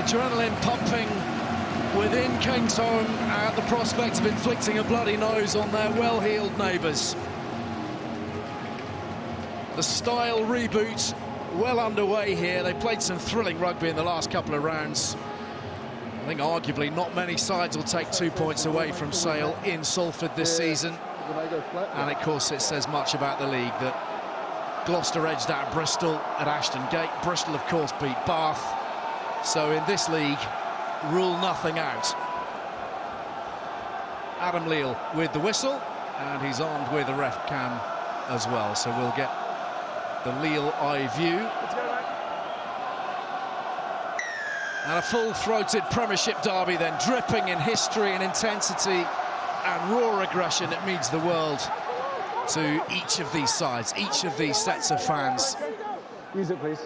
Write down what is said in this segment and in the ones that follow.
Adrenaline pumping within Kingsholm at the prospect of inflicting a bloody nose on their well-heeled neighbours. The style reboot well underway here. They played some thrilling rugby in the last couple of rounds. I think arguably not many sides will take 2 points away from Sale in Salford this season. And of course it says much about the league that Gloucester edged out Bristol at Ashton Gate. Bristol of course beat Bath. So in this league, rule nothing out. Adam Leal with the whistle, and he's armed with a ref cam as well. So we'll get the Leal eye view. And a full-throated Premiership derby then, dripping in history and intensity and raw aggression. It means the world to each of these sides, each of these sets of fans. Music, please.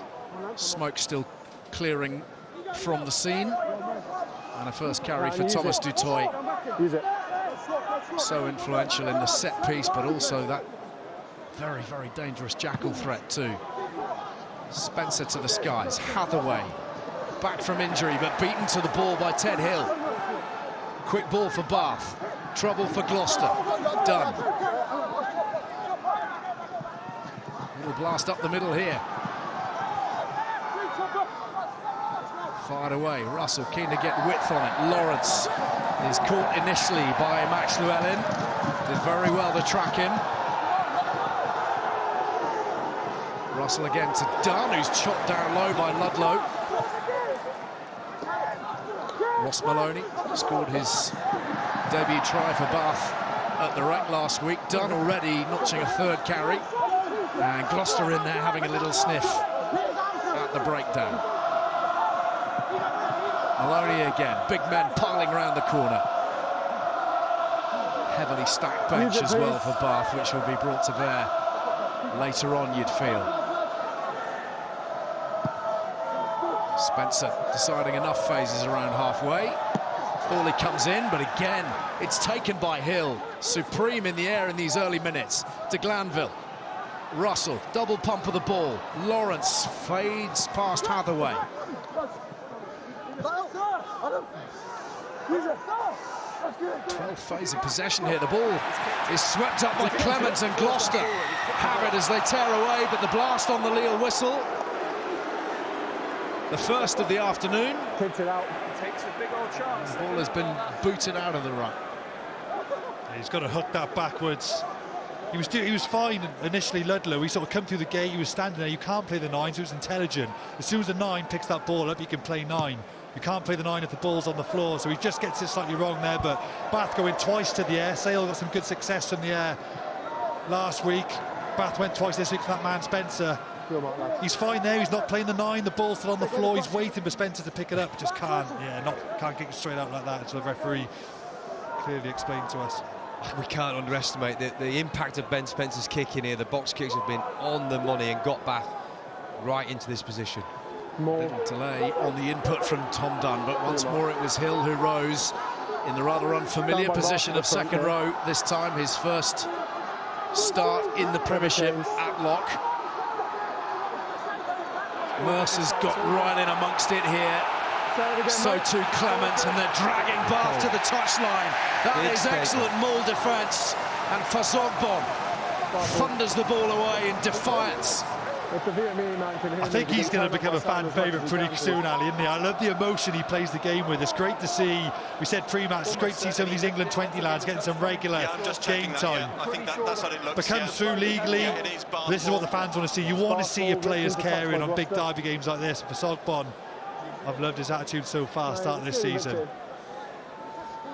Smoke still clearing from the scene. And a first carry for Thomas Dutoit. So influential in the set piece, but also that very, very dangerous jackal threat too. Spencer to the skies, Hathaway back from injury, but beaten to the ball by Ted Hill. Quick ball for Bath. Trouble for Gloucester. Done. Little blast up the middll here. Fired away. Russell keen to get width on it. Lawrence is caught initially by Max Llewellyn. Did very well to track him. Russell again to Dunn, who's chopped down low by Ludlow. Ross Maloney scored his debut try for Bath at the Rec last week. Dunn already notching a third carry. And Gloucester in there having a little sniff at the breakdown. Maloney again, big men piling around the corner. Heavily stacked bench as well for Bath, which will be brought to bear later on, you'd feel. Spencer deciding enough phases around halfway. Thorley comes in, but again, it's taken by Hill. Supreme in the air in these early minutes to Glanville. Russell, double pump of the ball. Lawrence fades past Hathaway. 12th phase of possession here. The ball is swept up by Clements, and Gloucester have it as they tear away, but the blast on the Leal whistle. The first of the afternoon. Takes it out. Takes a big old chance. The ball has been booted out of the ruck. He's got to hook that backwards. He was fine initially, Ludlow. He sort of come through the gate, he was standing there. You can't play the 9, so he was intelligent. As soon as the 9 picks that ball up, you can play 9. You can't play the 9 if the ball's on the floor, so he just gets it slightly wrong there. But Bath going twice to the air. Sale got some good success from the air last week. Bath went twice this week for that man Spencer. He's fine there, he's not playing the 9, the ball's still on the floor, he's waiting for Spencer to pick it up, just can't kick it straight out like that until the referee clearly explained to us. We can't underestimate the impact of Ben Spencer's kick in here. The box kicks have been on the money and got Bath right into this position. Little delay on the input from Tom Dunn, but once more it was Hill who rose in the rather unfamiliar position of second row. This time his first start in the Premiership at lock. Mercer's got right in amongst it here. So too Clements, and they're dragging Bath to the touchline. That is excellent maul defence, and Fazogbon thunders the ball away in defiance. I think he's going to become a fan favourite pretty soon, Ali, isn't he? I love the emotion he plays the game with. It's great to see. We said pre-match, it's great to see some of these England 20 lads getting some regular game time. I think that's how it looks. But comes through legally. This is what the fans want to see. You want to see your players caring on big derby games like this. For Sogbon, I've loved his attitude so far starting this season.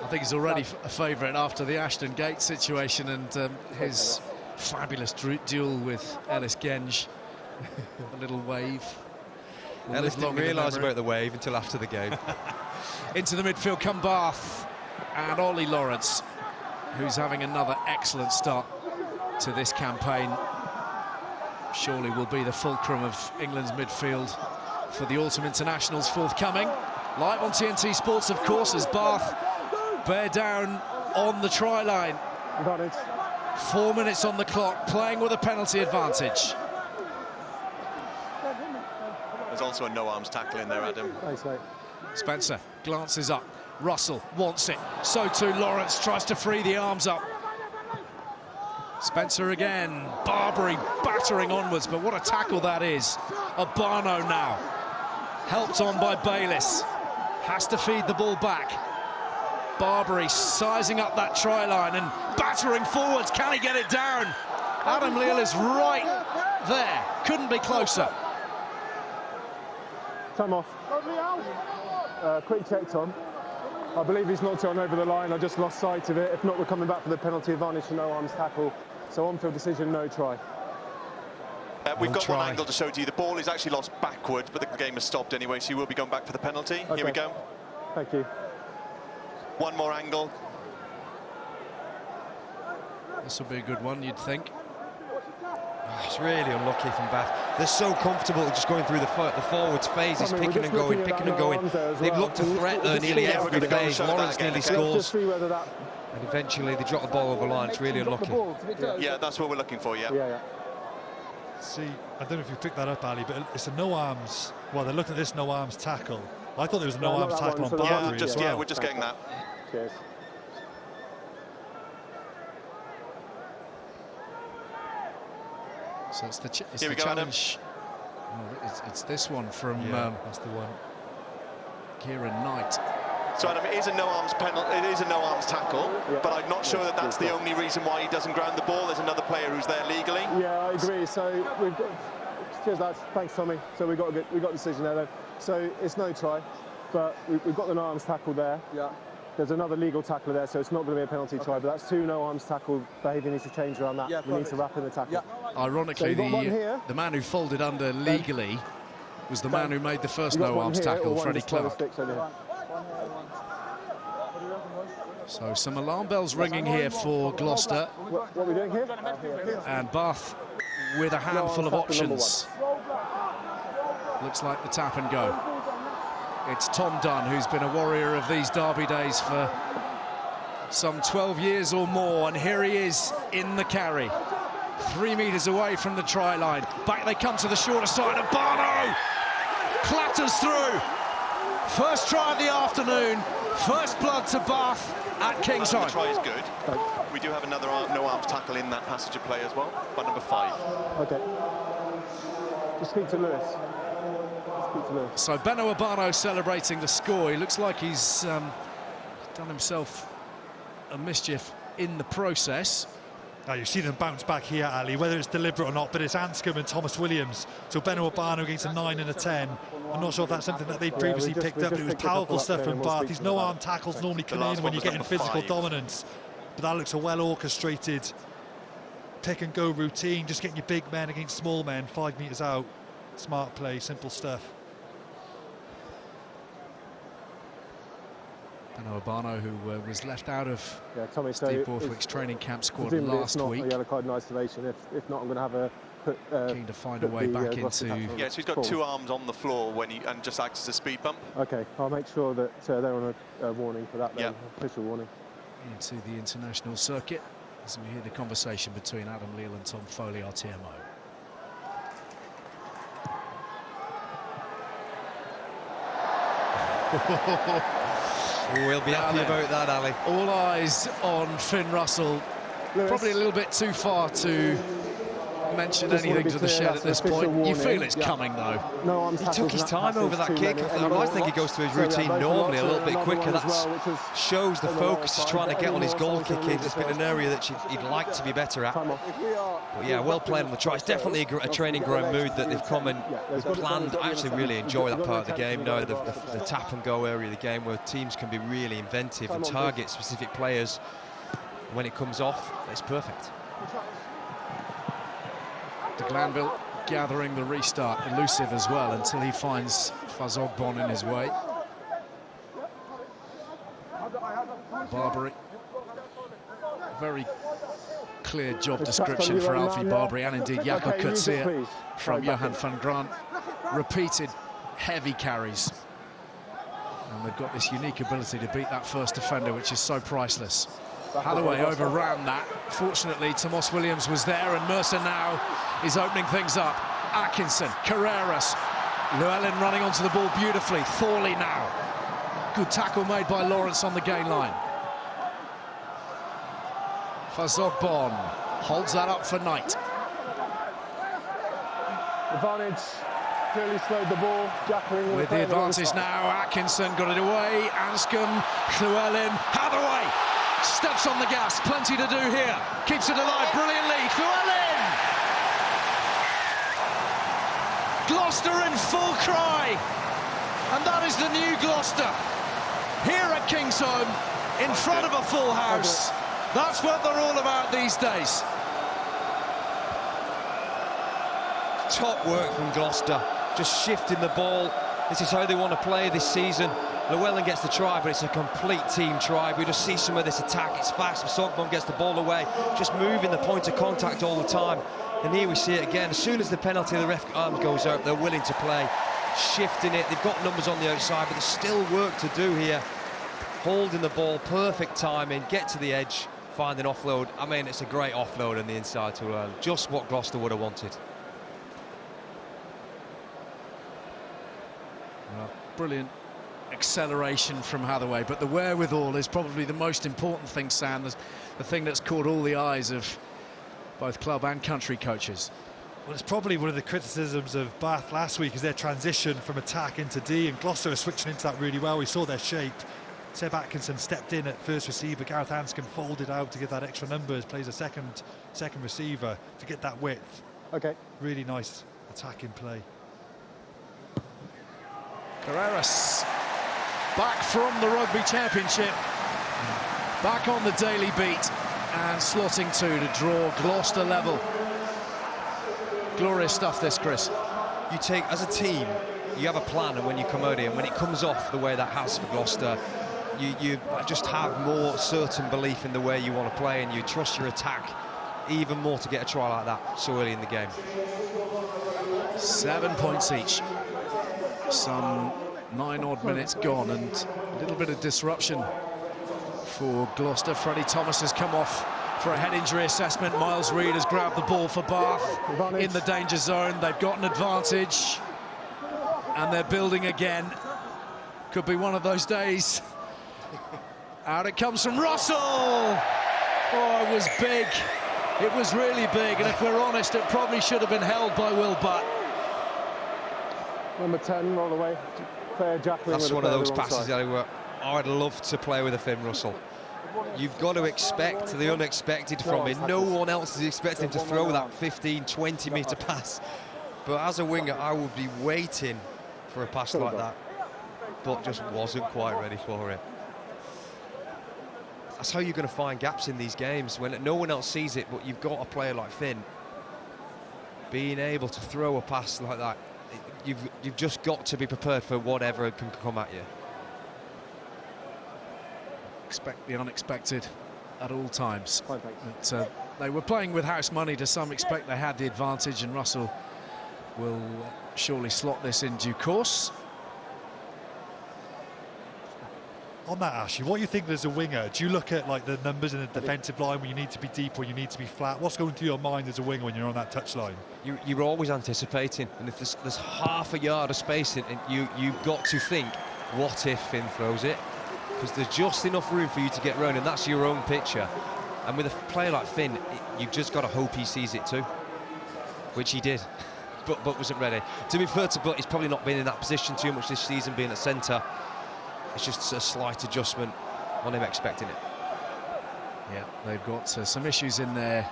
I think he's already a favourite after the Ashton Gate situation and his fabulous duel with Ellis Genge. A little wave. Ellis didn't realise about the wave until after the game. Into the midfield come Bath and Ollie Lawrence, who's having another excellent start to this campaign. Surely will be the fulcrum of England's midfield for the autumn internationals forthcoming. Live on TNT Sports, of course, as Bath bear down on the try line. 4 minutes on the clock, playing with a penalty advantage. There's also a no-arms tackle in there, Adam. Thanks, mate. Spencer glances up. Russell wants it. So too Lawrence tries to free the arms up. Spencer again. Barbary battering onwards, but what a tackle that is. Urbano now. Helped on by Bayliss. Has to feed the ball back. Barbary sizing up that try line and battering forwards. Can he get it down? Adam Leal is right there. Couldn't be closer. Time off. Quick check, Tom. I believe he's knocked it on over the line. I just lost sight of it. If not, we're coming back for the penalty advantage for no arms tackle. So on-field decision, no try. We've got one angle to show to you. The ball is actually lost backwards, but the game has stopped anyway, so you will be going back for the penalty. Okay. Here we go. Thank you. One more angle. This will be a good one, you'd think. Oh, it's really unlucky from Bath. They're so comfortable just going through the forwards phases, picking and going, picking and going. They've looked to threat nearly every phase. Lawrence nearly scores. And eventually they drop the ball over the line. It's really unlucky. Yeah, that's what we're looking for, yeah. Yeah. See, I don't know if you picked that up, Ali, but it's a no-arms... Well, they're looking at this no-arms tackle. I thought there was a no-arms tackle on Barbary as well. Yeah, we're just getting that. Cheers. So it's the Here we go, challenge. Oh, it's this one from that's the one. Kieran Knight. So Adam, it is a no-arms penalty. It is a no-arms tackle, but I'm not sure that that's the only reason why he doesn't ground the ball. There's another player who's there legally. Yeah, I agree. So we've got. Cheers, lads. Thanks, Tommy. So we got a decision there, then. So it's no try, but we've got the no-arms tackle there. Yeah. There's another legal tackle there, so it's not going to be a penalty try, but that's two no-arms tackle. Behaviour needs to change around that. Yeah, we need to wrap in the tackle. Yeah. Ironically, so the man who folded under legally was the man who made the first no-arms tackle, Freddie Clark. So some alarm bells ringing here for Gloucester. What are we doing here? And Bath with a handful of options. Looks like the tap and go. It's Tom Dunn, who's been a warrior of these derby days for some 12 years or more, and here he is in the carry. 3 metres away from the try line. Back they come to the shorter side, and Barno clatters through. First try of the afternoon, first blood to Bath at Kingside. The try is good. We do have another no-arms tackle in that passenger play as well, by number 5. Okay. Just speak to Lewis. So Benno Urbano celebrating the score. He looks like he's done himself a mischief in the process. Now you see them bounce back here, Ali, whether it's deliberate or not, but it's Anscombe and Thomas Williams. So Benno Urbano against a 9 and a 10. I'm not sure if that's something that they'd previously picked up, but it was powerful stuff from Bath. These no-arm tackles normally come in when you're getting physical dominance, but that looks a well-orchestrated pick-and-go routine, just getting your big men against small men, 5 metres out. Smart play, simple stuff. Benno Urbano, who was left out of Tommy, Steve Borthwick's training camp squad last week. A yellow card in isolation. If not, I'm going to have a keen to find a way back into. Yeah, so he's got 2 arms on the floor and just acts as a speed bump. Okay, I'll make sure that they're on a warning for that. Then, official warning. Into the international circuit as we hear the conversation between Adam Leal and Tom Foley, our TMO. We'll be happy about that, Ali. All eyes on Finn Russell. Lewis. Probably a little bit too far to mention anything to the shed at this point. You feel it's coming, though. No arms he took his time over that kick. I think he goes to his routine normally a little bit quicker. That shows the focus he's trying to get on his goal kicking. It's been an area that he'd like to be better at. But yeah, well played on the try. It's definitely a training ground mood that they've come and planned. I actually really enjoy that part of the game now, the tap and go area of the game where teams can be really inventive and target specific players. When it comes off, it's perfect. De Glanville gathering the restart, elusive as well until he finds Faz Ogbon in his way. Barbary. Very clear job description for Alfie Barbary and indeed Jakob Coetzee from Johan van Grant. Repeated heavy carries. And they've got this unique ability to beat that first defender, which is so priceless. Hathaway overran that. Fortunately, Tomas Williams was there, and Mercer now is opening things up. Atkinson, Carreras, Llewellyn running onto the ball beautifully. Thorley now. Good tackle made by Lawrence on the gain line. Fazogbon holds that up for Knight. Advantage, clearly slowed the ball. Jackling with the advantage now. Atkinson got it away. Anscombe, Llewellyn, Hathaway steps on the gas. Plenty to do here. Keeps it alive brilliantly. Llewellyn! Gloucester in full cry. And that is the new Gloucester. Here at Kingsholm, in front of a full house. That's what they're all about these days. Top work from Gloucester, just shifting the ball. This is how they want to play this season. Llewellyn gets the try, but it's a complete team try. We just see some of this attack. It's fast. Fazogbon gets the ball away, just moving the point of contact all the time. And here we see it again. As soon as the penalty, the ref arm goes out, they're willing to play, shifting it. They've got numbers on the outside, but there's still work to do here. Holding the ball, perfect timing, get to the edge, find an offload. I mean, it's a great offload on the inside to Llewellyn. Just what Gloucester would have wanted. Well, brilliant acceleration from Hathaway, but the wherewithal is probably the most important thing, Sam. The thing that's caught all the eyes of both club and country coaches. Well, it's probably one of the criticisms of Bath last week is their transition from attack into D, and Gloucester are switching into that really well. We saw their shape. Seb Atkinson stepped in at first receiver. Gareth Anscombe folded out to give that extra numbers, plays a second receiver to get that width. Okay. Really nice attacking play. Carreras back from the Rugby Championship, back on the daily beat and slotting two to draw Gloucester level. Glorious stuff this, Chris. You take, as a team, you have a plan, and when you come out here, and when it comes off the way that has for Gloucester, you just have more certain belief in the way you want to play, and you trust your attack even more to get a try like that so early in the game. 7 points each. Some 9 odd minutes gone, and a little bit of disruption for Gloucester. Freddie Thomas has come off for a head injury assessment. Miles Reid has grabbed the ball for Bath in the danger zone. They've got an advantage, and they're building again. Could be one of those days. Out it comes from Russell. Oh, it was big. It was really big, and if we're honest, it probably should have been held by Will Butt. Number 10 all the way. Fair Jackling. That's one of those passes that I'd love to play with a Finn Russell. You've got to expect the unexpected from him. No one else is expecting him to throw that 15, 20-metre pass. But as a winger, I would be waiting for a pass like that, but just wasn't quite ready for it. That's how you're going to find gaps in these games, when no one else sees it, but you've got a player like Finn being able to throw a pass like that. You've just got to be prepared for whatever can come at you. Expect the unexpected at all times. But, they were playing with house money to some extent. They had the advantage, and Russell will surely slot this in due course. On that, Ashley, what do you think as a winger? Do you look at like the numbers in the defensive line when you need to be deep or you need to be flat? What's going through your mind as a winger when you're on that touchline? You're always anticipating, and if there's half a yard of space, you've got to think, what if Finn throws it? Because there's just enough room for you to get round, and that's your own picture. And with a player like Finn, you've just got to hope he sees it too, which he did, but wasn't ready. To be fair to Butt, he's probably not been in that position too much this season, being at centre. It's just a slight adjustment on him expecting it. Yeah, they've got some issues in their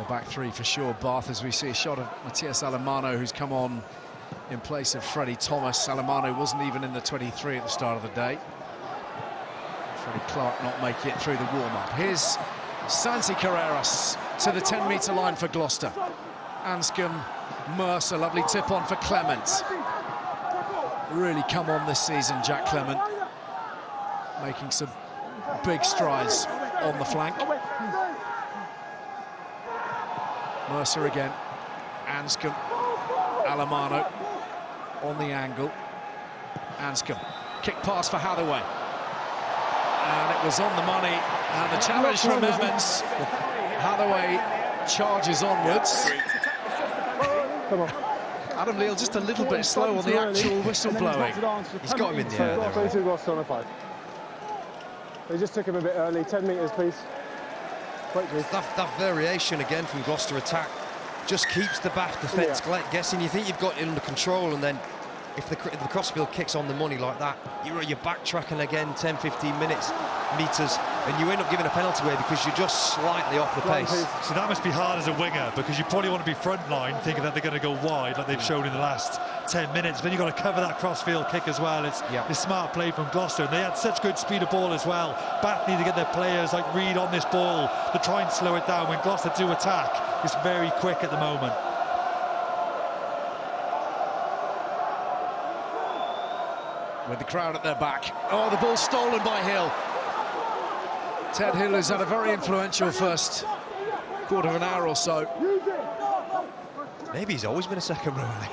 back three for sure. Bath, as we see a shot of Matthias Alemano, who's come on in place of Freddie Thomas. Alemano wasn't even in the 23 at the start of the day. Freddie Clark not making it through the warm-up. Here's Santi Carreras to the 10-metre line for Gloucester. Anscombe, Mercer, lovely tip on for Clement. Really come on this season, Jack Clement, making some big strides on the flank. Mercer again, Anscombe, Alemano on the angle. Anscombe, kick pass for Hathaway, and it was on the money, and the challenge from Evans. Hathaway charges onwards. Come on. Adam Leal just a little bit slow on the actual whistle blowing. He's got him in the air there. 22 Gloucester on a 5. They just took him a bit early. 10 metres, please. Wait, please. That variation again from Gloucester attack just keeps the back defence guessing. You think you've got it under control, and then if the crossfield kicks on the money like that, you're backtracking again 10, 15 meters, and you end up giving a penalty away because you're just slightly off the pace. So that must be hard as a winger, because you probably want to be front line thinking that they're going to go wide like they've shown in the last 10 minutes, but then you've got to cover that crossfield kick as well. It's smart play from Gloucester, and they had such good speed of ball as well. Bath need to get their players like Reed on this ball to try and slow it down. When Gloucester do attack, it's very quick at the moment. With the crowd at their back. Oh, the ball stolen by Hill. Ted Hill has had a very influential first quarter of an hour or so. Maybe he's always been a second rower.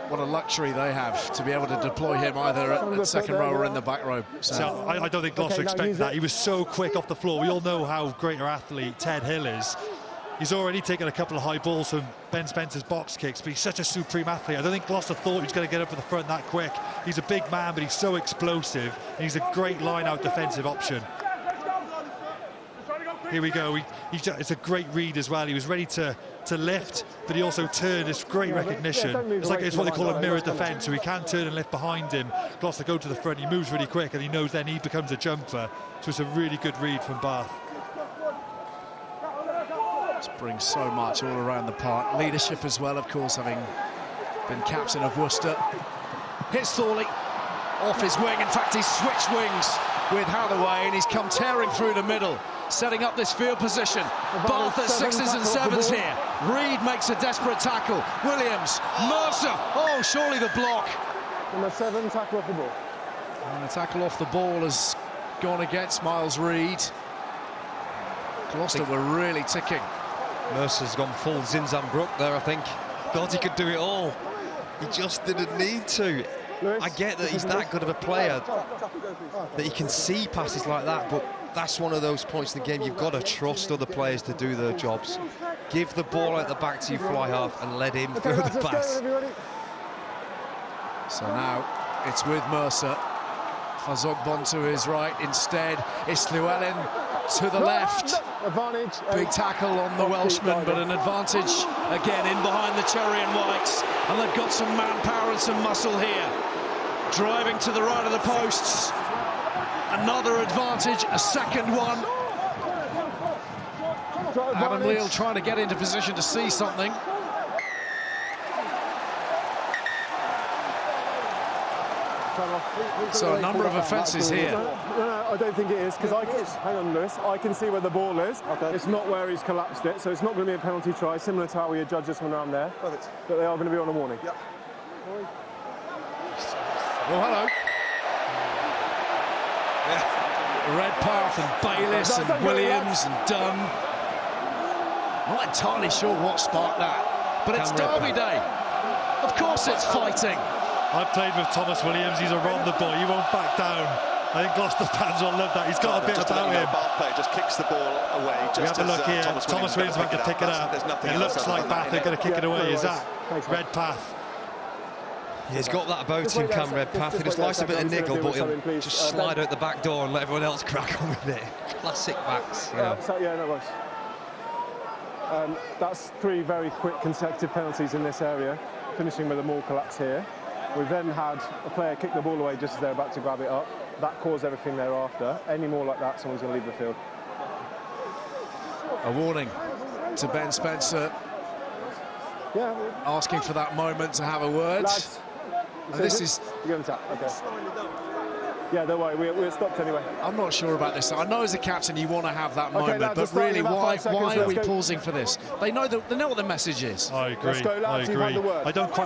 What a luxury they have to be able to deploy him either at second row or in the back row. So I don't think Gloucester expected that. He was so quick off the floor. We all know how great an athlete Ted Hill is. He's already taken a couple of high balls from Ben Spencer's box kicks, but he's such a supreme athlete. I don't think Gloucester thought he was going to get up at the front that quick. He's a big man, but he's so explosive, and he's a great line-out defensive option. Here we go. It's a great read as well. He was ready to lift, but he also turned. It's great recognition. It's what they call a mirror defence, so he can turn and lift behind him. Gloucester go to the front. He moves really quick, and he knows then he becomes a jumper. So it's a really good read from Bath. Just brings so much all around the park. Leadership as well, of course, having been captain of Worcester. Hits Thorley off his wing. In fact, he's switched wings with Hathaway, and he's come tearing through the middle, setting up this field position. Bath at 6s and 7s here. Reed makes a desperate tackle. Williams, Mercer. Oh, surely the block. Number 7, tackle off the ball. And the tackle off the ball has gone against Miles Reed. Gloucester were really ticking. Mercer's gone full Zinzambrook there, I think. Thought he could do it all. He just didn't need to. I get that he's that good of a player, that he can see passes like that, but that's one of those points in the game you've got to trust other players to do their jobs. Give the ball out the back to your fly half and let him through the pass. So now it's with Mercer. Fazogbon to his right. Instead, it's Llewellyn to the left. Advantage. Big tackle on the Welshman, but an advantage again in behind the cherry and whites. And they've got some manpower and some muscle here. Driving to the right of the posts. Another advantage, a second one. Adam Leal trying to get into position to see something. So a number of offences here. No, I don't think it is, because hang on, Lewis, I can see where the ball is. Okay. It's not where he's collapsed it, so it's not going to be a penalty try, similar to how we judge this one around there. Perfect. But they are going to be on a warning. Yep. Well, hello. Redpath and Bayliss and Williams and Dunn. Not entirely sure what sparked that, but it's Derby Day. Of course it's fighting. I've played with Thomas Williams. He's a Ronda boy. He won't back down. I think Gloucester fans will love that. He's got a bit about him. Bath player just kicks the ball away. We have a look here. Thomas Williams might have to pick it up. It looks like Bath are going to kick it away. Is that Redpath? Yeah, he's got that about him, Cam Redpath. He just likes a bit of niggle, but he'll just slide out the back door and let everyone else crack on with it. Classic backs. Yeah, no worries. That's 3 very quick consecutive penalties in this area, finishing with a more collapse here. We've then had a player kick the ball away just as they're about to grab it up. That caused everything thereafter. Any more like that, someone's going to leave the field. A warning to Ben Spencer. Yeah. Asking for that moment to have a word. Lads, this is... You're going to tap, okay. Yeah, don't worry, we're stopped anyway. I'm not sure about this. I know as a captain you want to have that moment, lads, but really, why are we go. Pausing for this? They know what the message is. I agree. Let's go, lads, I agree.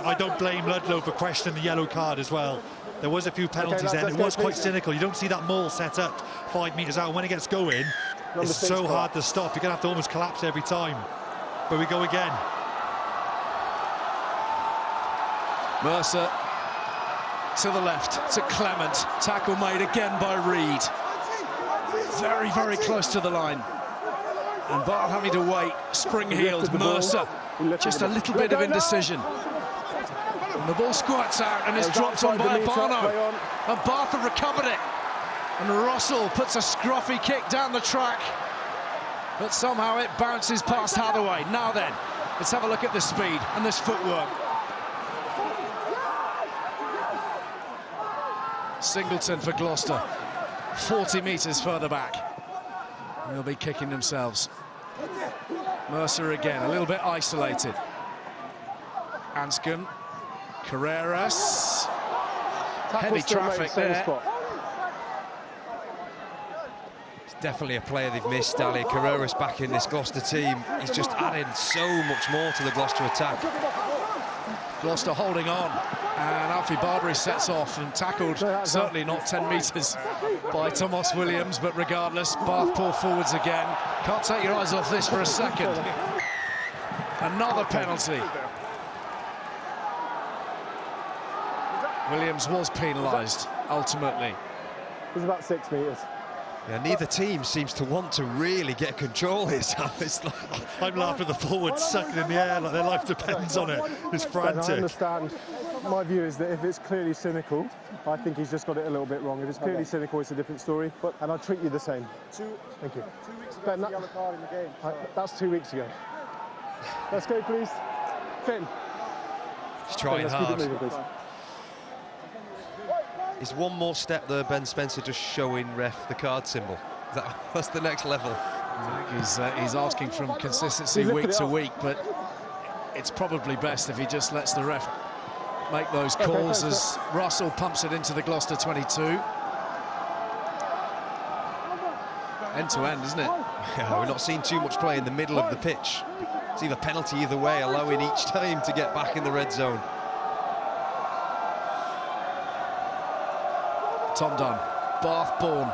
I don't blame Ludlow for questioning the yellow card as well. There was a few penalties then. It was quite cynical. You don't see that maul set up 5 metres out. When it gets going, it's so hard to stop. You're going to have to almost collapse every time. But we go again. Mercer to the left, to Clement. Tackle made again by Reed. Very, very close to the line. And Bath having to wait. Spring-heeled Mercer. Just a little bit of indecision. And the ball squirts out and is dropped on by Abano. And Bath have recovered it. And Russell puts a scruffy kick down the track. But somehow it bounces past Hathaway. Now then, let's have a look at the speed and this footwork. Singleton for Gloucester, 40 metres further back. They'll be kicking themselves. Mercer again, a little bit isolated. Anscombe, Carreras. Heavy traffic there. It's definitely a player they've missed, Ali. Carreras back in this Gloucester team. He's just adding so much more to the Gloucester attack. Gloucester holding on, and Alfie Barbary sets off and tackled, certainly not 10 metres by Thomas Williams, but regardless, Bath pull forwards again. Can't take your eyes off this for a second. Another penalty. Williams was penalised, ultimately. It was about 6 metres. Yeah, neither team seems to want to really get control here, so it's like... I'm laughing at the forwards sucking in the air like their life depends on it. It's frantic. I understand. My view is that if it's clearly cynical, I think he's just got it a little bit wrong. If it's clearly cynical, it's a different story. And I'll treat you the same. Thank you. 2 weeks ago, the yellow card in the game. That's 2 weeks ago. Let's go, please. Finn. He's trying hard. Moving, please. Is one more step there, Ben Spencer, just showing ref the card symbol? That's the next level. He's asking from consistency week to week, but it's probably best if he just lets the ref make those calls as Russell pumps it into the Gloucester 22. End to end, isn't it? Yeah, we're not seeing too much play in the middle of the pitch. It's either penalty either way, allowing each team to get back in the red zone. Tom Dunn, Bath born.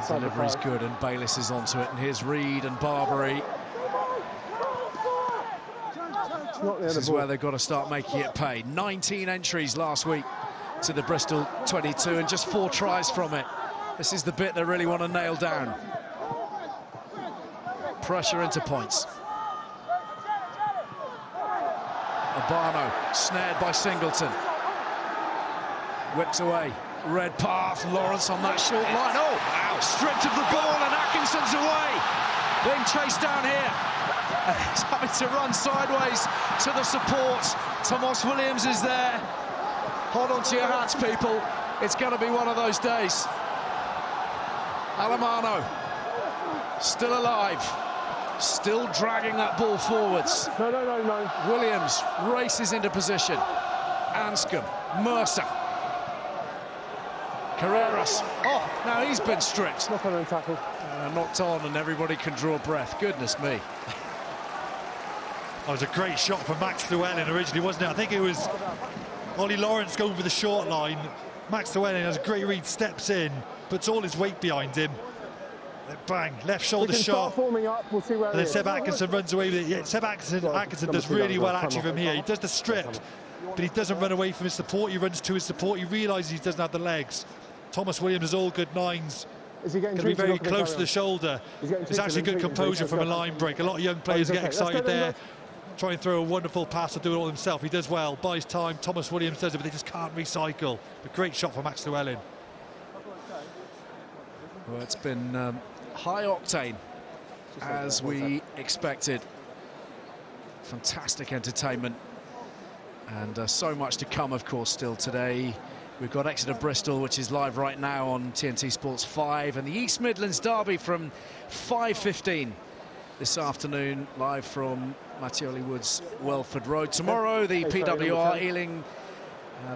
Delivery's good and Bayliss is onto it, and here's Reed and Barbary. This is where they've got to start making it pay. 19 entries last week to the Bristol 22 and just 4 tries from it. This is the bit they really want to nail down. Pressure into points. Abano, snared by Singleton. Whipped away. Red path, Lawrence on that short line. Oh, wow. Stripped of the ball and Atkinson's away. Being chased down here. He's having to run sideways to the support. Thomas Williams is there. Hold on to your hats, people. It's going to be one of those days. Alamano, still alive. Still dragging that ball forwards. No. Williams races into position. Anscombe, Mercer. Carreras. Oh, now he's been stripped. Knock on and tackle. Knocked on, and everybody can draw breath. Goodness me. That was a great shot from Max Llewellyn originally, wasn't it? I think it was Ollie Lawrence going for the short line. Max Llewellyn has a great read, steps in, puts all his weight behind him. Bang, left shoulder shot. Forming up. We'll see where and then Seb Atkinson runs away with it. Yeah, Seb Atkinson does really well actually from here. He does the strip, but he doesn't run away from his support. He runs to his support. He realises he doesn't have the legs. Thomas Williams is all good nines. Is he getting going to be very close to the shoulder. It's actually good composure from a line break. A lot of young players get excited there. Try and throw a wonderful pass or do it all himself. He does well, buys time. Thomas Williams does it, but they just can't recycle. A great shot from Max Llewellyn. Well, it's been high octane, as we expected. Fantastic entertainment, and so much to come, of course, still today. We've got Exeter Bristol, which is live right now on TNT Sports 5, and the East Midlands Derby from 5:15 this afternoon, live from Mattioli Woods, Welford Road. Tomorrow, the PWR Ealing,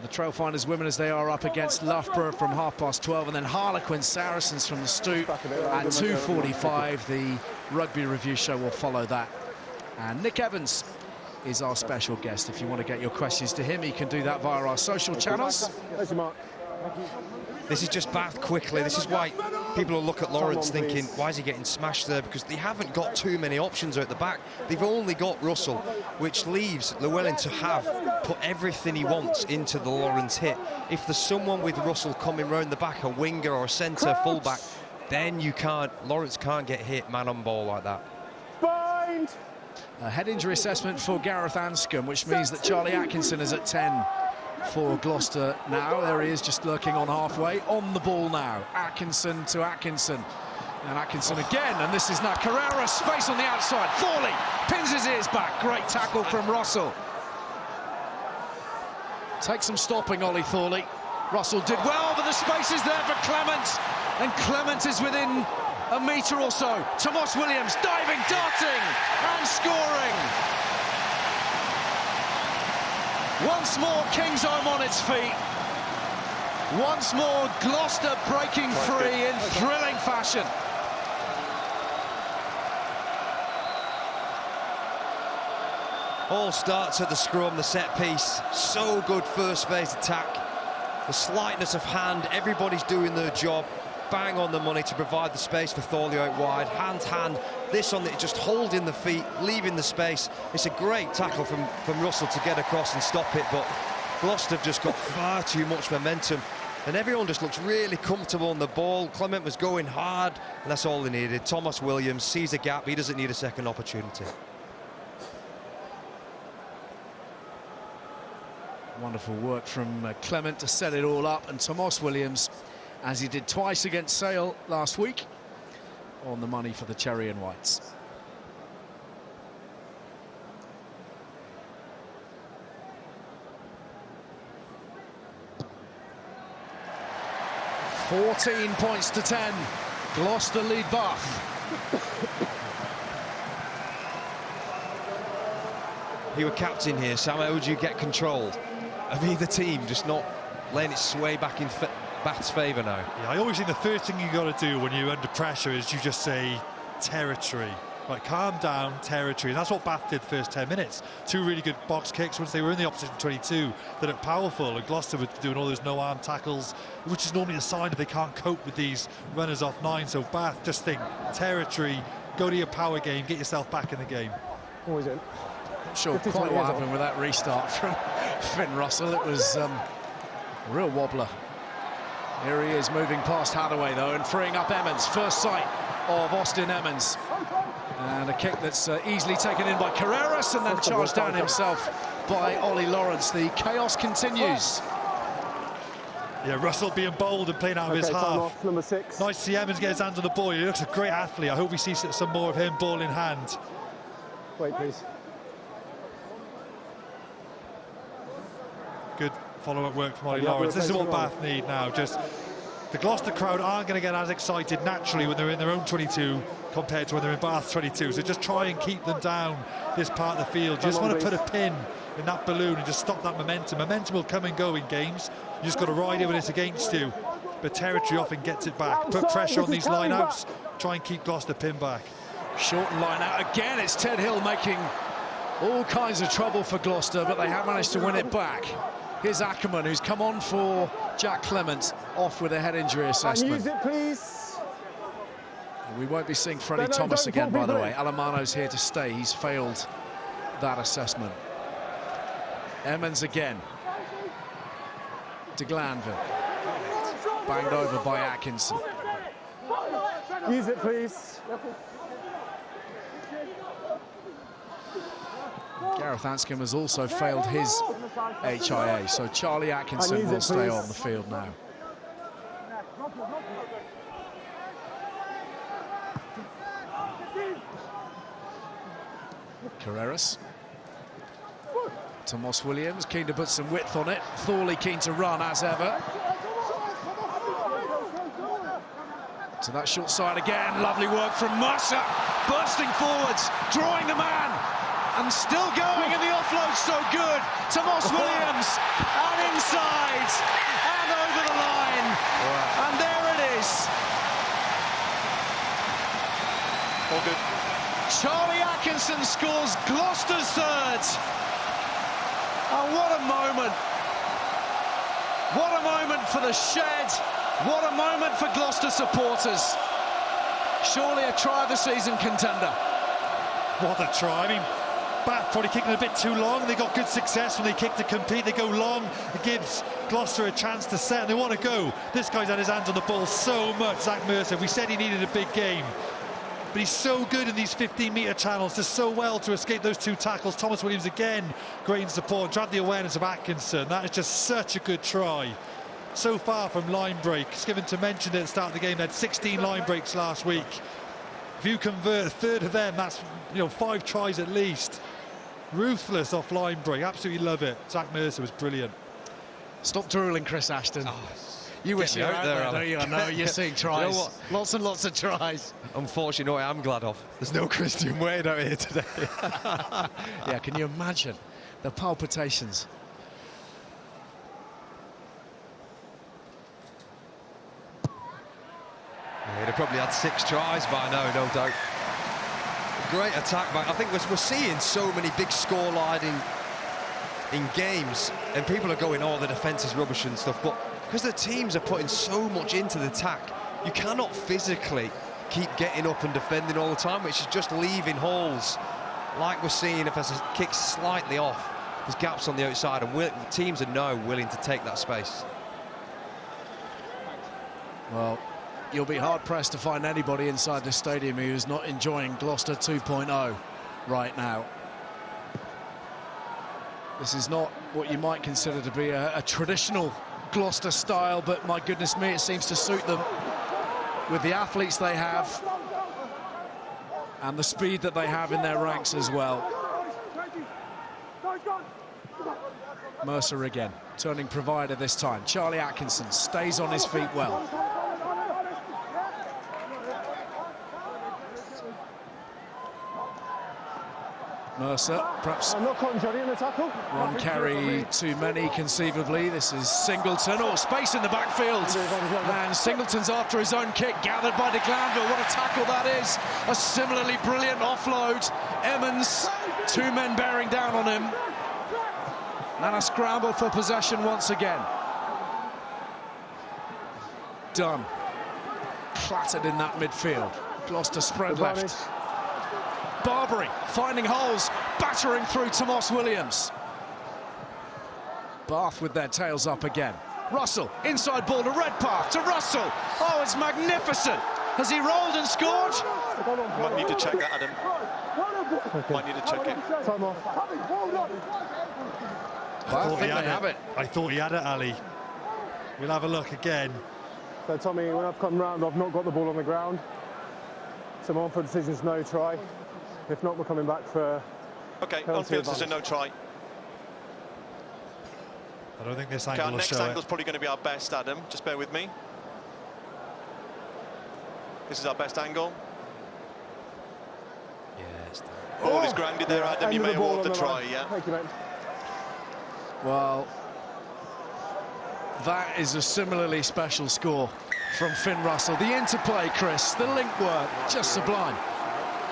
the Trailfinders women, as they are up against Loughborough from 12:30, and then Harlequin Saracens from the Stoop at 2:45. The Rugby Review show will follow that. And Nick Evans is our special guest. If you want to get your questions to him, you can do that via our social channels. This is just Bath quickly. This is why people will look at Lawrence thinking, why is he getting smashed there? Because they haven't got too many options at the back. They've only got Russell, which leaves Llewellyn to have put everything he wants into the Lawrence hit. If there's someone with Russell coming round the back, a winger or a centre fullback, then Lawrence can't get hit man on ball like that. Bind! A head injury assessment for Gareth Anscombe, which means that Charlie Atkinson is at 10 for Gloucester now. There he is, just lurking on halfway. On the ball now, Atkinson to Atkinson. And Atkinson again, and this is now Carrera, space on the outside. Thorley pins his ears back. Great tackle from Russell. Takes some stopping, Ollie Thorley. Russell did well, but the space is there for Clement. And Clement is within a metre or so. Tomas Williams diving, darting, and scoring. Once more, Kingsholm on its feet. Once more, Gloucester breaking free in thrilling fashion. All starts at the scrum, the set piece. So good first phase attack. The slightness of hand, everybody's doing their job. Bang on the money to provide the space for Thorley out wide. Hand, this on it, just holding the feet, leaving the space. It's a great tackle from Russell to get across and stop it, but Gloucester have just got far too much momentum, and everyone just looks really comfortable on the ball. Clement was going hard, and that's all they needed. Tomas Williams sees a gap, he doesn't need a second opportunity. Wonderful work from Clement to set it all up, and Tomas Williams, as he did twice against Sale last week, on the money for the Cherry and Whites. $14 points to 10. Gloucester lead Bath. If you were captain here, Sam, how would you get control of either team, just not letting it sway back in Bath's favour now? Yeah, I always think the first thing you got to do when you're under pressure is you just say territory. Right, calm down, territory. And that's what Bath did first 10 minutes. Two really good box kicks once they were in the opposition 22 that looked powerful, and Gloucester were doing all those no-arm tackles, which is normally a sign that they can't cope with these runners off 9. So Bath, just think territory, go to your power game, get yourself back in the game. Always in. Not sure quite what happened with that restart from Finn Russell. It was a real wobbler. Here he is moving past Hadaway though, and freeing up Emmons. First sight of Austin Emmons, and a kick that's easily taken in by Carreras, and then charged down himself by Ollie Lawrence. The chaos continues. Yeah, Russell being bold and playing out of his half. Off, number 6. Nice to see Emmons get his hands on the ball. He looks a great athlete. I hope we see some more of him, ball in hand. Wait, please. Good follow-up work from Ollie Lawrence. This is what Bath need now. Just the Gloucester crowd aren't going to get as excited naturally when they're in their own 22 compared to when they're in Bath 22. So just try and keep them down this part of the field. You just want to put a pin in that balloon and just stop that momentum. Momentum will come and go in games. You just got to ride it when it's against you. But territory often gets it back. Put pressure on these line-outs. Try and keep Gloucester pinned back. Shorten line out again. It's Ted Hill making all kinds of trouble for Gloucester, but they have managed to win it back. Here's Ackerman, who's come on for Jack Clement, off with a head injury assessment. Use it, please. We won't be seeing Freddie Thomas again, by the way. Alamano's here to stay. He's failed that assessment. Emmons again. De Glanville. Banged over by Atkinson. Use it, please. Gareth Anscombe has also failed his HIA, so Charlie Atkinson will stay on the field now. Carreras. Tomas Williams keen to put some width on it. Thorley keen to run as ever. To that short side again. Lovely work from Mercer. Bursting forwards, drawing the man. And still going, and the offload so good. Tomas Williams, and inside, and over the line. Wow. And there it is. All good. Charlie Atkinson scores Gloucester's third. And what a moment. What a moment for the shed. What a moment for Gloucester supporters. Surely a try of the season contender. What a try. I mean, Bath probably kicking a bit too long. They got good success when they kick to compete. They go long. It gives Gloucester a chance to set, and they want to go. This guy's had his hands on the ball so much, Zach Mercer. We said he needed a big game, but he's so good in these 15-metre channels, does so well to escape those two tackles. Thomas Williams again, great in support, tried the awareness of Atkinson. That is just such a good try. So far from line break. Skivington mentioned it at the start of the game. They had 16 line breaks last week. If you convert a third of them, that's 5 tries at least. Ruthless off line break, absolutely love it. Zach Mercer was brilliant. Stop drooling, Chris Ashton. You wish you were out there, don't you? I know, you're seeing tries. You know what? Lots and lots of tries. Unfortunately, I'm glad of. There's no Christian Wade out here today. Yeah, can you imagine the palpitations? He'd have probably had 6 tries by now, no doubt. Great attack back. I think we're seeing so many big scoreline in games, and people are going, oh, the defence is rubbish and stuff, but because the teams are putting so much into the attack, you cannot physically keep getting up and defending all the time, which is just leaving holes. Like we're seeing, if there's a kick slightly off, there's gaps on the outside, and teams are now willing to take that space. Well, you'll be hard-pressed to find anybody inside the stadium who's not enjoying Gloucester 2.0 right now. This is not what you might consider to be a traditional Gloucester style, but my goodness me, it seems to suit them with the athletes they have and the speed that they have in their ranks as well. Mercer again, turning provider this time. Charlie Atkinson stays on his feet well. Mercer, perhaps one carry too many, conceivably. This is Singleton. Oh, space in the backfield. And Singleton's after his own kick, gathered by de Glanville. What a tackle that is. A similarly brilliant offload. Emmons, 2 men bearing down on him. And a scramble for possession once again. Done. Clattered in that midfield. Gloucester spread left. Barbary finding holes, battering through Thomas Williams. Bath with their tails up again. Russell, inside ball to Redpath, to Russell. Oh, it's magnificent. Has he rolled and scored? Might need to check that, Adam. Might need to check it. I think they have it. I thought he had it, Ali. We'll have a look again. So, Tommy, when I've come round, I've not got the ball on the ground. So, my on-field decision's no try. If not, we're coming back for... OK, on-field decision, no try. I don't think this angle will show it. Our next angle's probably going to be our best, Adam. Just bear with me. This is our best angle. Yes. Ball is grounded there, Adam. You may award the try, yeah. Thank you, mate. Well, that is a similarly special score from Finn Russell. The interplay, Chris, the link work, just sublime.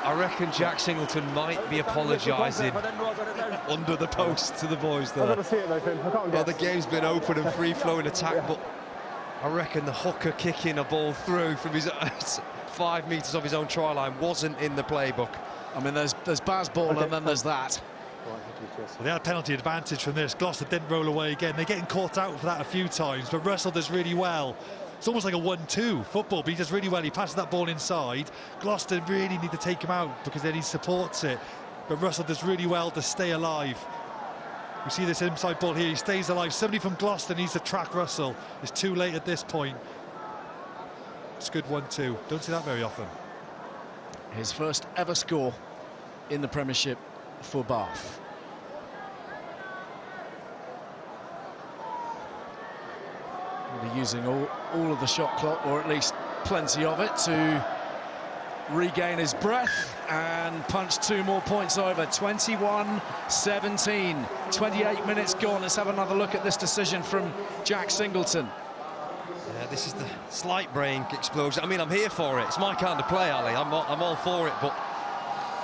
I reckon Jack Singleton might be apologising under the post to the boys there. I've got to see it though, Finn. I can't well, the game's been open and free-flowing attack, but I reckon the hooker kicking a ball through from his 5 metres off his own try line wasn't in the playbook. I mean, there's Baz ball and then there's that. Well, they had penalty advantage from this. Gloucester didn't roll away again. They're getting caught out for that a few times, but Russell does really well. It's almost like a 1-2 football, but he does really well. He passes that ball inside. Gloucester really need to take him out because then he supports it. But Russell does really well to stay alive. We see this inside ball here. He stays alive. Somebody from Gloucester needs to track Russell. It's too late at this point. It's good 1-2. Don't see that very often. His first ever score in the Premiership for Bath. Using all of the shot clock, or at least plenty of it, to regain his breath and punch 2 more points over. 21-17, 28 minutes gone. Let's have another look at this decision from Jack Singleton. Yeah, this is the slight brain explosion. I mean, I'm here for it. It's my kind of play, Ali. I'm all for it, but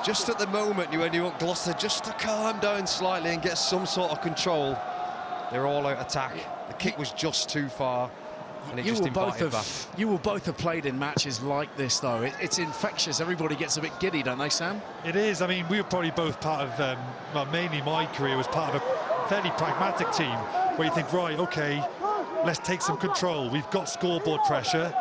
just at the moment when you want Gloucester just to calm down slightly and get some sort of control, They're all out attack. The kick was just too far, and it just invited back. You will both have played in matches like this, though. It's infectious. Everybody gets a bit giddy, don't they, Sam? It is. I mean, we were probably both part of, well, mainly my career was part of a fairly pragmatic team where you think, right, OK, let's take some control. We've got scoreboard pressure.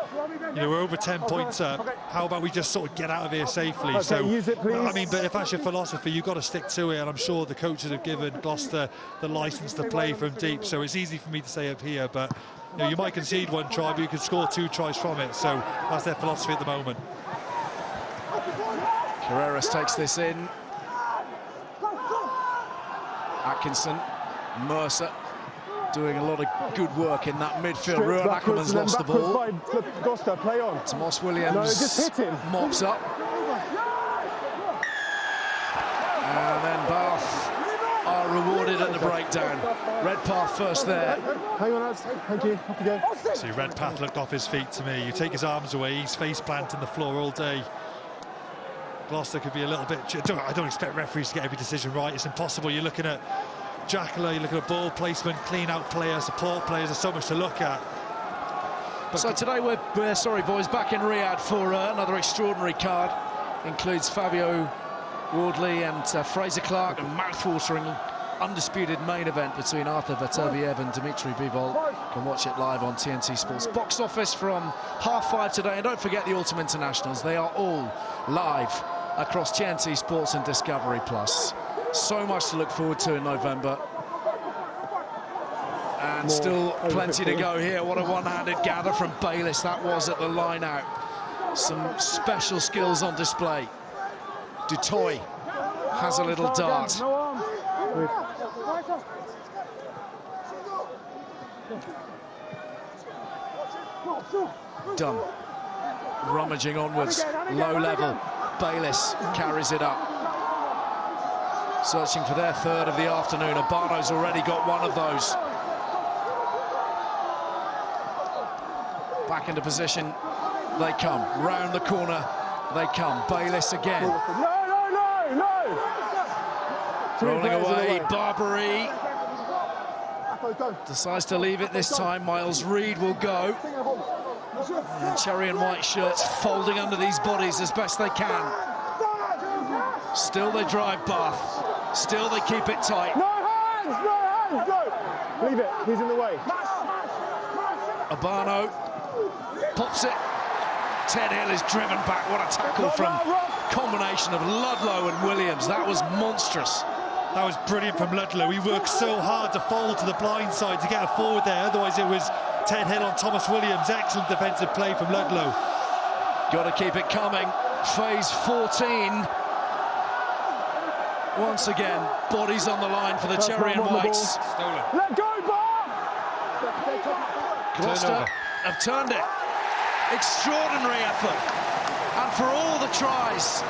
You know, we're over 10 points up. How about we just sort of get out of here safely? Okay, so, use it, please. I mean, but if that's your philosophy, you've got to stick to it. And I'm sure the coaches have given Gloucester the licence to play from deep. So it's easy for me to say up here, but you know, you might concede one try, but you can score 2 tries from it. So that's their philosophy at the moment. Carreras takes this in. Atkinson, Mercer, doing a lot of good work in that midfield. Ruan Ackerman's lost the ball. Gloucester, play on. Tomas Williams No, just hit him. mops up. And then Bath are rewarded at the breakdown. Redpath first there. Hang on, lads. Thank you. Off you go. See, Redpath looked off his feet to me. You take his arms away, he's face planting the floor all day. Gloucester could be a little bit... I don't expect referees to get every decision right. It's impossible. You're looking at Jackler, you're looking at ball placement, clean-out players, support players. There's so much to look at. But so today we're sorry, boys, back in Riyadh for another extraordinary card. Includes Fabio Wardley and Fraser Clark, and mouth-watering undisputed main event between Arthur Vatuviev and Dimitri Bivol. You can watch it live on TNT Sports Box Office from 5:30 today. And don't forget the Autumn Internationals. They are all live across TNT Sports and Discovery Plus. So much to look forward to in November. And still plenty to go here. What a one-handed gather from Bayliss that was at the line out. Some special skills on display. Dutoy has a little dart. Dunn rummaging onwards, low level. Bayliss carries it up. Searching for their third of the afternoon. Abano's already got one of those. Back into position, they come. Round the corner, they come. Bayliss again. No! Rolling away, Barbary. Decides to leave it this time. Miles Reed will go. And cherry and white shirts folding under these bodies as best they can. Still they drive Bath. Still they keep it tight. No hands, no! Leave it, he's in the way. Abano pops it. Ted Hill is driven back. What a tackle from combination of Ludlow and Williams. That was monstrous. that was brilliant from Ludlow. He worked so hard to fold to the blind side to get a forward there. Otherwise, it was Ted Hill on Thomas Williams. Excellent defensive play from Ludlow. Got to keep it coming. Phase 14. Once again, bodies on the line for the Cherry and Whites. Stolen. Let go, Bar! Gloucester have turned it. Extraordinary effort. And for all the tries,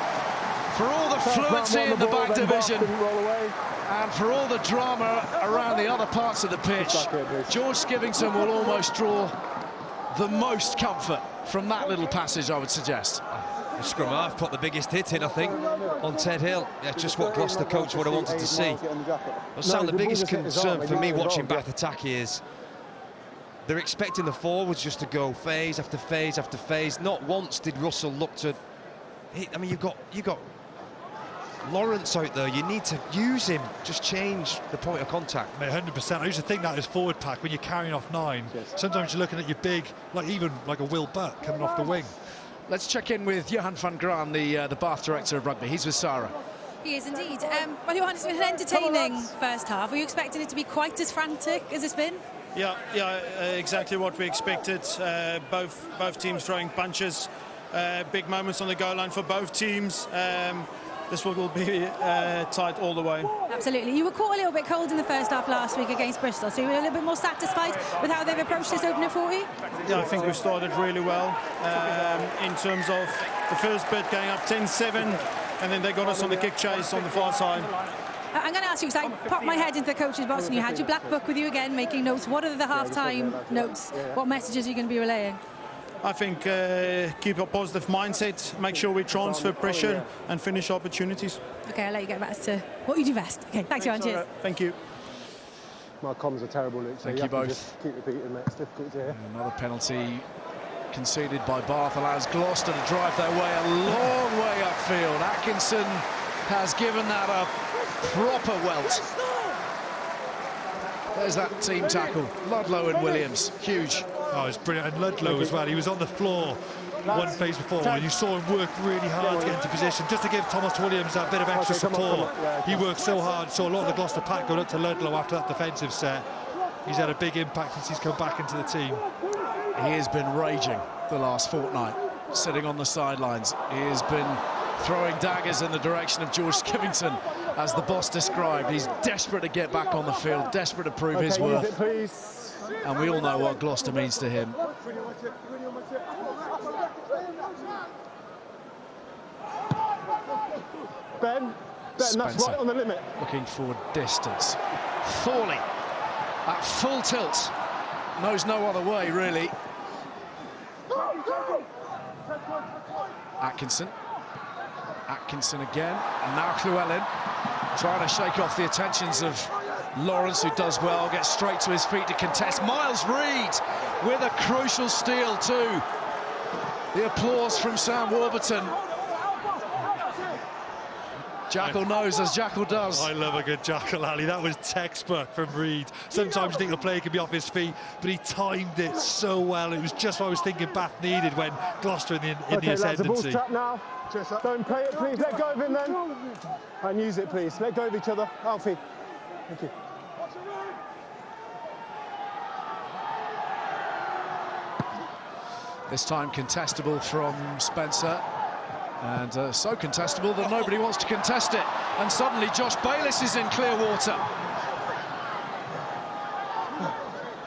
for all the fluency in the back division, and for all the drama around the other parts of the pitch, George Skivington will almost draw the most comfort from that little passage, I would suggest. The scrum half put the biggest hit in, I think, on Ted Hill. Yeah, just what Gloucester coach would have wanted to see. Well, Sam, the biggest concern for me watching Bath attack is they're expecting the forwards just to go phase after phase after phase. Not once did Russell look to hit. I mean, you've got Lawrence out there. You need to use him. Just change the point of contact. Mate, 100%. I used to think that as forward pack when you're carrying off 9. Yes. Sometimes you're looking at your big, like even like a Will Butt coming off the wing. Let's check in with Johan van Graan, the Bath director of rugby. He's with Sarah. He is indeed. Well, Johan, it's been an entertaining first half. Were you expecting it to be quite as frantic as it's been? Yeah, exactly what we expected. Both teams throwing punches, big moments on the goal line for both teams. This will be tight all the way. Absolutely. You were caught a little bit cold in the first half last week against Bristol, so you were a little bit more satisfied with how they've approached this opening 40? Yeah, I think we started really well in terms of the first bit going up 10-7, and then they got us on the kick chase on the far side. I'm going to ask you, because I popped my head into the coach's box and you had your black book with you again, making notes. What are the half-time notes? What messages are you going to be relaying? I think keep a positive mindset, make sure we transfer pressure and finish opportunities. OK, I'll let you get back to what you do best. OK, thanks, Johan. Cheers. Thank you. My comms are terrible, Luke. So Thank you both. Just keep repeating, mate. It's difficult to hear. Another penalty conceded by Bath allows Gloucester to drive their way a long way upfield. Atkinson has given that a proper welt. There's that team tackle. Ludlow and Williams, huge. Oh, it's brilliant. And Ludlow as well. He was on the floor one phase before, and you saw him work really hard to get into position, just to give Thomas Williams that bit of extra support. He worked so hard. Saw a lot of the Gloucester pack going up to Ludlow after that defensive set. He's had a big impact since he's come back into the team. He has been raging the last fortnight, sitting on the sidelines. He has been throwing daggers in the direction of George Skivington, as the boss described. He's desperate to get back on the field, desperate to prove his worth. And we all know what Gloucester means to him. Ben, that's right on the limit. Looking for distance. Thorley at full tilt. Knows no other way, really. Atkinson. Atkinson again. And now Llewellyn trying to shake off the attentions of Lawrence, who does well, gets straight to his feet to contest. Miles Reed with a crucial steal too. The applause from Sam Warburton. Jackal knows as Jackal does. I love a good Jackal, Ali. That was textbook from Reed. Sometimes you think the player could be off his feet, but he timed it so well. It was just what I was thinking Bath needed when Gloucester in the ascendancy. The ball's trapped now. Don't play it, please. Let go of him then. And use it, please. Let go of each other. Alfie. Thank you. This time contestable from Spencer. And so contestable that nobody wants to contest it. And suddenly Josh Bayliss is in clear water.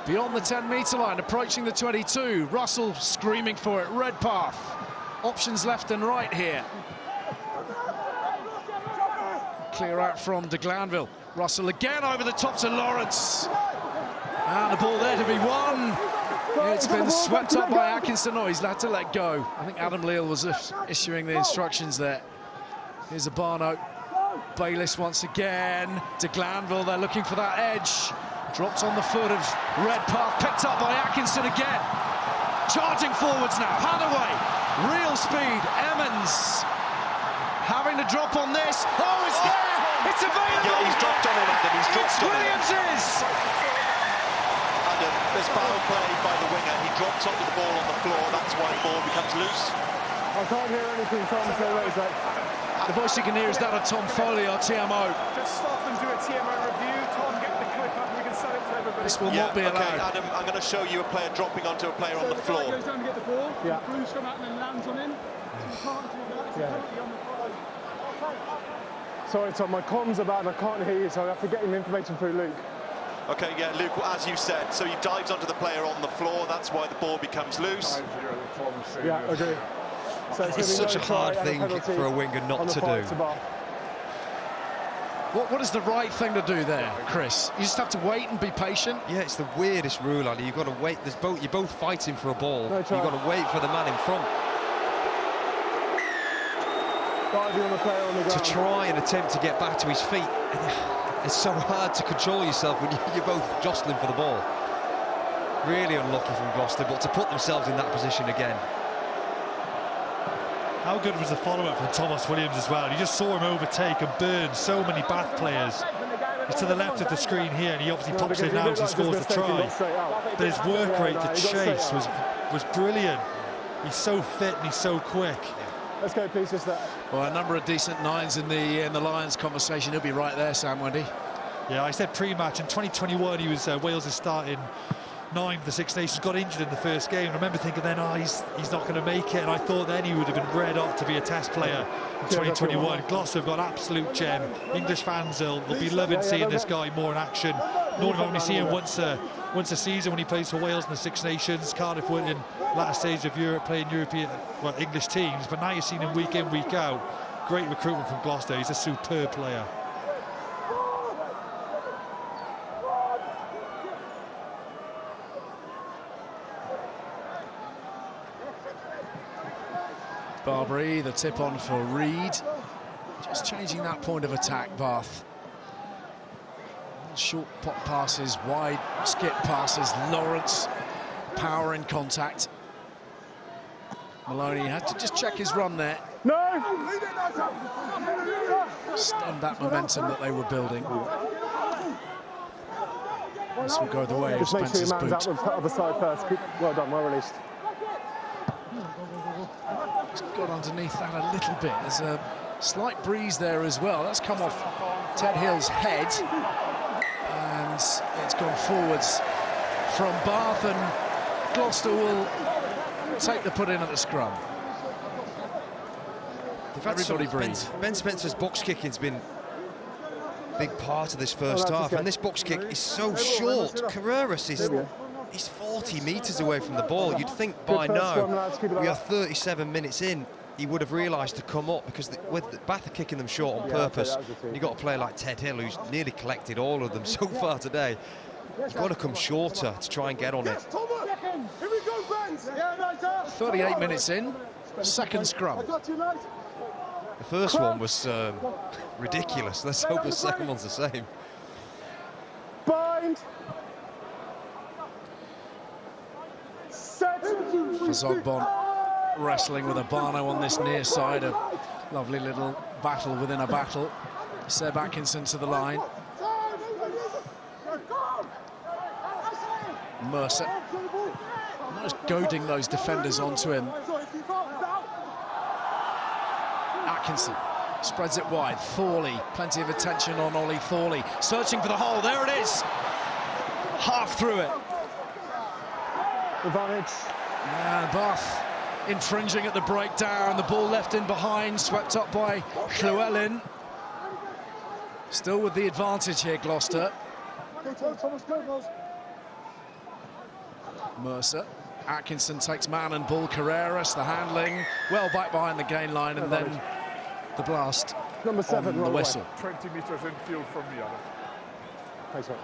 Beyond the 10-metre line, approaching the 22. Russell screaming for it. Redpath. Options left and right here. Clear out from de Glanville. Russell again over the top to Lawrence. And the ball there to be won. It's been swept up by Atkinson. Oh, he's had to let go. I think Adam Leal was issuing the instructions there. Here's Abano. Bayliss once again. De Glanville, they're looking for that edge. Dropped on the foot of Redpath. Picked up by Atkinson again. Charging forwards now. Hadaway. Real speed. Emmons. Having to drop on this. Oh, it's there! It's available! Yeah, he's dropped on it, Adam. He's dropped on it. Williams is! There's foul play by the winger. He drops onto the ball on the floor. That's why the ball becomes loose. I can't hear anything, Tom, so what is that? The voice you can hear is that of Tom Foley, our TMO. Just stop and do a TMO review. Tom, get the clip up and we can sell it to everybody. This will not be allowed. Okay, Adam, I'm going to show you a player dropping onto a player on the floor. The guy goes down to get the ball, the Bruce come out and then lands on him. So you can't do that. It's totally on the floor. Sorry, Tom, my comms are bad and I can't hear you, so I have to get him information through Luke. Okay, yeah, Luke, as you said, so he dives onto the player on the floor, that's why the ball becomes loose. Yeah, agree. So it's such a hard thing for a winger not to do. What is the right thing to do there, Chris? You just have to wait and be patient? Yeah, it's the weirdest rule, Ali. You've got to wait. You're both fighting for a ball. You've got to wait for the man in front. On the player on the ground. To try and attempt to get back to his feet. It's so hard to control yourself when you're both jostling for the ball. Really unlucky from Gloucester, but to put themselves in that position again. How good was the follow-up from Thomas Williams as well? You just saw him overtake and burn so many Bath players. He's to the left of the screen here, and he obviously pops in now as he scores the try. But his work rate to chase was brilliant. He's so fit and he's so quick. Let's go, please, just that. Well, a number of decent nines in the Lions conversation. He'll be right there, Sam Wendy. Yeah, I said pre-match. In 2021, he was Wales' starting 9 for the Six Nations. Got injured in the first game. I remember thinking then, he's not going to make it. And I thought then he would have been red hot to be a Test player in 2021. Gloucester have got absolute gem. English fans will be loving seeing this guy more in action. Normally only see him once a season when he plays for Wales in the Six Nations. Cardiff went in latter stage of Europe playing English teams, but now you're seeing him week in, week out. Great recruitment from Gloucester. He's a superb player. Barbary, the tip on for Reed. Just changing that point of attack, Bath. short pop passes, wide skip passes. Lawrence, power in contact. Maloney had to just check his run there. No! Stem that momentum that they were building. This will go the way of Spencer's boot. Just make sure your man's out the other side first. Well done, well released. He's got underneath that a little bit. There's a slight breeze there as well. That's come off Ted Hill's head. And it's gone forwards from Bath, and Gloucester will take the put in at the scrum. Everybody breathe. Ben Spencer's box kicking's been a big part of this first half, and this box kick is so short. Carreras is 40 metres away from the ball. You'd think by now, we are 37 minutes in, he would have realised to come up, because with Bath are kicking them short on purpose. You've got a player like Ted Hill, who's nearly collected all of them so far today. You've got to come shorter to try and get on it. 38 minutes in, second scrum. The first one was ridiculous. Let's hope the second one's the same. Bind. Set. Fazogbon wrestling with Abano on this near side. A lovely little battle within a battle. Seb Atkinson to the line. Mercer. Not just goading those defenders onto him. Atkinson spreads it wide. Thorley, plenty of attention on Ollie Thorley. Searching for the hole. There it is. Half through it. Advantage. And Bath infringing at the breakdown. The ball left in behind, swept up by Llewellyn. Still with the advantage here, Gloucester. Mercer. Atkinson takes man and ball. Carreras, the handling, well back behind the gain line, and then the blast Number 7 on the whistle. 20 metres infield from the other. Thanks, mate.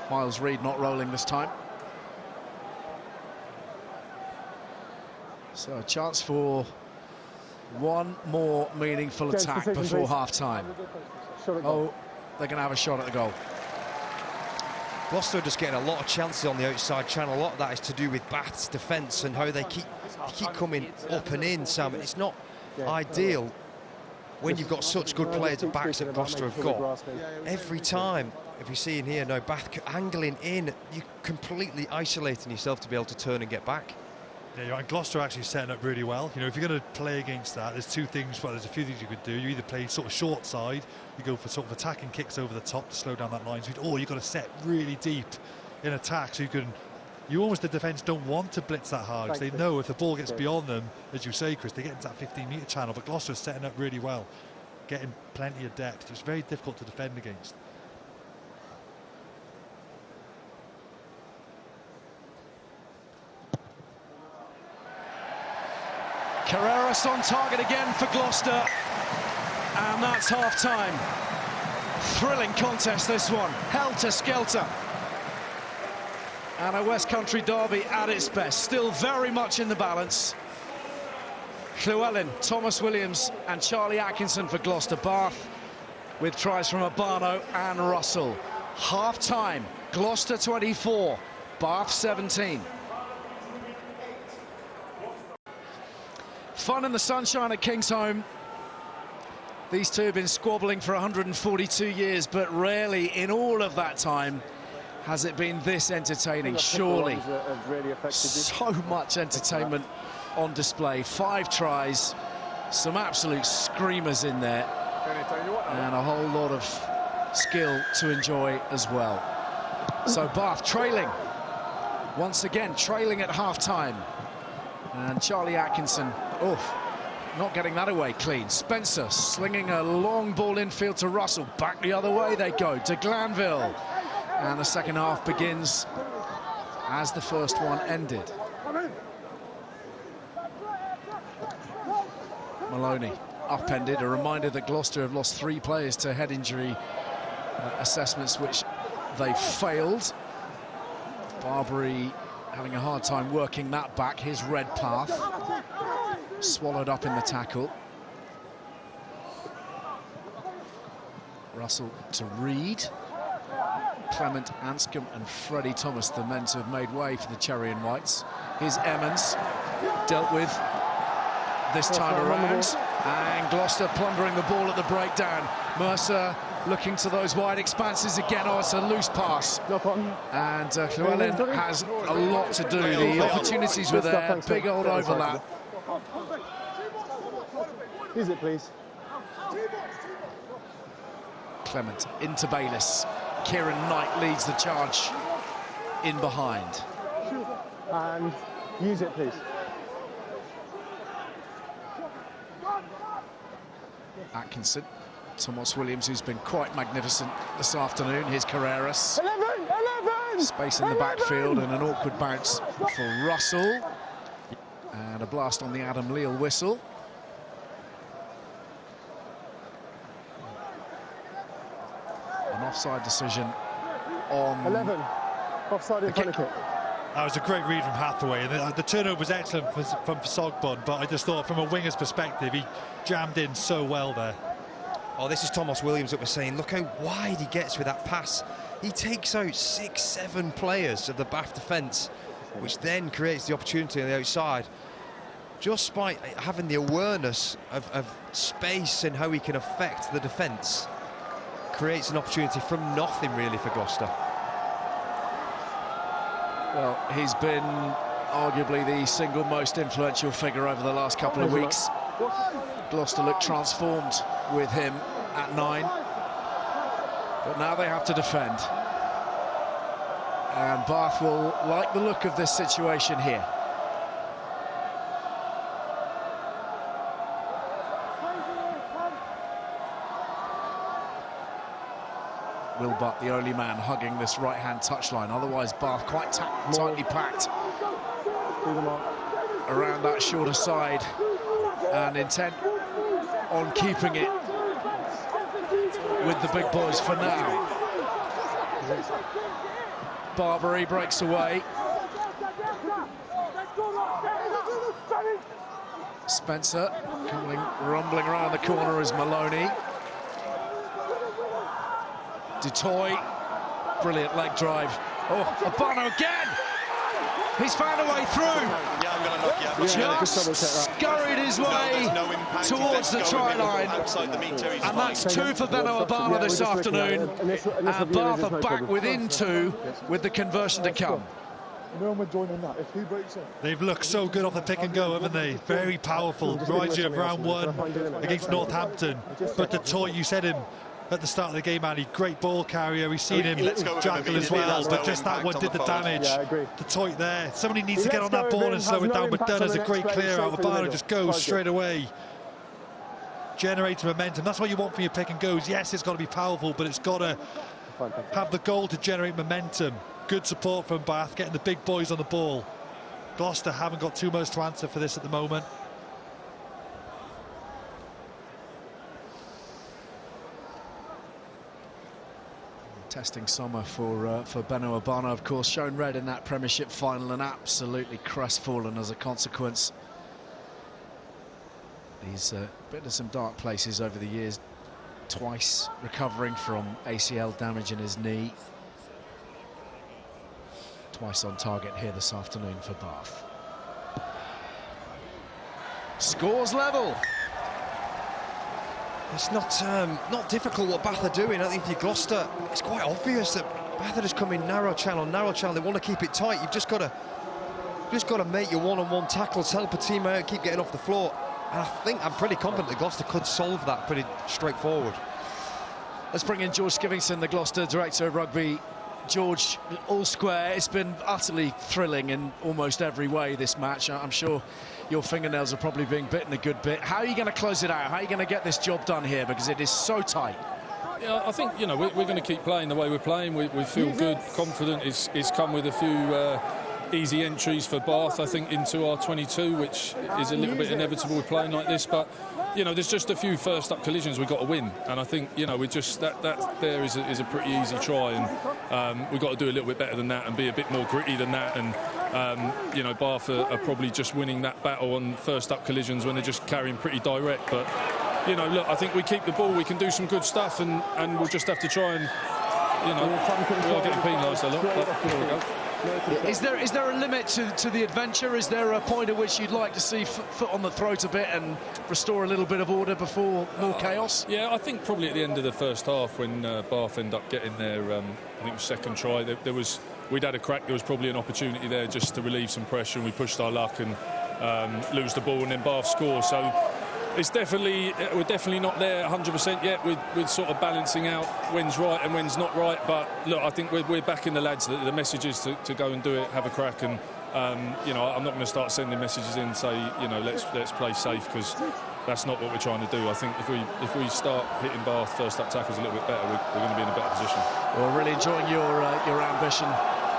Miles Reed not rolling this time. So a chance for one more meaningful attack before half-time. Oh, they're going to have a shot at the goal. Gloucester just getting a lot of chances on the outside channel. A lot of that is to do with Bath's defence and how they keep coming up and in, Sam. It's not ideal when you've got such good players at backs that Gloucester have got. Every time, if you see in here now, Bath angling in, you're completely isolating yourself to be able to turn and get back. Yeah, and Gloucester actually setting up really well. You know, if you're going to play against that, there's two things. Well, there's a few things you could do. You either play sort of short side, you go for sort of attacking kicks over the top to slow down that line speed, or you've got to set really deep in attack so you almost, the defence don't want to blitz that hard, because they know if the ball gets beyond them, as you say, Chris, they get into that 15-metre channel. But Gloucester's setting up really well, getting plenty of depth. It's very difficult to defend against. Carreras on target again for Gloucester, and that's half-time. Thrilling contest, this one, helter-skelter. And a West Country derby at its best, still very much in the balance. Llewellyn, Thomas Williams and Charlie Atkinson for Gloucester. Bath with tries from Abano and Russell. Half-time, Gloucester 24, Bath 17. Fun in the sunshine at Kingsholm. These two have been squabbling for 142 years, but rarely in all of that time has it been this entertaining. Surely so much entertainment on display. 5 tries, some absolute screamers in there, and a whole lot of skill to enjoy as well. So Bath trailing, once again trailing at half-time. And Charlie Atkinson, not getting that away clean. Spencer slinging a long ball infield to Russell. Back the other way they go to Glanville. And the second half begins as the first one ended. Maloney upended. A reminder that Gloucester have lost 3 players to head injury assessments, which they failed. Barbary having a hard time working that back. His Redpath swallowed up in the tackle. Russell to Reed. Clement, Anscombe and Freddie Thomas, the men to have made way for the Cherry and Whites. Here's Emmons, dealt with this time around. And Gloucester plundering the ball at the breakdown. Mercer looking to those wide expanses again. Oh, it's a loose pass. And Llewellyn has a lot to do. The opportunities were there. Big old overlap. Use it, please. Clement into Bayliss. Kieran Knight leads the charge in behind. And use it, please. Atkinson. Thomas Williams, who's been quite magnificent this afternoon. Here's Carreras. 11! Space in the backfield and an awkward bounce for Russell. And a blast on the Adam Leal whistle. An offside decision on... 11. Offside in front of kick. That was a great read from Hathaway, and the turnover was excellent from Sogbon, but I just thought from a winger's perspective he jammed in so well there. Oh, this is Thomas Williams that we're saying. Look how wide he gets with that pass. He takes out 6-7 players of the Bath defence, which then creates the opportunity on the outside. Just by having the awareness of space and how he can affect the defence, creates an opportunity from nothing really for Gloucester. Well, he's been arguably the single most influential figure over the last couple of weeks. Gloucester look transformed with him at 9. But now they have to defend. And Bath will like the look of this situation here. Will Butt, the only man hugging this right-hand touchline. Otherwise, Bath quite tightly packed around that shorter side and intent on keeping it with the big boys for now. Barbary breaks away. Spencer rumbling around the corner is Maloney. Dutoy, brilliant leg drive. Oh, Abano again! He's found a way through. Yeah, I'm going to knock you out. Just scurried his way towards the try line. And that's 2 for Benno Abano this afternoon. And Bath are back within 2 with the conversion to come. They've looked so good off the pick and go, haven't they? Very powerful. Reminds you of round 1 against Northampton. But Dutoy, you said him at the start of the game, Andy, great ball carrier. We've seen him jackal as well, but just that one did the damage. Yeah, I agree. Dutoy there. Somebody needs to get on that ball and slow it down. McDonough's a great clear out. Abano just goes straight away. Generates momentum. That's what you want from your pick and goes. Yes, it's got to be powerful, but it's got to have the goal to generate momentum. Good support from Bath, getting the big boys on the ball. Gloucester haven't got too much to answer for this at the moment. Testing summer for Benno Abano, of course, shown red in that Premiership final and absolutely crestfallen as a consequence. He's been to some dark places over the years, twice recovering from ACL damage in his knee. Twice on target here this afternoon for Bath. Scores level. It's not difficult what Bath are doing. I think if you're Gloucester, it's quite obvious that Bath are just coming narrow channel. They want to keep it tight. You've just got to make your one-on-one tackles, help a team out, keep getting off the floor. And I'm pretty confident that Gloucester could solve that pretty straightforward. Let's bring in George Skivington, the Gloucester Director of Rugby. George, all square. It's been utterly thrilling in almost every way, this match. I'm sure your fingernails are probably being bitten a good bit. How are you going to close it out? How are you going to get this job done here? Because it is so tight. Yeah, I think, you know, we're going to keep playing the way we're playing. We feel good, confident. It's come with a few easy entries for Bath, I think, into our 22, which is a little bit inevitable with playing like this. But, you know, there's just a few first-up collisions we've got to win. And I think, you know, we just that there is a pretty easy try. And we've got to do a little bit better than that and be a bit more gritty than that. And, you know, Bath are probably just winning that battle on first-up collisions when they're just carrying pretty direct. But you know, look, I think we keep the ball, we can do some good stuff, and we'll just have to try and, you know, we are getting penalised a lot, but here we go. Is there a limit to the adventure? Is there a point at which you'd like to see foot on the throat a bit and restore a little bit of order before more chaos? Yeah, I think probably at the end of the first half when Bath ended up getting their, I think it was second try, we'd had a crack, there was probably an opportunity there just to relieve some pressure, and we pushed our luck and lose the ball, and then Bath score. So it's definitely, we're definitely not there 100% yet with sort of balancing out when's right and when's not right. But look, I think we're backing the lads. The message is to go and do it, have a crack, and you know, I'm not going to start sending messages in say, you know, let's play safe, because that's not what we're trying to do. I think if we start hitting Bath first up tackles a little bit better, we're going to be in a better position. Well, really enjoying your ambition,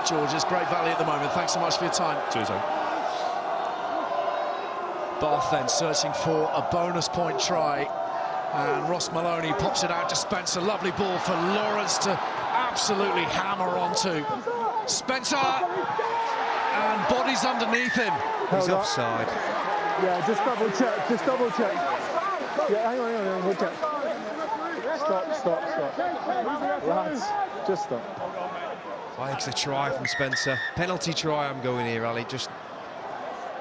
George. It's great value at the moment. Thanks so much for your time. Cheers, mate. Bath then searching for a bonus point try, and Ross Maloney pops it out to Spencer. Lovely ball for Lawrence to absolutely hammer onto. Spencer, and bodies underneath him. He's offside. Yeah, just double check, Yeah, hang on, we'll check. Stop. Lads, just stop. Flags a try from Spencer. Penalty try, I'm going here, Ali. Just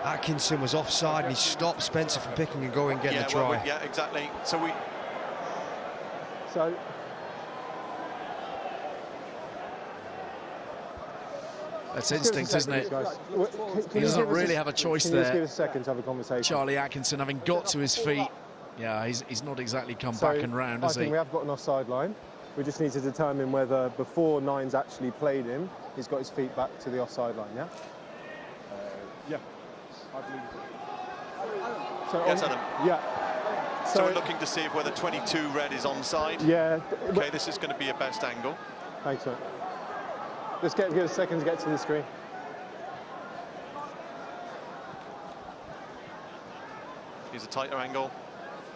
Atkinson was offside and he stopped Spencer from picking and going and getting the try. Well, yeah, exactly. So that's instinct, isn't it? He doesn't really have a choice there. Just give us a second to have a conversation. Charlie Atkinson, having got to his feet, yeah, he's not exactly come back and round, has he? I think we have got an offside line. We just need to determine whether before Nine's actually played him, he's got his feet back to the offside line, yeah? Yeah. I believe so. Yes, Adam. Yeah. So we're looking to see if whether 22 red is onside. Yeah. Okay, this is going to be a best angle. Thanks, mate. Let's give it a second to get to the screen. Here's a tighter angle.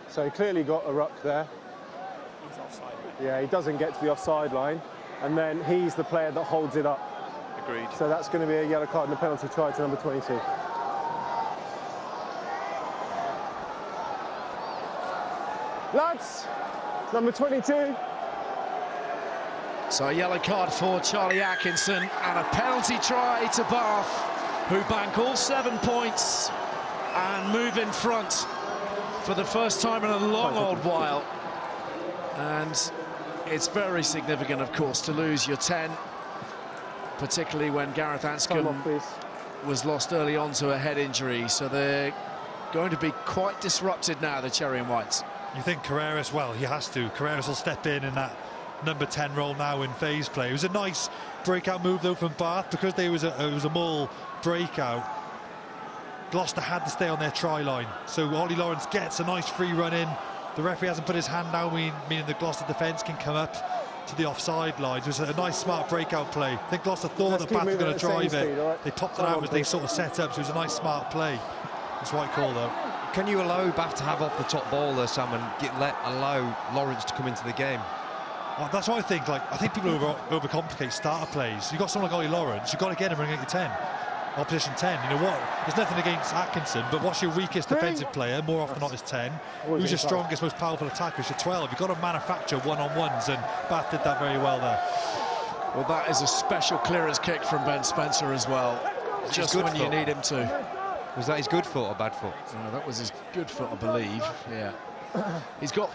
So he clearly got a ruck there. He's offside. Yeah, he doesn't get to the offside line, and then he's the player that holds it up. Agreed. So that's going to be a yellow card and a penalty try to number 22. Lads, number 22. So a yellow card for Charlie Atkinson and a penalty try to Bath, who bank all 7 points and move in front for the first time in a long old while. And it's very significant, of course, to lose your 10, particularly when Gareth Anscombe was lost early on to a head injury. So they're going to be quite disrupted now, the Cherry and Whites. You think Carreras, well, he has to. Carreras will step in that number 10 role now in phase play. It was a nice breakout move, though, from Bath, because it was a Mull breakout. Gloucester had to stay on their try line. So Ollie Lawrence gets a nice free run in. The referee hasn't put his hand down, meaning the Gloucester defence can come up to the offside line. It was a nice, smart breakout play. I think Gloucester thought that Bath were going to drive it. Right? They popped it out as they sort of set up, so it was a nice, smart play. It's right call, though. Can you allow Bath to have off the top ball there, Sam, and allow Lawrence to come into the game? Oh, that's what I think. Like, I think people overcomplicate starter plays. You've got someone like Ollie Lawrence, you've got to get him and bring out your 10. Opposition 10. You know what? There's nothing against Atkinson, but what's your weakest defensive player? More often than not is 10. Who's your strongest, most powerful attacker? It's your 12. You've got to manufacture one-on-ones, and Bath did that very well there. Well, that is a special clearance kick from Ben Spencer as well, just when you need him to. Was that his good foot or bad foot? No, that was his good foot, I believe. Yeah. He's got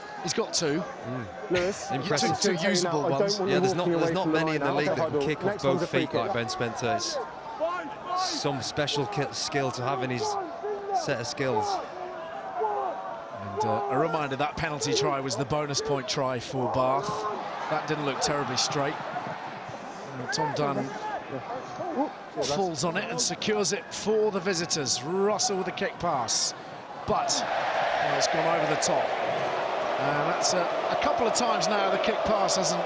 two. Lewis, impressive. Two usable ones. Yeah, there's not many in the league that can kick off both feet like Ben Spencer. It's some special skill to have in his set of skills. And a reminder, that penalty try was the bonus point try for Bath. That didn't look terribly straight. Tom Dunn falls on it and secures it for the visitors. Russell with a kick pass, but it's gone over the top. And that's a couple of times now the kick pass hasn't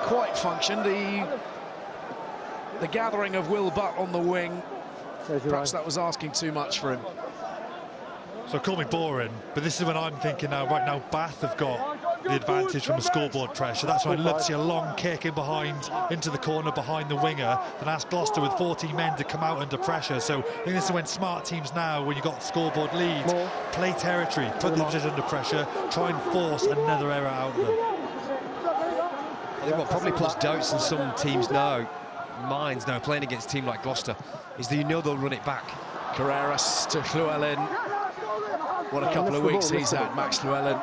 quite functioned. The gathering of Will Butt on the wing, perhaps that was asking too much for him. So call me boring, but this is when I'm thinking now, right now, Bath have got the advantage from the scoreboard pressure. That's why I'd love to see a long kick in behind, into the corner behind the winger, then ask Gloucester with 14 men to come out under pressure. So I think this is when smart teams now, when you've got scoreboard leads, play territory, put the opposition under pressure, try and force another error out of them. I think what probably puts doubts in some teams now, minds now, playing against a team like Gloucester, is that you know they'll run it back. Carreras to Llewellyn. What a couple of weeks he's had, Max Llewellyn.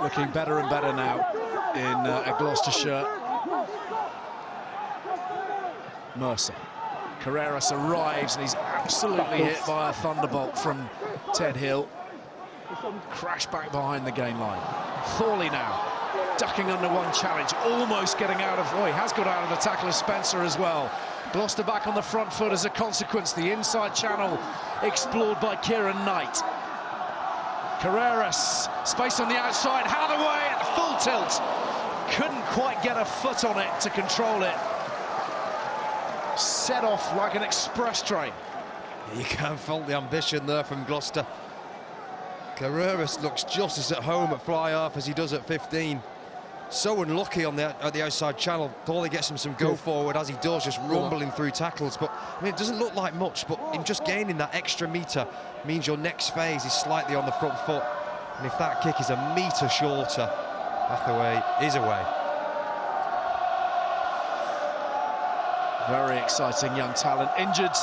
Looking better and better now in a Gloucester shirt. Mercer. Carreras arrives and he's absolutely hit by a thunderbolt from Ted Hill. Crash back behind the gain line. Thorley now, ducking under one challenge, almost getting out of... Oh, he has got out of the tackle of Spencer as well. Gloucester back on the front foot as a consequence. The inside channel explored by Kieran Knight. Carreras, space on the outside, Hathaway at full tilt. Couldn't quite get a foot on it to control it. Set off like an express train. You can't fault the ambition there from Gloucester. Carreras looks just as at home at fly half as he does at 15. So unlucky on the outside channel. Thorley gets him some go forward as he does, just rumbling through tackles. But I mean, it doesn't look like much, but him just gaining that extra metre means your next phase is slightly on the front foot. And if that kick is a metre shorter, Hathaway is away. Very exciting young talent. Injured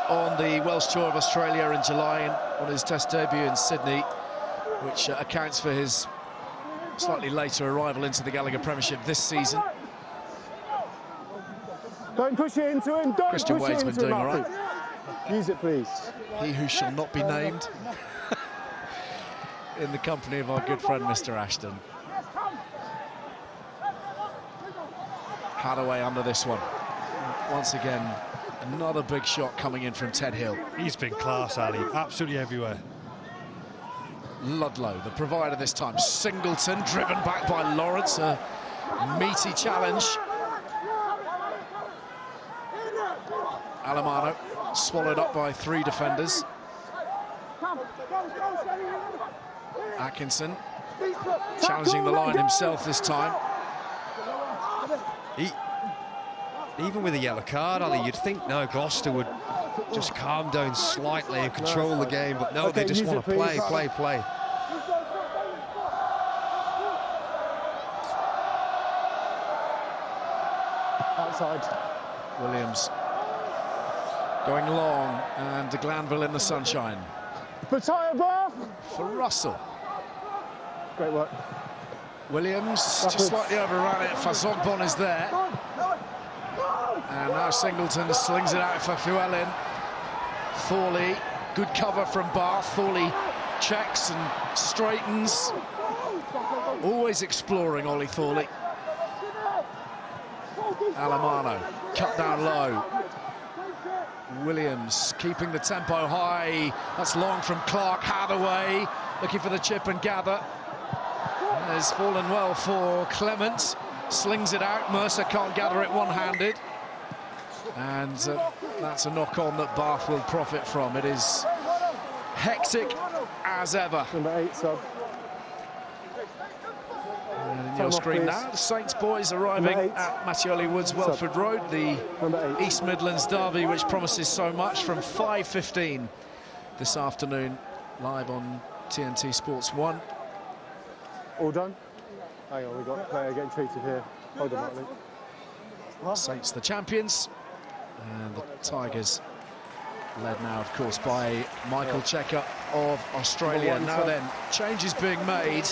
on the Welsh Tour of Australia in July and on his test debut in Sydney, which accounts for his slightly later arrival into the Gallagher Premiership this season. Don't push it into him. Don't Christian push Wade's it been into doing him, all right. Use it, please. He who shall not be named. In the company of our good friend, Mr. Ashton. Hathaway under this one. Once again, another big shot coming in from Ted Hill. He's been class, Ali, absolutely everywhere. Ludlow, the provider this time. Singleton, driven back by Lawrence. A meaty challenge. Alamano, swallowed up by 3 defenders. Atkinson, challenging the line himself this time. Even with a yellow card, Ali, you'd think now Gloucester would just calm down slightly and control the game, but no, they just want to play. Outside. Williams going long, and de Glanville in the sunshine. For Russell. Great work. Williams just slightly overran it. Fazogbon is there. And now Singleton slings it out for Llewellyn. Thorley, good cover from Bath. Thorley checks and straightens. Always exploring, Ollie Thorley. Alamano, cut down low. Williams keeping the tempo high. That's long from Clark. Hathaway looking for the chip and gather. Has fallen well for Clement. Slings it out. Mercer can't gather it one-handed. And that's a knock-on that Bath will profit from. It is hectic as ever. Number 8, sub. And in your screen now, the Saints boys arriving at Mattioli Woods, Welford Road, the East Midlands derby, which promises so much, from 5:15 this afternoon, live on TNT Sports 1. All done? Hang on, we've got a player getting treated here. Hold on, Martin. Saints the champions, and the Tigers led now, of course, by Michael Checker of Australia. Now then, changes being made.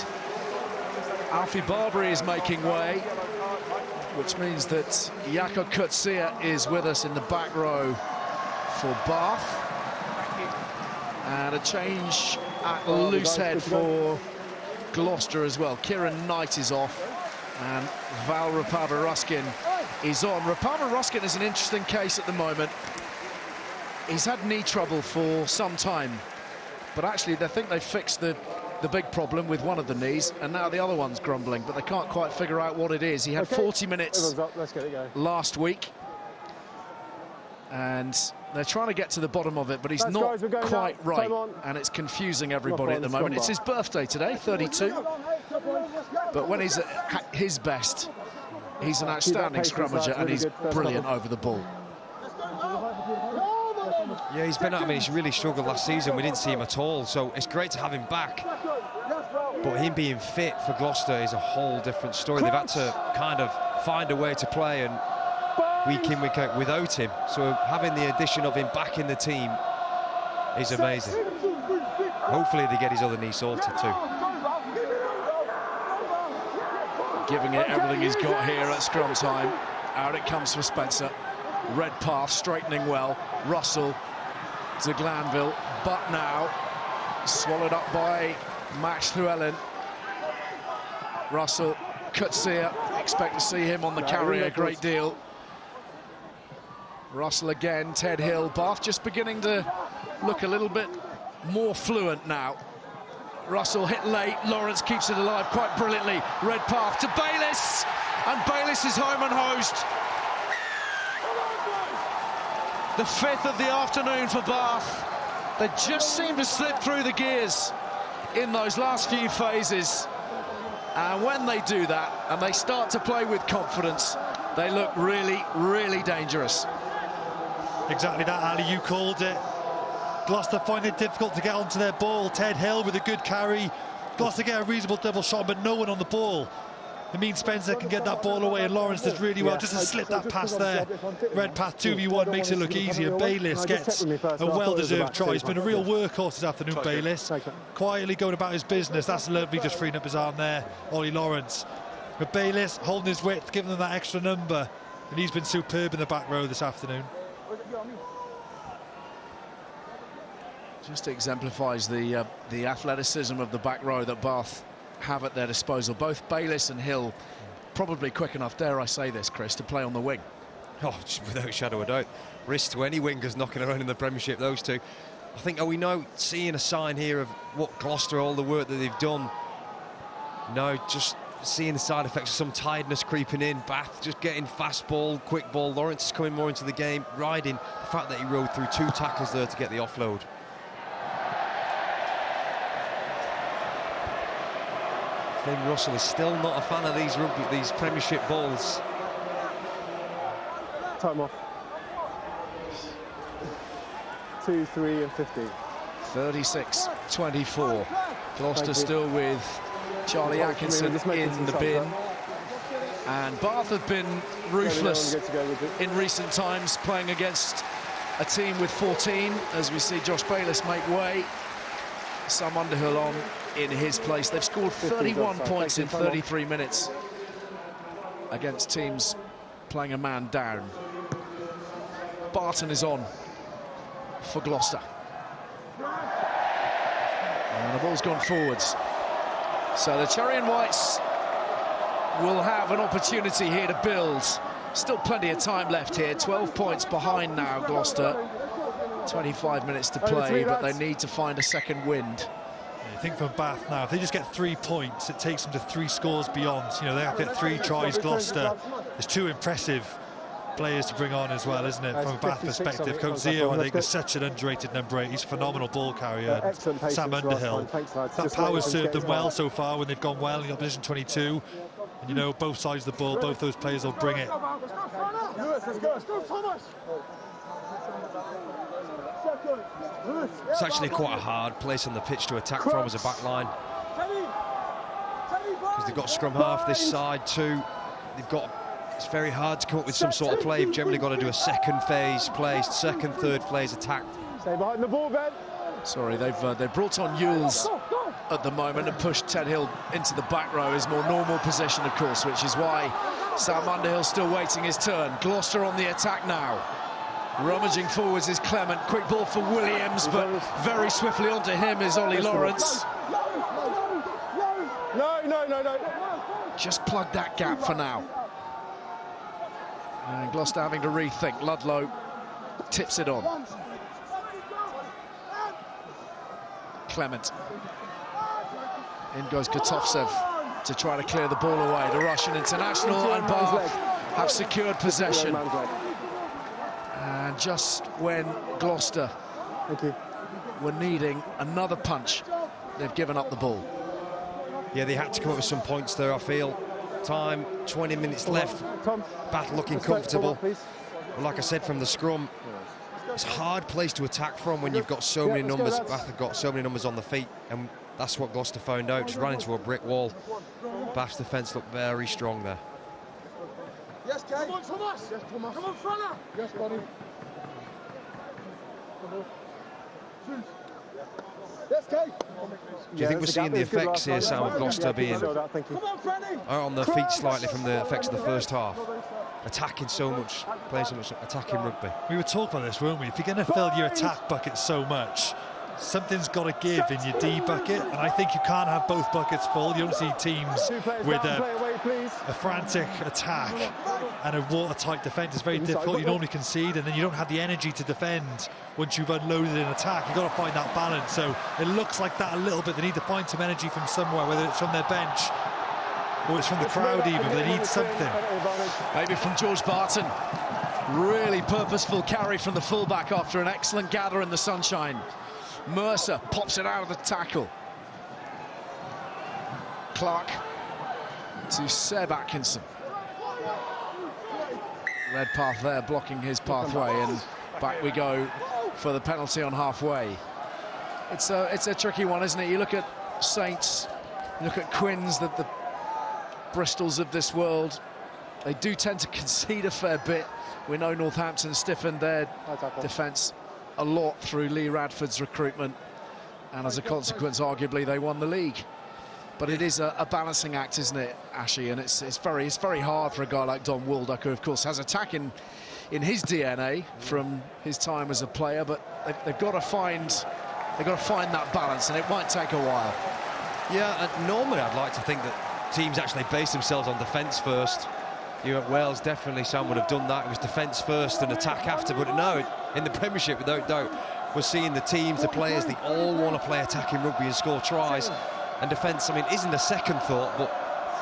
Alfie Barbary is making way, which means that Jakob Kutsia is with us in the back row for Bath. And a change at loose head for Gloucester as well. Kieran Knight is off, and Val Rapava-Ruskin is on. Rapava-Ruskin is an interesting case at the moment. He's had knee trouble for some time, but actually they think they fixed the big problem with one of the knees, and now the other one's grumbling, but they can't quite figure out what it is. He had 40 minutes last week, and they're trying to get to the bottom of it, but he's not quite right, and it's confusing everybody at the moment. It's his birthday today, 32. But when he's at his best, he's an outstanding scrummager, and he's brilliant over the ball. Yeah, he's been. I mean, he's really struggled last season. We didn't see him at all, so it's great to have him back. But him being fit for Gloucester is a whole different story. They've had to kind of find a way to play, and week in, week out without him. So having the addition of him back in the team is amazing. Hopefully they get his other knee sorted too. Giving it everything he's got here at scrum time. Out it comes for Spencer. Red path, straightening well. Russell to Glanville, but now swallowed up by Max Llewellyn. Russell, Kutsia, expect to see him on the carry a great deal. Russell again, Ted Hill. Bath just beginning to look a little bit more fluent now. Russell hit late, Lawrence keeps it alive quite brilliantly. Red path to Bayliss, and Bayliss is home and hosed. The 5th of the afternoon for Bath. They just seem to slip through the gears in those last few phases. And when they do that, and they start to play with confidence, they look really, really dangerous. Exactly that, Ali, you called it. Gloucester find it difficult to get onto their ball. Ted Hill with a good carry. Gloucester get a reasonable double shot, but no one on the ball. It means Spencer can get that ball away, and Lawrence does really well just to slip that pass there. Red path 2v1 makes it look easier. Bayliss gets a well-deserved try. He's been a real workhorse this afternoon, Bayliss. Quietly going about his business. That's lovely, just freeing up his arm there, Ollie Lawrence. But Bayliss holding his width, giving them that extra number, and he's been superb in the back row this afternoon. Just exemplifies the athleticism of the back row that Bath have at their disposal. Both Bayliss and Hill probably quick enough, dare I say this, Chris, to play on the wing. Oh, without a shadow of a doubt. Risk to any wingers knocking around in the Premiership, those two. I think, are we now seeing a sign here of what Gloucester, all the work that they've done? No, just seeing the side effects of some tiredness creeping in. Bath just getting fast ball, quick ball. Lawrence is coming more into the game, riding the fact that he rode through 2 tackles there to get the offload. Finn Russell is still not a fan of these Premiership balls. Time off. 2, 3 and 50. 36-24. Gloucester still with Charlie Atkinson in the bin. And Bath have been ruthless in recent times, playing against a team with 14, as we see Josh Bayliss make way. Sam Underhill on in his place. They've scored 31 points in 33 minutes against teams playing a man down. Barton is on for Gloucester. And the ball's gone forwards. So the Cherry and Whites will have an opportunity here to build. Still plenty of time left here. 12 points behind now, Gloucester. 25 minutes to play, but they need to find a second wind. I think from Bath now, if they just get 3 points, it takes them to 3 scores beyond. You know, they have to get 3 tries. Gloucester is 2 impressive players to bring on as well, isn't it, from a Bath perspective. Coach Zio, I think, is such an underrated number 8. He's a phenomenal ball carrier. Sam Underhill, that power's served them well so far when they've gone well in the opposition 22. And, you know, both sides of the ball, both those players will bring it. It's actually quite a hard place on the pitch to attack from as a back line, because they've got scrum half this side too. It's very hard to come up with some sort of play. You've generally got to do a second phase play, second, third phase attack. Stay behind the ball, Ben. Sorry, they've brought on Yules at the moment and pushed Ted Hill into the back row, his more normal position, of course, which is why Sam Underhill still waiting his turn. Gloucester on the attack now. Rummaging forwards is Clement. Quick ball for Williams, but very swiftly onto him is Ollie Lawrence. No. Just plug that gap for now. And Gloucester having to rethink. Ludlow tips it on. Clement. In goes Kotovtsev to try to clear the ball away. The Russian international, and Bath have secured possession. And just when Gloucester were needing another punch, they've given up the ball. Yeah, they had to come up with some points there, I feel. Time, 20 minutes left. Bath looking comfortable. But like I said, from the scrum, it's a hard place to attack from when you've got so many numbers. Bath have got so many numbers on the feet, and that's what Gloucester found out. Just ran into a brick wall. Bath's defence looked very strong there. Yes, Kay. Come on, Thomas. Yes, Thomas. Come on, Frana. Yes, buddy. Yes, Kay. Do you think we're seeing the effects here, Sam, of Gloucester being out on their feet slightly from the effects of the first half? Attacking so much, playing so much attacking rugby. We were talking about this, weren't we? If you're going to fill your attack bucket so much, something's got to give in your D bucket, and I think you can't have both buckets full. You don't see teams with a frantic attack and a watertight defence. It's very difficult. You normally concede, and then you don't have the energy to defend once you've unloaded an attack. You've got to find that balance. So it looks like that a little bit. They need to find some energy from somewhere, whether it's from their bench or it's from the crowd even, but they need something. Maybe from George Barton. Really purposeful carry from the fullback after an excellent gather in the sunshine. Mercer pops it out of the tackle. Clark to Seb Atkinson. Redpath there blocking his pathway, and back we go for the penalty on halfway. It's a tricky one, isn't it? You look at Saints, you look at Quins, the Bristols of this world. They do tend to concede a fair bit. We know Northampton stiffened their defence a lot through Lee Radford's recruitment, and as a consequence, arguably, they won the league. But it is a balancing act, isn't it, Ashy? And it's very hard for a guy like Don Waldock, who, of course, has attack in his DNA from his time as a player. But they've got to find that balance, and it might take a while. Yeah, and normally I'd like to think that teams actually base themselves on defence first. You at Wales, definitely some would have done that. It was defence first and attack after. But no, in the Premiership, without doubt, we're seeing the teams, the players, they all want to play attacking rugby and score tries. And defence, I mean, isn't a second thought, but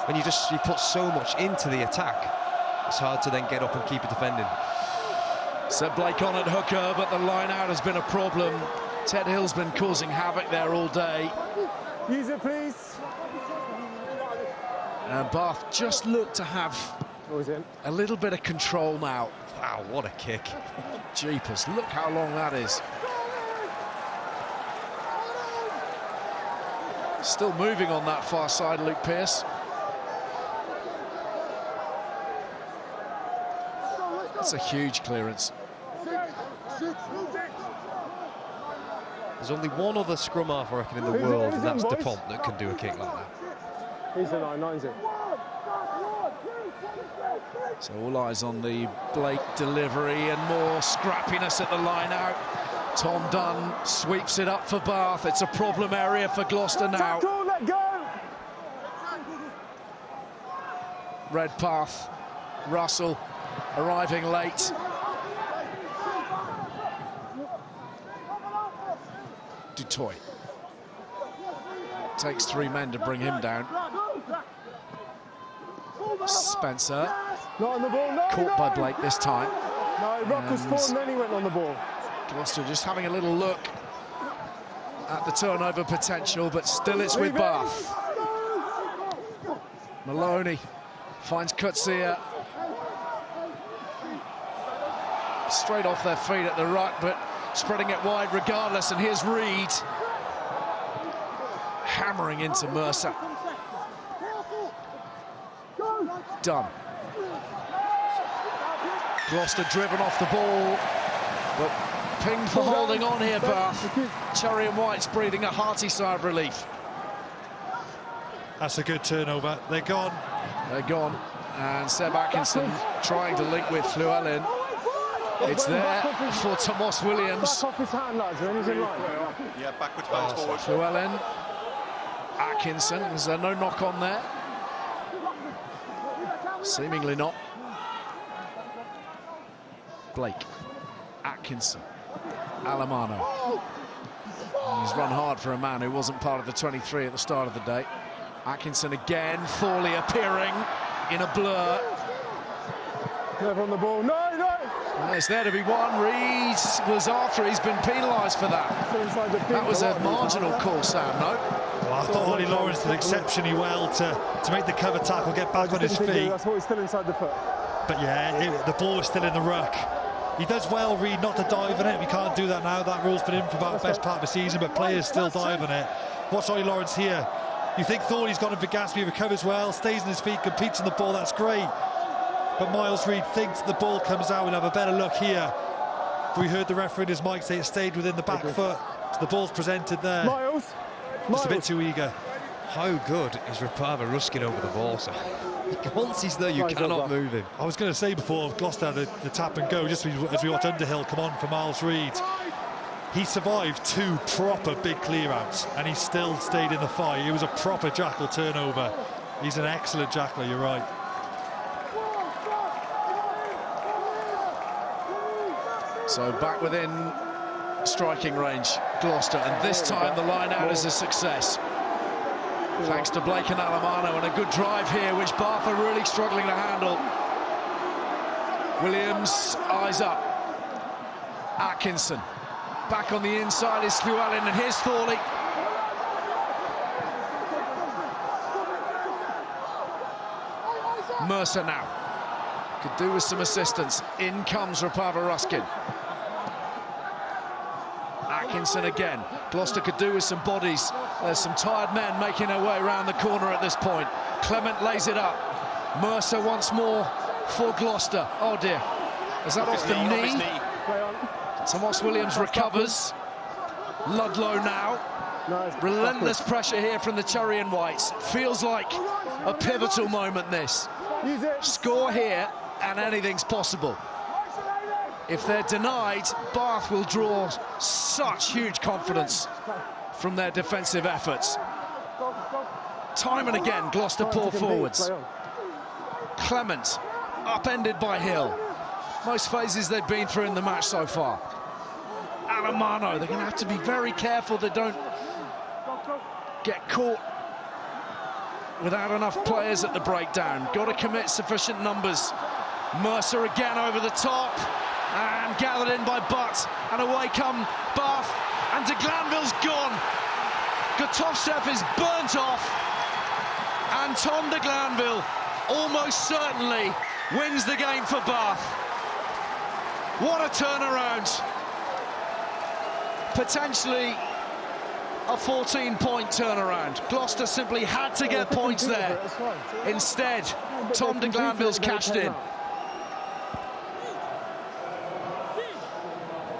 when you put so much into the attack, it's hard to then get up and keep it defending. Seb Blake on at hooker, but the line out has been a problem. Ted Hill's been causing havoc there all day. Use it, please. And Bath just look to have a little bit of control now. Wow, what a kick. Jeepers, look how long that is. Still moving on that far side, Luke Pearce. That's a huge clearance. There's only one other scrum half, I reckon, in the world, and that's DuPont, that can do a kick like that. He's the 9-9's it. So all eyes on the Blake delivery, and more scrappiness at the line out. Tom Dunn sweeps it up for Bath. It's a problem area for Gloucester now. Tackle, let go. Redpath, Russell arriving late. Dutoit. Takes 3 men to bring him down. Spencer. Not on the ball. No, caught by Blake this time. No, Rock was falling, then he went on the ball. Gloucester just having a little look at the turnover potential, but still it's with Bath. Maloney finds Kutsia. Straight off their feet at the ruck, but spreading it wide regardless, and here's Reed hammering into Mercer. Done. Gloucester driven off the ball, but pinged for holding on here, Bath. Cherry and White's breathing a hearty sigh of relief. That's a good turnover. They're gone. They're gone. And Seb Atkinson trying to link with Llewellyn. It's there for Tomas Williams. Back off his hand, lads, and he's in line. Yeah, backwards, bounce forward. Llewellyn. Atkinson. Is there no knock on there? Seemingly not. Blake. Atkinson. Alamano. He's run hard for a man who wasn't part of the 23 at the start of the day. Atkinson again. Thorley appearing in a blur. Never on the ball. No, no. And it's there to be one. Reed was after. He's been penalised for that. That was a marginal call, Sam, no? Well, I thought Ollie Lawrence did exceptionally well to make the cover tackle, get back on his feet. I thought he's still inside the foot. But yeah, the ball was still in the ruck. He does well, Reed, not to dive in it. We can't do that now. That rule's been in for about the best part of the season, but players still dive in it. Watch Ollie Lawrence here. You think Thornley's got him for Gatsby, recovers well, stays on his feet, competes on the ball, that's great. But Miles Reed thinks the ball comes out, we'll have a better look here. We heard the referee in his mic say it stayed within the back foot. So the ball's presented there. Miles. Just a bit too eager. How good is Rapava Ruskin over the ball, sir? Once he's there, you cannot move him. I was going to say before Gloucester had the tap and go, just as we watch Underhill come on for Miles Reed. He survived 2 proper big clear-outs, and he still stayed in the fight. It was a proper jackal turnover. He's an excellent jackler, you're right. So back within striking range, Gloucester, and this time the line out is a success. Thanks to Blake and Alamano, and a good drive here, which Bath are really struggling to handle. Williams, eyes up. Atkinson. Back on the inside is Llewellyn, and here's Thorley. Mercer now. Could do with some assistance. In comes Rapava Ruskin. Atkinson again. Gloucester could do with some bodies. There's some tired men making their way around the corner at this point. Clement lays it up. Mercer once more for Gloucester. Oh dear. Is that off the knee? Thomas Williams recovers. Ludlow now. Relentless pressure here from the Cherry and Whites. Feels like a pivotal moment, this. Score here and anything's possible. If they're denied, Bath will draw such huge confidence from their defensive efforts. Time and again, Gloucester pour forwards. Clement, upended by Hill. Most phases they've been through in the match so far. Alamano, they're going to have to be very careful they don't get caught without enough players at the breakdown. Got to commit sufficient numbers. Mercer again over the top. And gathered in by Butt, and away come Bath, and de Glanville's gone. Gotovtsev is burnt off, and Tom de Glanville almost certainly wins the game for Bath. What a turnaround. Potentially a 14-point turnaround. Gloucester simply had to get points there. Instead, Tom de Glanville's cashed in.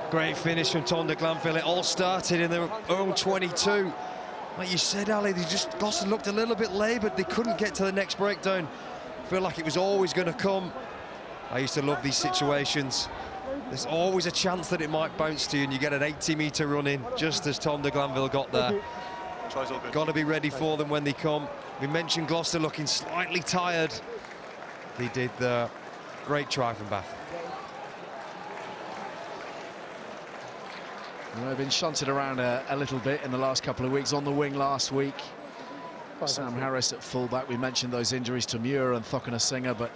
Great finish from Tom de Glanville. It all started in their own 22. Like you said, Ali, Gloucester looked a little bit late, but they couldn't get to the next breakdown. I feel like it was always going to come. I used to love these situations. There's always a chance that it might bounce to you, and you get an 80-metre run in just as Tom de Glanville got there. Got to be ready for them when they come. We mentioned Gloucester looking slightly tired. They did the great try from Bath. They've been shunted around a little bit in the last couple of weeks. On the wing last week, Sam Harris at fullback. We mentioned those injuries to Muir and Thokana Singer, but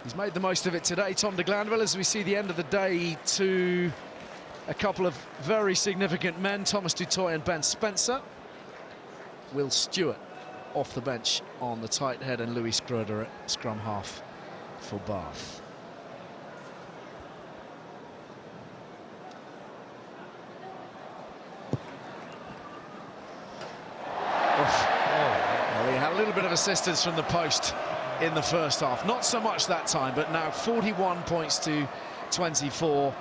he's made the most of it today. Tom de Glanville, as we see the end of the day, to a couple of very significant men, Thomas Dutoit and Ben Spencer. Will Stewart off the bench on the tight head, and Louis Schroeder at scrum half for Bath. Well, he had a little bit of assistance from the post in the first half. Not so much that time, but now 41 points to 24.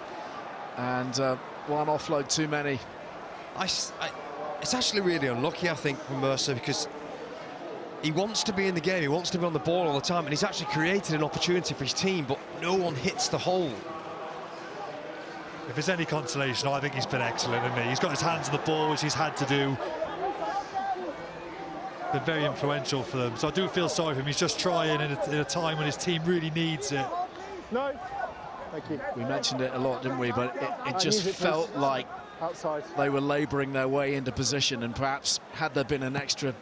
And one offload too many. It's actually really unlucky, I think, for Mercer, because he wants to be in the game, he wants to be on the ball all the time, and he's actually created an opportunity for his team, but no one hits the hole. If there's any consolation, I think he's been excellent, isn't he? He's got his hands on the ball, which he's had to do. Been very influential for them, so I do feel sorry for him. He's just trying in a time when his team really needs it. No, thank you. We mentioned it a lot, didn't we? But it just felt like they were labouring their way into position, and perhaps had there been an extra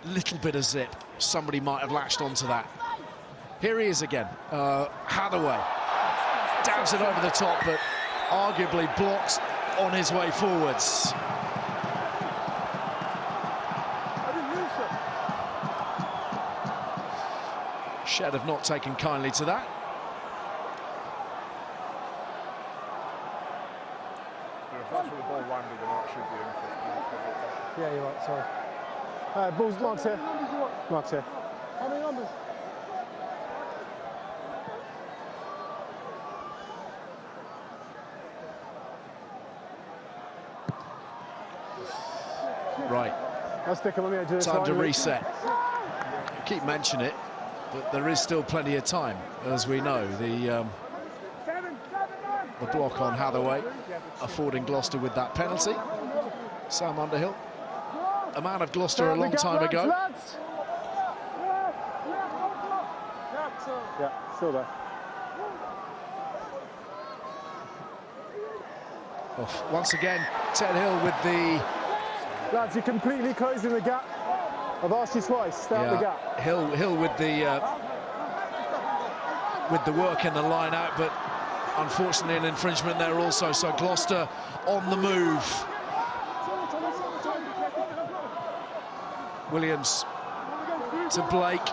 little bit of zip, somebody might have latched onto that. Here he is again, Hathaway. Downs it over the top, but arguably blocks on his way forwards. Shed have not taken kindly to that. If that's what the ball landed, then that should be in. Yeah, you're right, sorry. Ball's marked here. Marked here. How many numbers? Right. I'll stick him on the edge of this Time line. to reset. I keep mentioning it, but there is still plenty of time, as we know. The block on Hathaway, affording Gloucester with that penalty. Sam Underhill, a man of Gloucester a long time ago. Yeah, still there. Once again, Ted Hill with the... Lads, you're completely closing the gap. I've asked you twice, stay out the gap. Hill with the work in the line out, but unfortunately an infringement there also. So Gloucester on the move. Williams to Blake.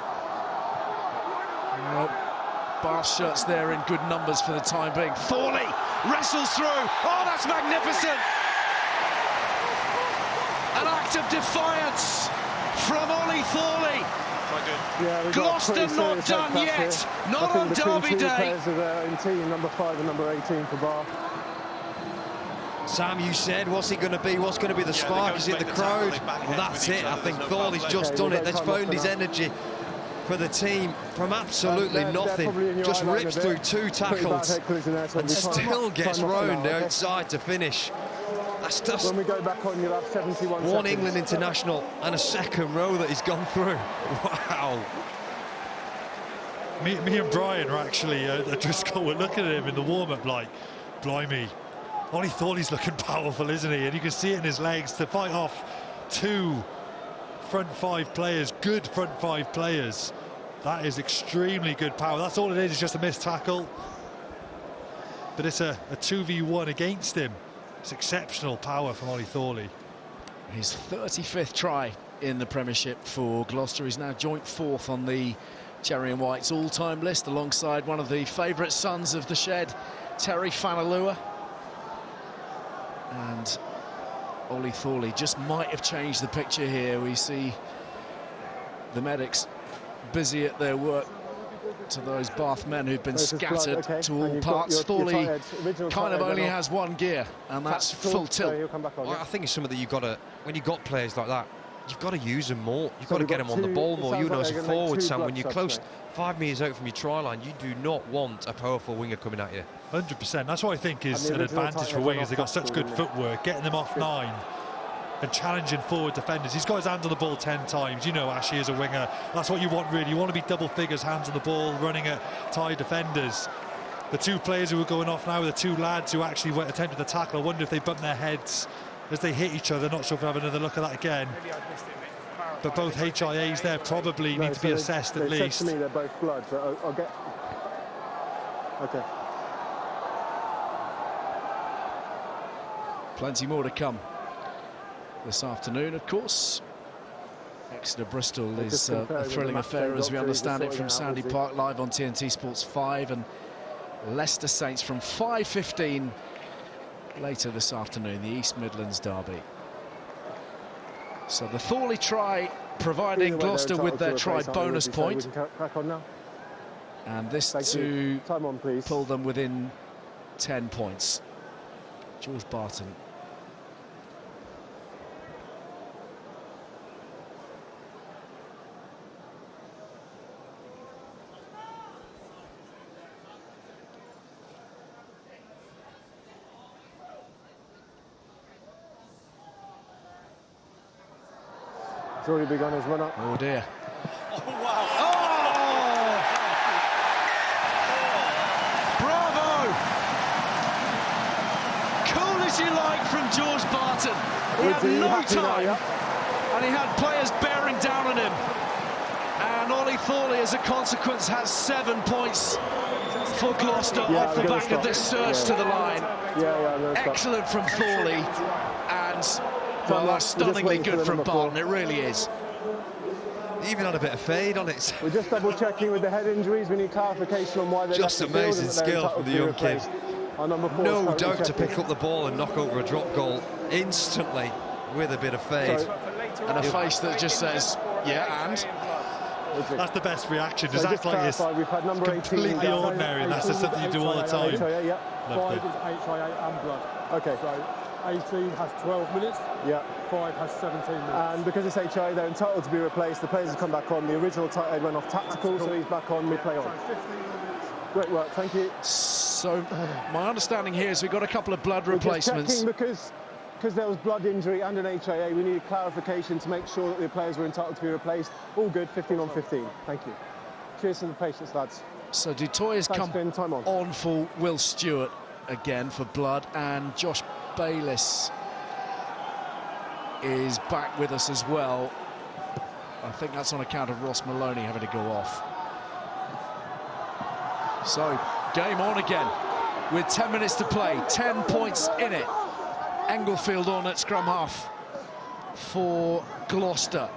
Bath shirts there in good numbers for the time being. Thorley wrestles through. Oh, that's magnificent! An act of defiance from Ollie Thorley. Yeah, Gloucester not done yet. Here. Not on Derby Day. Players are there in team, number 5 and number 18 for Bath. Sam, you said, what's it going to be? What's going to be the spark? Is it the crowd? Well, that's it. I think Thorley's just done it. That's found his energy for the team from absolutely nothing. Just rips through 2 tackles and still gets round outside to finish. That's just when we go back on, you'll have 71 one seconds. England international and a second row that he's gone through. Wow. Me and Brian are actually at Driscoll. We're looking at him in the warm-up like, blimey. Ollie Thorley's looking powerful, isn't he? And you can see it in his legs to fight off 2 front 5 players, good front 5 players. That is extremely good power. That's all it is just a missed tackle. But it's a 2v1 against him. It's exceptional power from Ollie Thorley. His 35th try in the Premiership for Gloucester. He's now joint 4th on the Cherry and White's all-time list, alongside one of the favourite sons of the Shed, Terry Fanalua. And Ollie Thorley just might have changed the picture here. We see the medics busy at their work to those Bath men who've been scattered to all parts. Thorley kind of only has 1 gear, and that's full tilt. Well, I think it's something that you've got to, when you've got players like that, you've got to use them more. You've got to get them on the ball more. You know, as a forward, Sam, when you're close 5 metres out from your try line, you do not want a powerful winger coming at you. 100%. That's what I think is an advantage for wingers. They've got such good footwork, getting them off 9 and challenging forward defenders. He's got his hand on the ball 10 times. You know, Ashley is a winger. That's what you want, really. You want to be double figures, hands on the ball, running at tied defenders. The 2 players who are going off now are the 2 lads who actually attempted the tackle. I wonder if they bump their heads as they hit each other. Not sure if we'll have another look at that again. But both HIAs there probably need to be assessed at least. Said to me they're both blood, but I'll get... OK. Plenty more to come this afternoon, of course. Exeter-Bristol is a thrilling affair, as we understand it, from Sandy Park, live on TNT Sports 5, and Leicester Saints from 5:15 later this afternoon, the East Midlands derby. So the Thorley try providing Gloucester with their try bonus point, and this to pull them within 10 points. George Barton. He's already begun his run up. Oh dear. Oh, wow. Oh! Bravo! Cool as you like from George Barton. He had no time, and he had players bearing down on him. And Ollie Thorley, as a consequence, has 7 points for Gloucester off the back of this surge to the line. Excellent from Thorley, and well, that's stunningly good from Barton. It really is. Even had a bit of fade on it. We're just double-checking with the head injuries. We need clarification on why they're just amazing skill from the young kid. No doubt to pick up the ball and knock over a drop goal instantly with a bit of fade. And a face that just says, yeah, and? That's the best reaction. Just act like it's completely ordinary, and that's just something you do all the time. 5 is HIA and blood. Okay. So 18 has 12 minutes. Yeah. 5 has 17 minutes. And because it's HIA, they're entitled to be replaced. The players have come back on. The original tight end went off tactical, so he's back on. We play on. 15 minutes. Great work, thank you. So my understanding here is we've got a couple of blood replacements. Because there was blood injury and an HIA, we needed clarification to make sure that the players were entitled to be replaced. All good, 15 on 15. Thank you. Cheers to the patience, lads. So Dutoy has come on for Will Stewart again for blood, and Josh Bayliss is back with us as well. I think that's on account of Ross Maloney having to go off. So game on again with 10 minutes to play, 10 points in it. Englefield on at scrum half for Gloucester.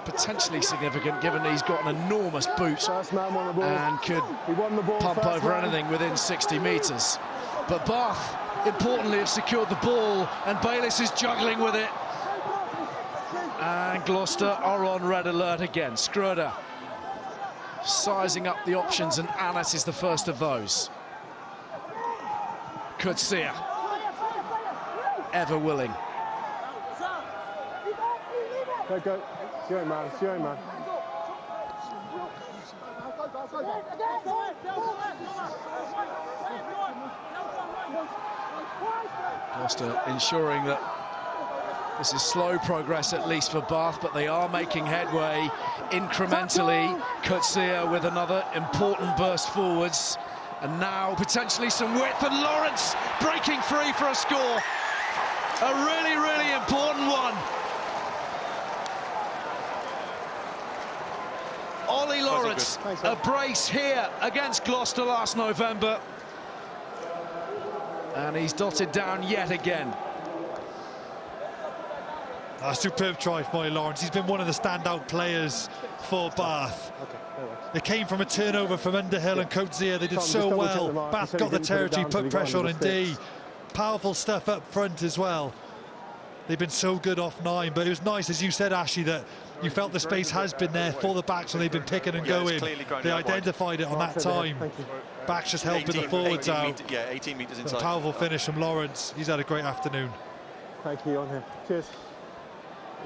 Potentially significant given he's got an enormous boot and could pump over anything within 60 metres. But Bath, importantly, have secured the ball, and Bayliss is juggling with it. And Gloucester are on red alert again. Scroder sizing up the options, and Anas is the first of those. Kutsia, ever willing. Go. It's your man, it's your man. Gloucester ensuring that this is slow progress, at least for Bath, but they are making headway incrementally. Kutsia with another important burst forwards, and now potentially some width, and Lawrence breaking free for a score. A really, really important one. Ollie Lawrence, a brace here against Gloucester last November. And he's dotted down yet again. A superb try for Ollie Lawrence. He's been one of the standout players for Bath. They came from a turnover from Underhill and Coetzee. They did so well. Bath got the territory, put pressure on Indy. Powerful stuff up front as well. They've been so good off 9, but it was nice, as you said, Ashley, that you felt the space has been there for the backs when they've been picking and going. They identified it on that time. Backs just helping the forwards out. 18 metres inside. A powerful finish from Lawrence. He's had a great afternoon. Thank you, on him. Cheers.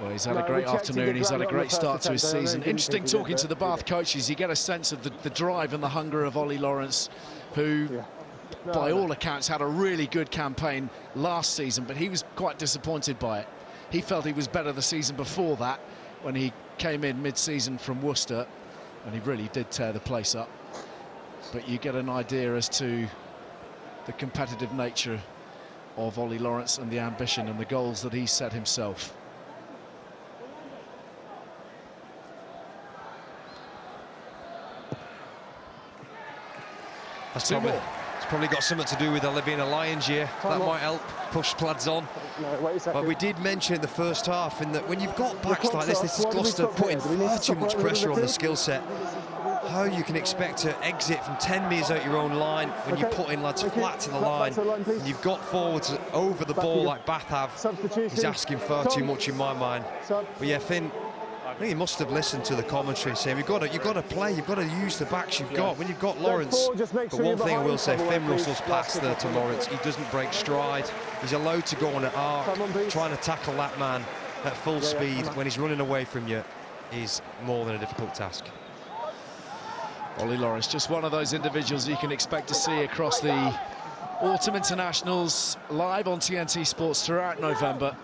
Well, he's had a great afternoon. He's had a great start to his season. Interesting talking to the Bath coaches. You get a sense of the drive and the hunger of Ollie Lawrence, who, by all accounts, had a really good campaign last season, but he was quite disappointed by it. He felt he was better the season before that, when he came in mid-season from Worcester, and he really did tear the place up. But you get an idea as to the competitive nature of Ollie Lawrence and the ambition and the goals that he set himself. It's probably got something to do with there being a Lions year. That might help push Plaids on. But we did mention in the first half, in that when you've got backs like this is Gloucester putting far too much pressure on the skill set. How you can expect to exit from 10 metres out your own line when you put in lads flat to the line, and you've got forwards over the ball like Bath have. He's asking far too much in my mind. But yeah, Finn, I think he must have listened to the commentary saying you've got to play, you've got to use the backs you've got when you've got Lawrence. But one thing I will say, Finn Russell's pass there to Lawrence, he doesn't break stride. He's allowed to go on an arc, trying to tackle that man at full speed when he's running away from you is more than a difficult task. Ollie Lawrence, just one of those individuals you can expect to see across the autumn internationals, live on TNT Sports throughout November.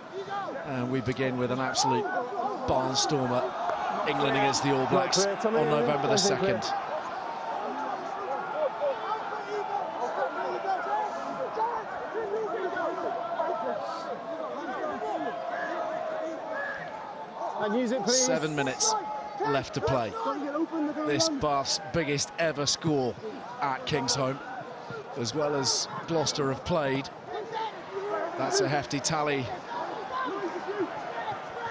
And we begin with an absolute barnstormer, England against the All Blacks on November the 2nd. And use it, please. 7 minutes left to play. This Bath's biggest ever score at Kingsholm, as well as Gloucester have played. That's a hefty tally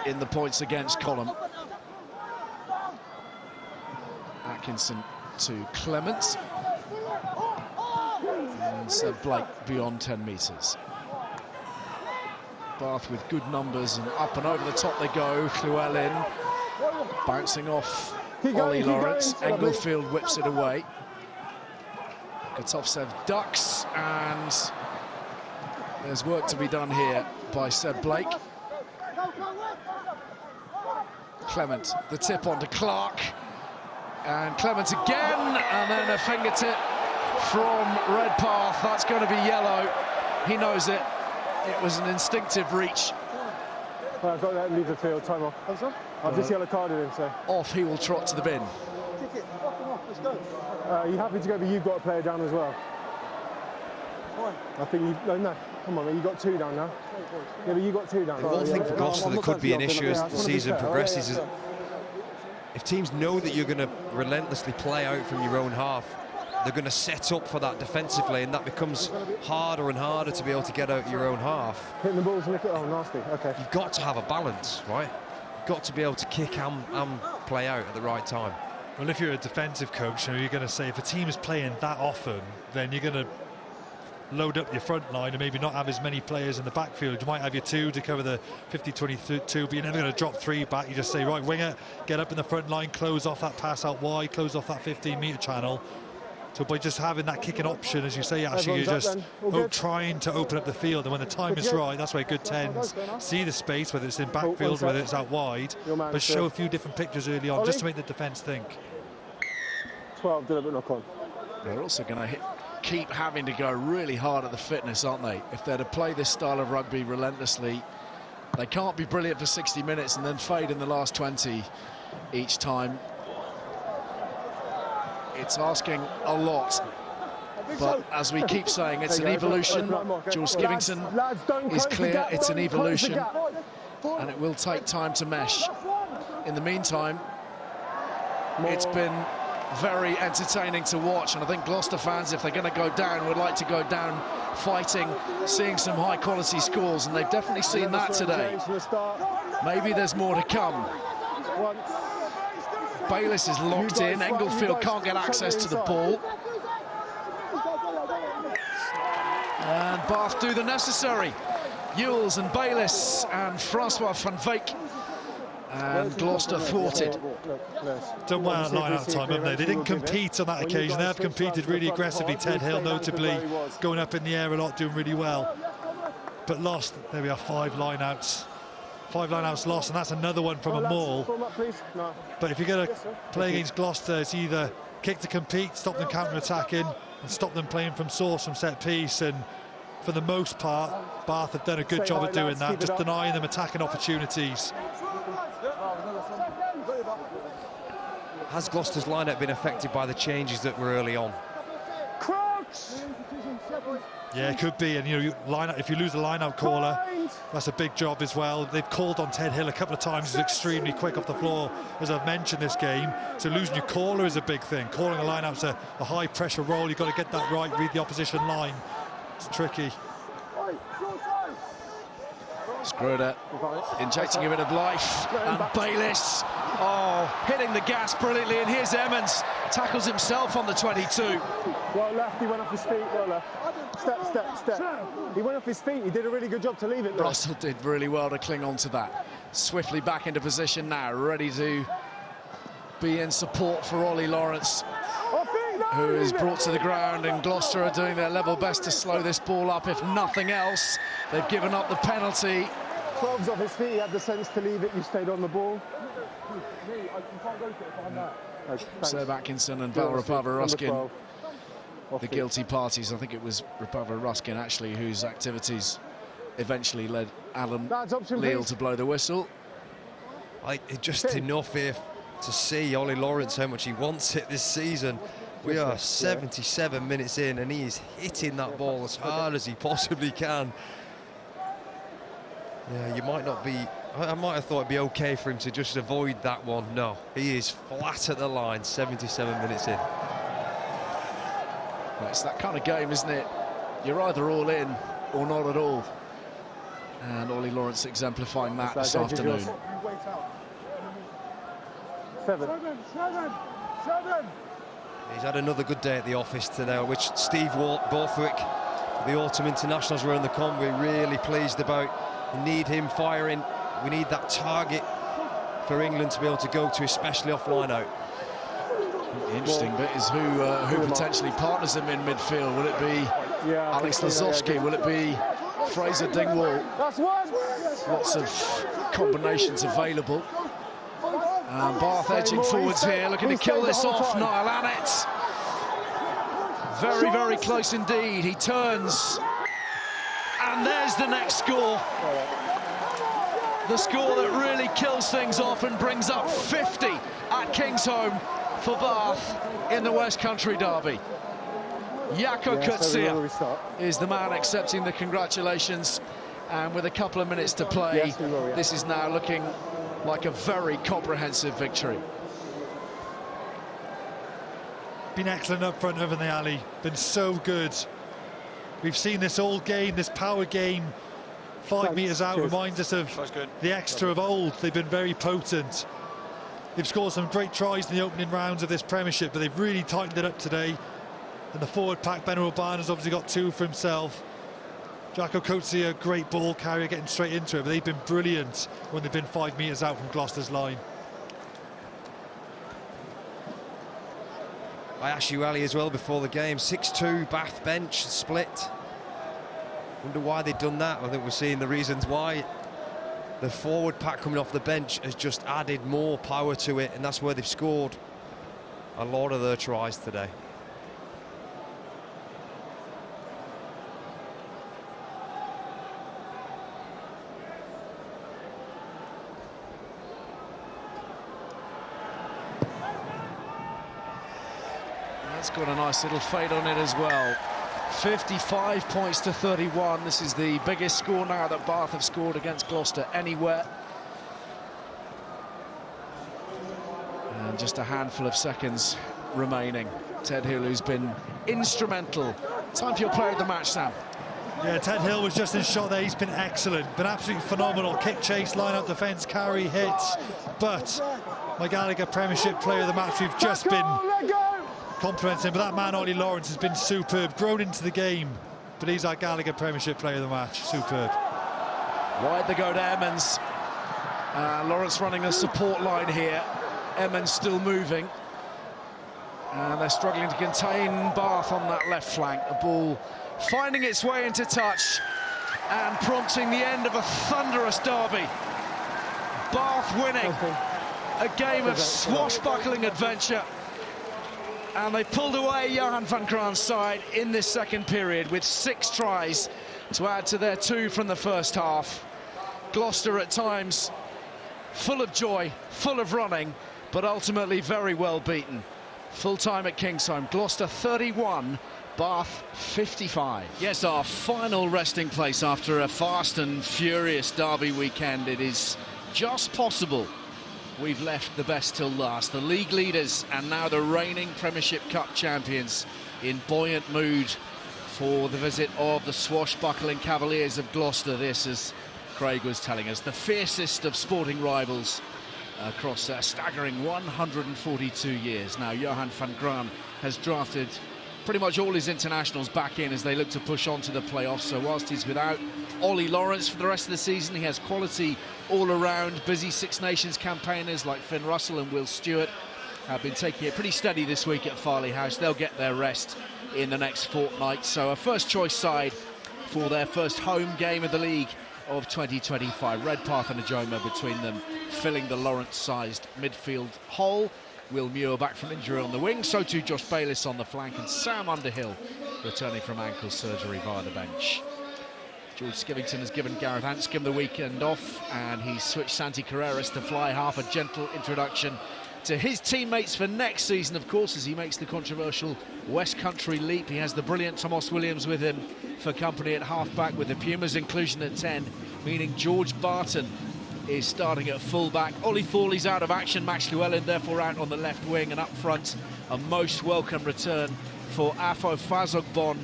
in the points against column. Atkinson to Clement. And Seb Blake beyond 10 metres. Bath with good numbers, and up and over the top they go. Llewellyn bouncing off Ollie Lawrence. Englefield whips it away. Gotovtsev ducks, and there's work to be done here by Seb Blake. Clement, the tip onto Clark, and Clement again, and then a fingertip from Redpath. That's going to be yellow. He knows it. It was an instinctive reach. Well, I've got that, leave the field, time off. I've just yellow carded him, so. Off he will trot to the bin. Ticket, fuck him off, let's go. Are you happy to go, but you've got a player down as well? Why? I think you, no, come on, man, you got 2 down now. Yeah, but you got 2 down. The one thing for Gloucester that could be an issue as the season progresses is if teams know that you're going to relentlessly play out from your own half, they're going to set up for that defensively, and that becomes harder and harder to be able to get out your own half. Hitting the balls and look at, oh, nasty, okay. You've got to have a balance, right? You've got to be able to kick and play out at the right time. Well, if you're a defensive coach, you know, you're going to say if a team is playing that often, then you're going to load up your front line and maybe not have as many players in the backfield. You might have your 2 to cover the 50-22, but you're never going to drop 3 back. You just say, right, winger, get up in the front line, close off that pass out wide, close off that 15-metre channel. So by just having that kicking option, as you say, actually, you're just trying to open up the field, and when the time is right, that's where good tens see the space, whether it's in backfield, whether it's out wide, but show a few different pictures early on, just to make the defence think. 12, did a bit knock on. They're also going to keep having to go really hard at the fitness, aren't they? If they're to play this style of rugby relentlessly, they can't be brilliant for 60 minutes and then fade in the last 20 each time. It's asking a lot, but as we keep saying, it's an evolution. Jules Skivington is clear, it's an evolution, and it will take time to mesh. In the meantime, it's been very entertaining to watch, and I think Gloucester fans, if they're going to go down, would like to go down fighting, seeing some high-quality scores, and they've definitely seen that today. Maybe there's more to come. Bayliss is locked in. Englefield can't get access to the ball. And Bath do the necessary. Ewells and Bayliss and Francois van Veek. And Gloucester thwarted. Done well at line-out time, haven't they? They didn't compete on that occasion. They have competed really aggressively. Ted Hill, notably, going up in the air a lot, doing really well. But lost. There we are, 5 line-outs. 5 line-outs lost, and that's another one from a maul. But if you're going to play against Gloucester, it's either kick to compete, stop them counter-attacking, and stop them playing from source, from set-piece. And for the most part, Bath have done a good job at doing that, just denying them attacking opportunities. Has Gloucester's line-up been affected by the changes that were early on? Yeah, it could be, and you know, if you lose a line-out caller, that's a big job as well. They've called on Ted Hill a couple of times. He's extremely quick off the floor, as I've mentioned this game. So losing your caller is a big thing. Calling a line-out's a high-pressure role. You've got to get that right, read the opposition line. It's tricky. Scroder injecting a bit of life, and Bayliss, hitting the gas brilliantly, and here's Emmons, tackles himself on the 22. Well left, he went off his feet, well left. Step. He went off his feet, he did a really good job to leave it. Russell did really well to cling on to that. Swiftly back into position now, ready to be in support for Ollie Lawrence, who is brought to the ground, and Gloucester are doing their level best to slow this ball up. If nothing else, they've given up the penalty. 12's off his feet, he had the sense to leave it, you stayed on the ball. Seb Atkinson and Val Rapava-Ruskin, the guilty parties. I think it was Rapava-Ruskin, actually, whose activities eventually led Alan Leal to blow the whistle. Just enough here to see Ollie Lawrence, how much he wants it this season. We are 77 minutes in, and he is hitting that ball as hard as he possibly can. Yeah, you might not be... I might have thought it'd be okay for him to just avoid that one. No, he is flat at the line, 77 minutes in. Well, it's that kind of game, isn't it? You're either all in or not at all. And Ollie Lawrence exemplifying that this afternoon. 7. He's had another good day at the office today, which Steve Borthwick, the autumn internationals were in the con. We're really pleased about. We need him firing. We need that target for England to be able to go to, especially off line out. The interesting bit is who potentially partners him in midfield. Will it be Alex Lazowski? Will it be Fraser Dingwall? Lots of combinations available. And Bath edging forwards here, looking to kill this off. Niall Annett. Very, very close indeed. He turns. And there's the next score. The score that really kills things off and brings up 50 at Kingsholm for Bath in the West Country derby. Jaco Coetzee is the man accepting the congratulations, and with a couple of minutes to play, this is now looking like a very comprehensive victory. Been excellent up front over in the alley, been so good. We've seen this all game, this power game, 5 metres out, reminds us of the Exeter of old. They've been very potent. They've scored some great tries in the opening rounds of this Premiership, but they've really tightened it up today. And the forward pack, Ben O'Ban's obviously got 2 for himself. Jaco Coetzee, a great ball carrier, getting straight into it, but they've been brilliant when they've been 5 metres out from Gloucester's line. I asked you, Ali, as well before the game. 6-2 Bath bench split. Wonder why they've done that. I think we're seeing the reasons why. The forward pack coming off the bench has just added more power to it, and that's where they've scored a lot of their tries today. That's got a nice little fade on it as well. 55 points to 31. This is the biggest score now that Bath have scored against Gloucester anywhere. And just a handful of seconds remaining. Ted Hill, who's been instrumental. Time for your player of the match, Sam. Yeah, Ted Hill was just in shot there. He's been excellent, been absolutely phenomenal. Kick, chase, line-out defence, carry, hits. But my Gallagher Premiership player of the match, we've just been complimenting, but that man Ollie Lawrence has been superb, grown into the game, but he's our Gallagher Premiership player of the match. Superb. Wide they go to Emmons. Lawrence running a support line here. Emmons still moving, and they're struggling to contain Bath on that left flank. The ball finding its way into touch and prompting the end of a thunderous derby. Bath winning a game of swashbuckling adventure. And they pulled away Johan van Graan's side in this second period with 6 tries to add to their 2 from the first half. Gloucester at times full of joy, full of running, but ultimately very well beaten. Full time at Kingsholm. Gloucester 31, Bath 55. Yes, our final resting place after a fast and furious derby weekend. It is just possible we've left the best till last. The league leaders and now the reigning Premiership Cup champions in buoyant mood for the visit of the swashbuckling Cavaliers of Gloucester. This, as Craig was telling us, the fiercest of sporting rivals across a staggering 142 years. Now, Johan van Graan has drafted pretty much all his internationals back in as they look to push on to the playoffs. So whilst he's without Ollie Lawrence for the rest of the season, he has quality all around. Busy Six Nations campaigners like Finn Russell and Will Stewart have been taking it pretty steady this week at Farley House. They'll get their rest in the next fortnight. So a first choice side for their first home game of the league of 2025. Redpath and Ajoma between them, filling the Lawrence-sized midfield hole. Will Muir back from injury on the wing, so too Josh Bayliss on the flank, and Sam Underhill returning from ankle surgery via the bench. George Skivington has given Gareth Anscombe the weekend off, and he's switched Santi Carreras to fly half. A gentle introduction to his teammates for next season, of course, as he makes the controversial West Country leap. He has the brilliant Thomas Williams with him for company at half-back, with the Pumas' inclusion at 10, meaning George Barton is starting at full-back. Ollie Thorley's out of action, Max Llewellyn therefore out on the left wing, and up front a most welcome return for Afo Fazogbon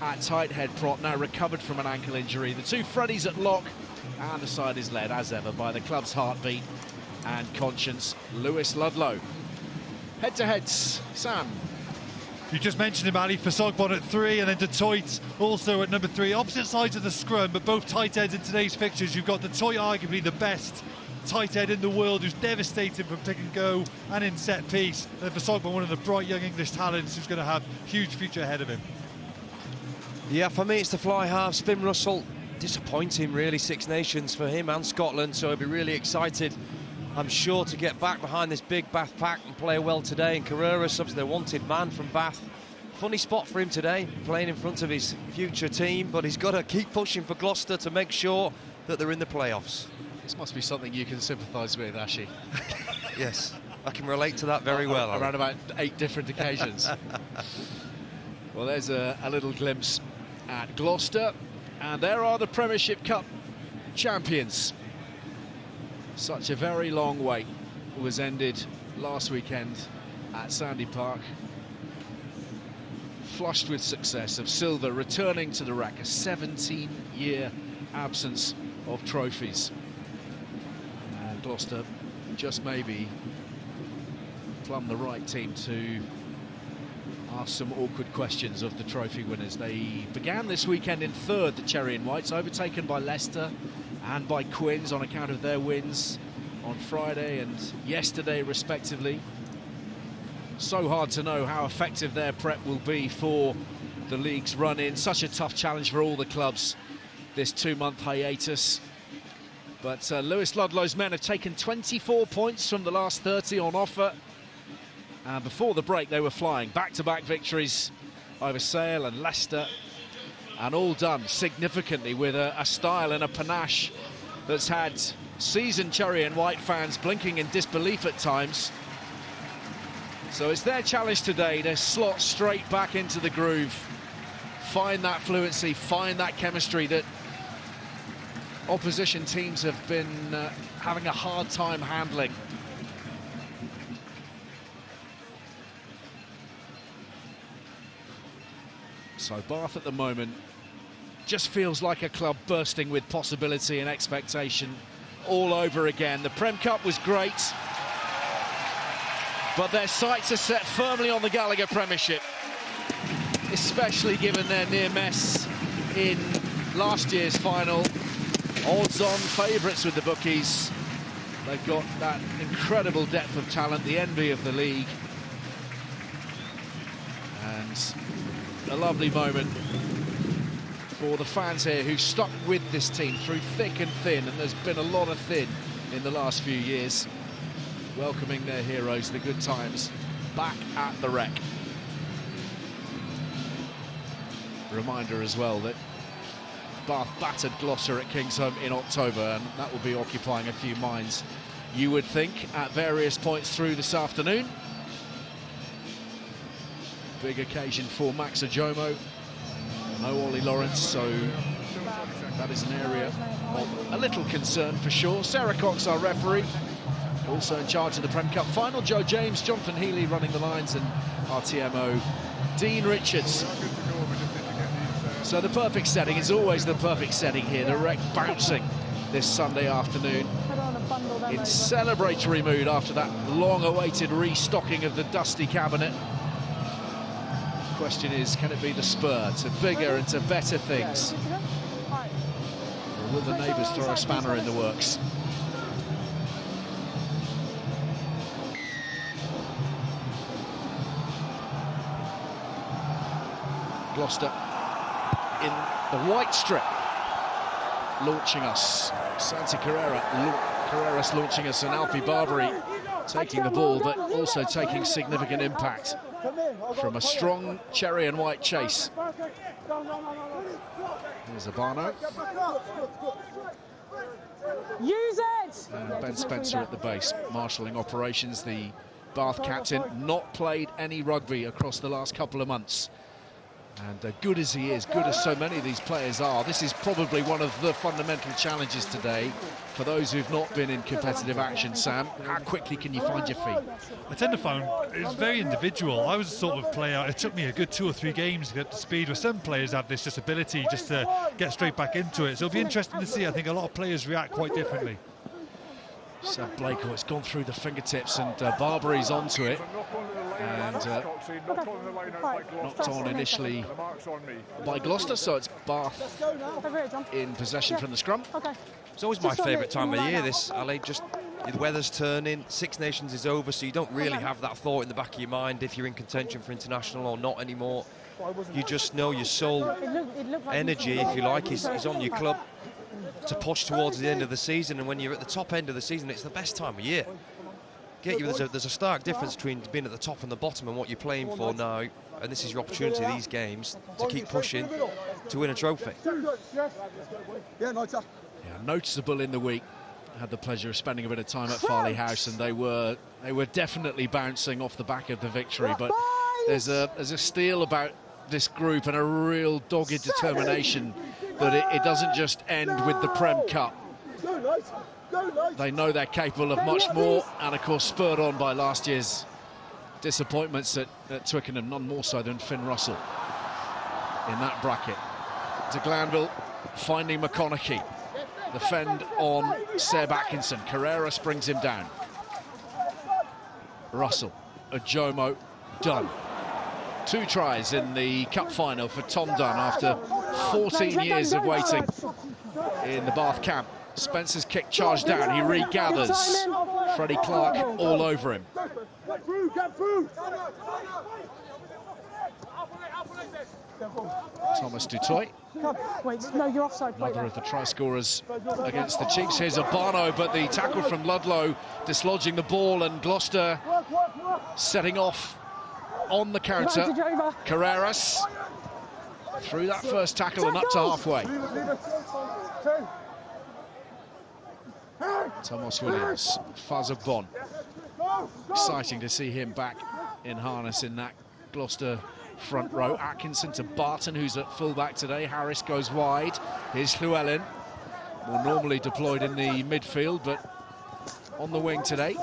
at tight head prop, now recovered from an ankle injury. The two Freddies at lock, and the side is led as ever by the club's heartbeat and conscience, Lewis Ludlow. Head-to-heads, Sam. You just mentioned him, Ali, for Sogbon at 3, and then Detroit also at number 3. Opposite sides of the scrum, but both tight ends in today's fixtures. You've got Detroit, arguably the best tight end in the world, who's devastating from pick and go and in set piece. And then for Sogbon, one of the bright young English talents who's going to have a huge future ahead of him. Yeah, for me it's the fly half. Spin Russell, disappointing really, Six Nations for him and Scotland, so I'll be really excited, I'm sure, to get back behind this big Bath pack and play well today. And Carrera, obviously the wanted man from Bath. Funny spot for him today, playing in front of his future team, but he's got to keep pushing for Gloucester to make sure that they're in the playoffs. This must be something you can sympathise with, Ashi. Yes, I can relate to that very well. Around about 8 different occasions. Well, there's a little glimpse at Gloucester, and there are the Premiership Cup champions. Such a very long wait was ended last weekend at Sandy Park. Flushed with success of silver, returning to the rack, a 17-year absence of trophies. And Gloucester just maybe plumb the right team to ask some awkward questions of the trophy winners. They began this weekend in 3rd, the Cherry and Whites, overtaken by Leicester and by Quins on account of their wins on Friday and yesterday respectively. So hard to know how effective their prep will be for the league's run-in. Such a tough challenge for all the clubs, this 2-month hiatus. But Lewis Ludlow's men have taken 24 points from the last 30 on offer. And before the break, they were flying. Back-to-back victories over Sale and Leicester. And all done significantly with a style and a panache that's had seasoned Cherry and White fans blinking in disbelief at times. So it's their challenge today to slot straight back into the groove, find that fluency, find that chemistry that opposition teams have been having a hard time handling. So Bath at the moment just feels like a club bursting with possibility and expectation all over again. The Prem Cup was great, but their sights are set firmly on the Gallagher Premiership, especially given their near mess in last year's final. Odds-on favourites with the bookies. They've got that incredible depth of talent, the envy of the league. And a lovely moment for the fans here who've stuck with this team through thick and thin, and there's been a lot of thin in the last few years, welcoming their heroes, the good times, back at the Rec. Reminder as well that Bath battered Gloucester at Kingsholm in October, and that will be occupying a few minds, you would think, at various points through this afternoon. Big occasion for Max Ajomo. No Ollie Lawrence, so that is an area of a little concern for sure. Sarah Cox, our referee, also in charge of the Prem Cup final. Joe James, Jonathan Healy running the lines, and our TMO, Dean Richards. So the perfect setting is always the perfect setting here. The Rec bouncing this Sunday afternoon in celebratory mood after that long-awaited restocking of the dusty cabinet. Question is, can it be the spur to bigger and to better things? Or will the neighbours throw a spanner in the works? Gloucester in the white strip, launching us. Santi Carreras launching us, and Alfie Barbary taking the ball, but also taking significant impact from a strong Cherry and White chase. Here's Abano. Use it! And Ben Spencer at the base, marshalling operations. The Bath captain, not played any rugby across the last couple of months. And good as he is, good as so many of these players are, this is probably one of the fundamental challenges today for those who've not been in competitive action. Sam, how quickly can you find your feet? I tend to find it's very individual. I was the sort of player, it took me a good 2 or 3 games to get to speed, where some players have this ability just to get straight back into it. So it'll be interesting to see. I think a lot of players react quite differently. Seb Blake, oh, it's gone through the fingertips, and Barbari's onto it. And knocked on initially by Gloucester, so it's Bath in possession from the scrum. It's always my favourite time of year, this, Ali. Just the weather's turning, Six Nations is over, so you don't really have that thought in the back of your mind if you're in contention for international or not anymore. You just know your sole energy, if you like, is on your club to push towards the end of the season. And when you're at the top end of the season, it's the best time of year. There's a stark difference between being at the top and the bottom and what you're playing for now. And this is your opportunity, these games, to keep pushing to win a trophy. Yeah, noticeable in the week. Had the pleasure of spending a bit of time at Farley House, and they were definitely bouncing off the back of the victory. But there's a steel about this group and a real dogged determination that it doesn't just end with the Prem Cup. They know they're capable of much more, and of course spurred on by last year's disappointments at Twickenham, none more so than Finn Russell in that bracket. De Glanville finding McConaughey. The fend on Seb Atkinson. Carreras brings him down. Russell, Ajomo, Dunn. 2 tries in the cup final for Tom Dunn after 14 years of waiting in the Bath camp. Spencer's kick charged down, he regathers. Freddie Clark all over him. Thomas Dutoit, another of the try scorers against the Chiefs. Here's Urbano, but the tackle from Ludlow dislodging the ball, and Gloucester setting off on the counter. Carreras through that first tackle and up to halfway. Thomas Williams, Faz Bon. Exciting to see him back in harness in that Gloucester front row. Atkinson to Barton, who's at fullback today. Harris goes wide. Here's Llewellyn, more normally deployed in the midfield, but on the wing today.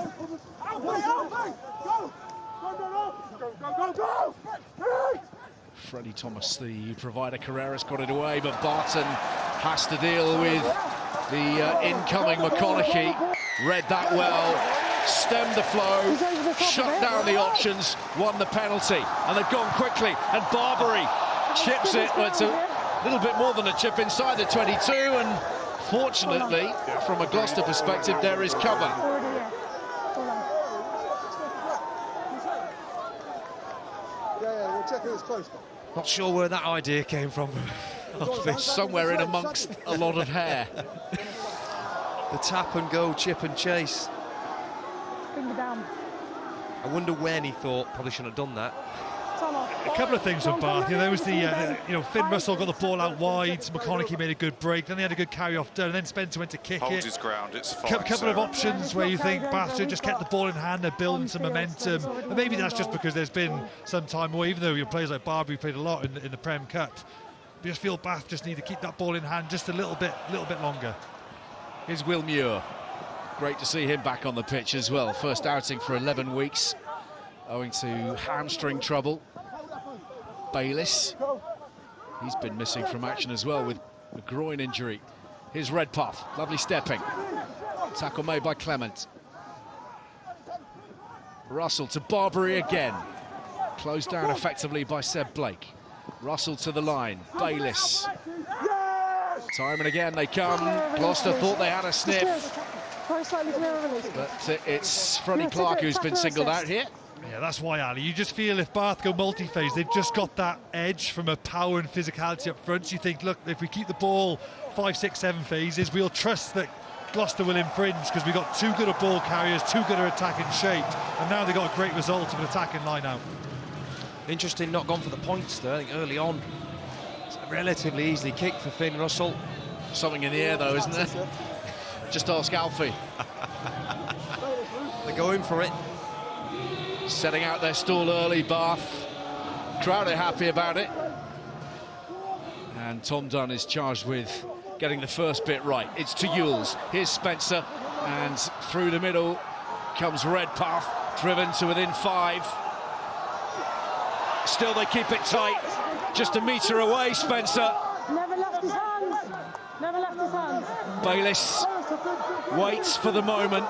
Freddie Thomas, the provider. Carreras got it away, but Barton has to deal with the incoming McConaughey. Read that well, stemmed the flow, shut down the options, won the penalty, and they've gone quickly, and Barbary chips it, but it's a little bit more than a chip inside the 22, and fortunately, from a Gloucester perspective, there is cover. Not sure where that idea came from. Somewhere in amongst a lot of hair. The tap and go, chip and chase. I wonder when he thought probably shouldn't have done that. A couple of things from Bath. There was the Finn Russell got the ball out wide. McConaughey made a good break. Then they had a good carry off Dunn, and then Spencer went to kick Holds it. his ground. It's fine. Couple of options where you think Bath should just kept the ball in hand. They're building some momentum, and maybe that's just because there's been some time away. Even though your players like Barbary played a lot in the Prem Cup, you just feel Bath just need to keep that ball in hand just a little bit longer. Here's Will Muir. Great to see him back on the pitch as well. First outing for 11 weeks, owing to hamstring trouble. Bayliss, he's been missing from action as well with a groin injury. Here's Redpath, lovely stepping. Tackle made by Clement. Russell to Barbary again. Closed down effectively by Seb Blake. Russell to the line, Bayliss. Time and again they come. Gloucester thought they had a sniff, but it's Freddie Clark who's been singled out here. Yeah, that's why, Ali. You just feel if Bath go multi-phase, they've just got that edge from a power and physicality up front. So you think, look, if we keep the ball 5, 6, 7 phases, we'll trust that Gloucester will infringe because we've got too good at ball carriers, too good at attacking shape, and now they've got a great result of an attacking line out. Interesting, not gone for the points there. I think early on, it's a relatively easily kicked for Finn Russell. Something in the air though, isn't there? Just ask Alfie. They're going for it. Setting out their stall early, Bath. Crowd are happy about it. And Tom Dunn is charged with getting the first bit right. It's to Yules. Here's Spencer, and through the middle comes Redpath, driven to within 5. Still they keep it tight. Just a metre away, Spencer. Never left his hands. Never left his hands. Bayliss waits for the moment.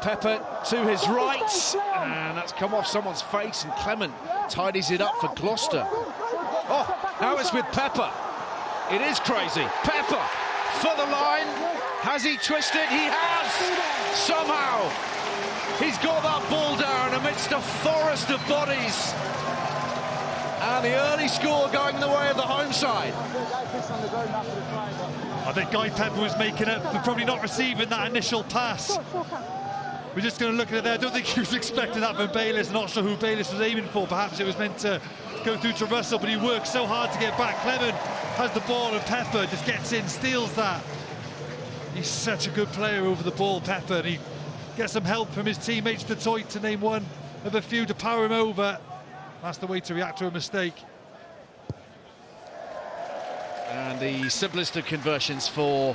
Pepper to his right, and that's come off someone's face, and Clement tidies it up for Gloucester. Oh, now it's with Pepper. It is crazy. Pepper for the line. Has he twisted? He has! Somehow, he's got that ball down amidst a forest of bodies. And the early score going the way of the home side. I think Guy Pepper was making up for probably not receiving that initial pass. We're just going to look at it there. I don't think he was expecting that from Bayliss. Not sure who Bayliss was aiming for. Perhaps it was meant to go through to Russell, but he worked so hard to get back. Clement has the ball, and Pepper just gets in, steals that. He's such a good player over the ball, Pepper, and he gets some help from his teammates, Detroit, to name one of a few to power him over. That's the way to react to a mistake. And the simplest of conversions for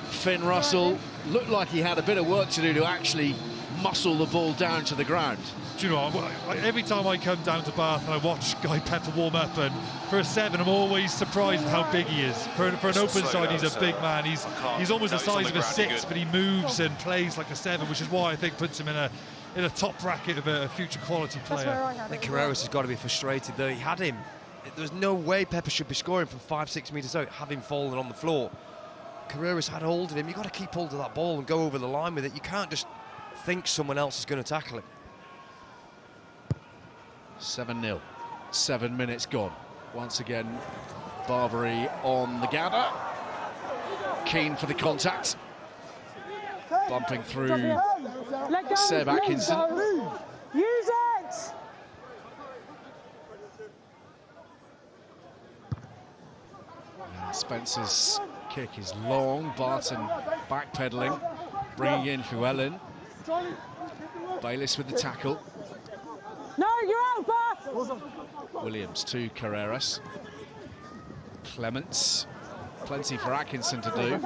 Finn Russell. Looked like he had a bit of work to do to actually muscle the ball down to the ground. Do you know, every time I come down to Bath and I watch Guy Pepper warm up, and for a 7, I'm always surprised at how big he is. For an open side, he's a big man. He's almost the size of a 6, but he moves and plays like a 7, which is why I think puts him in a top bracket of a future quality player. I think Carreras has got to be frustrated that he had him. There's no way Pepper should be scoring from 5-6 metres out, having fallen on the floor. Carreras had hold of him. You've got to keep hold of that ball and go over the line with it. You can't just think someone else is going to tackle it. 7-0, 7 minutes gone. Once again, Barbary on the gather. Keen for the contact. Bumping through Seb Atkinson. Use it! And Spencer's kick is long. Barton backpedaling, bringing in Llewellyn. Bayliss with the tackle. No, you're out, Bath! Williams to Carreras. Clements. Plenty for Atkinson to do.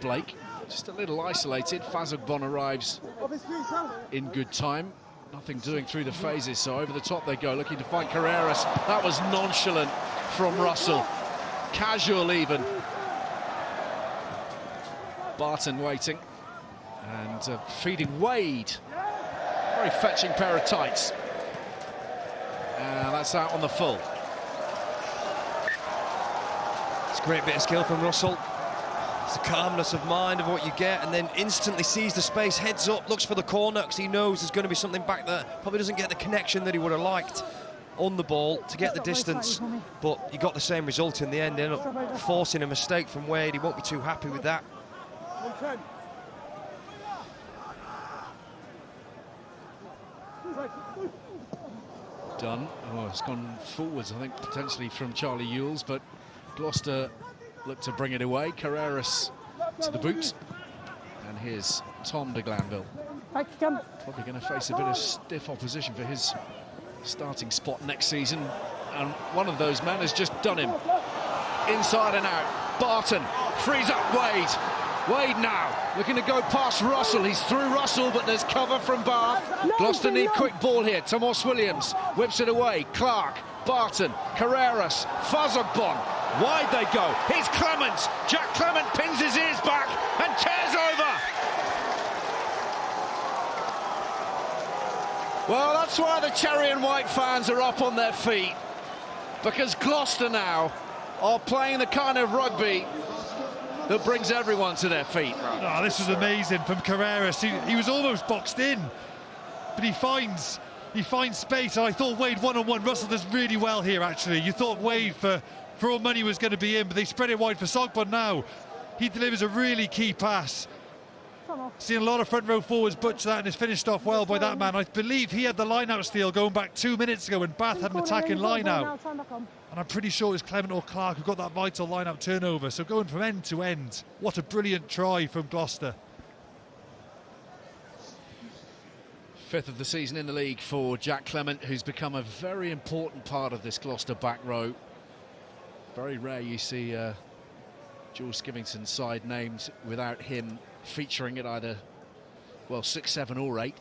Blake, just a little isolated. Fazogbon arrives in good time. Nothing doing through the phases, so over the top they go, looking to find Carreras. That was nonchalant from Russell. Casual even. Barton waiting. And feeding Wade. Very fetching pair of tights. And that's out on the full. It's a great bit of skill from Russell. It's the calmness of mind of what you get, and then instantly sees the space, heads up, looks for the corner because he knows there's going to be something back there. Probably doesn't get the connection that he would have liked on the ball to get the distance, but you got the same result in the end. Ended up forcing a mistake from Wade. He won't be too happy with that. Done. Oh, it's gone forwards, I think, potentially from Charlie Ewells, but Gloucester look to bring it away. Carreras to the boot. And here's Tom de Glanville. Probably going to face a bit of stiff opposition for his starting spot next season. And one of those men has just done him. Inside and out. Barton frees up Wade. Wade now looking to go past Russell. He's through Russell, but there's cover from Bath. Gloucester need quick ball here. Tomas Williams whips it away. Clark, Barton, Carreras, Fazogbon. Wide they go. Here's Clement. Jack Clement pins his ears back and tears over. Well, that's why the Cherry and White fans are up on their feet, because Gloucester now are playing the kind of rugby that brings everyone to their feet. Oh, this was amazing from Carreras. He was almost boxed in, but he finds space. And I thought Wade one-on-one. Russell does really well here, actually. You thought Wade, for all money, was going to be in, but they spread it wide for Sogbon now. He delivers a really key pass. Seen a lot of front row forwards butcher that, and it's finished off well by that man. I believe he had the line-out steal going back 2 minutes ago when Bath had an attacking line-out. And I'm pretty sure it was Clement or Clark who got that vital line-out turnover. So going from end to end, what a brilliant try from Gloucester. 5th of the season in the league for Jack Clement, who's become a very important part of this Gloucester back row. Very rare you see Jules Skivington's side named without him featuring at either, well, 6, 7 or 8.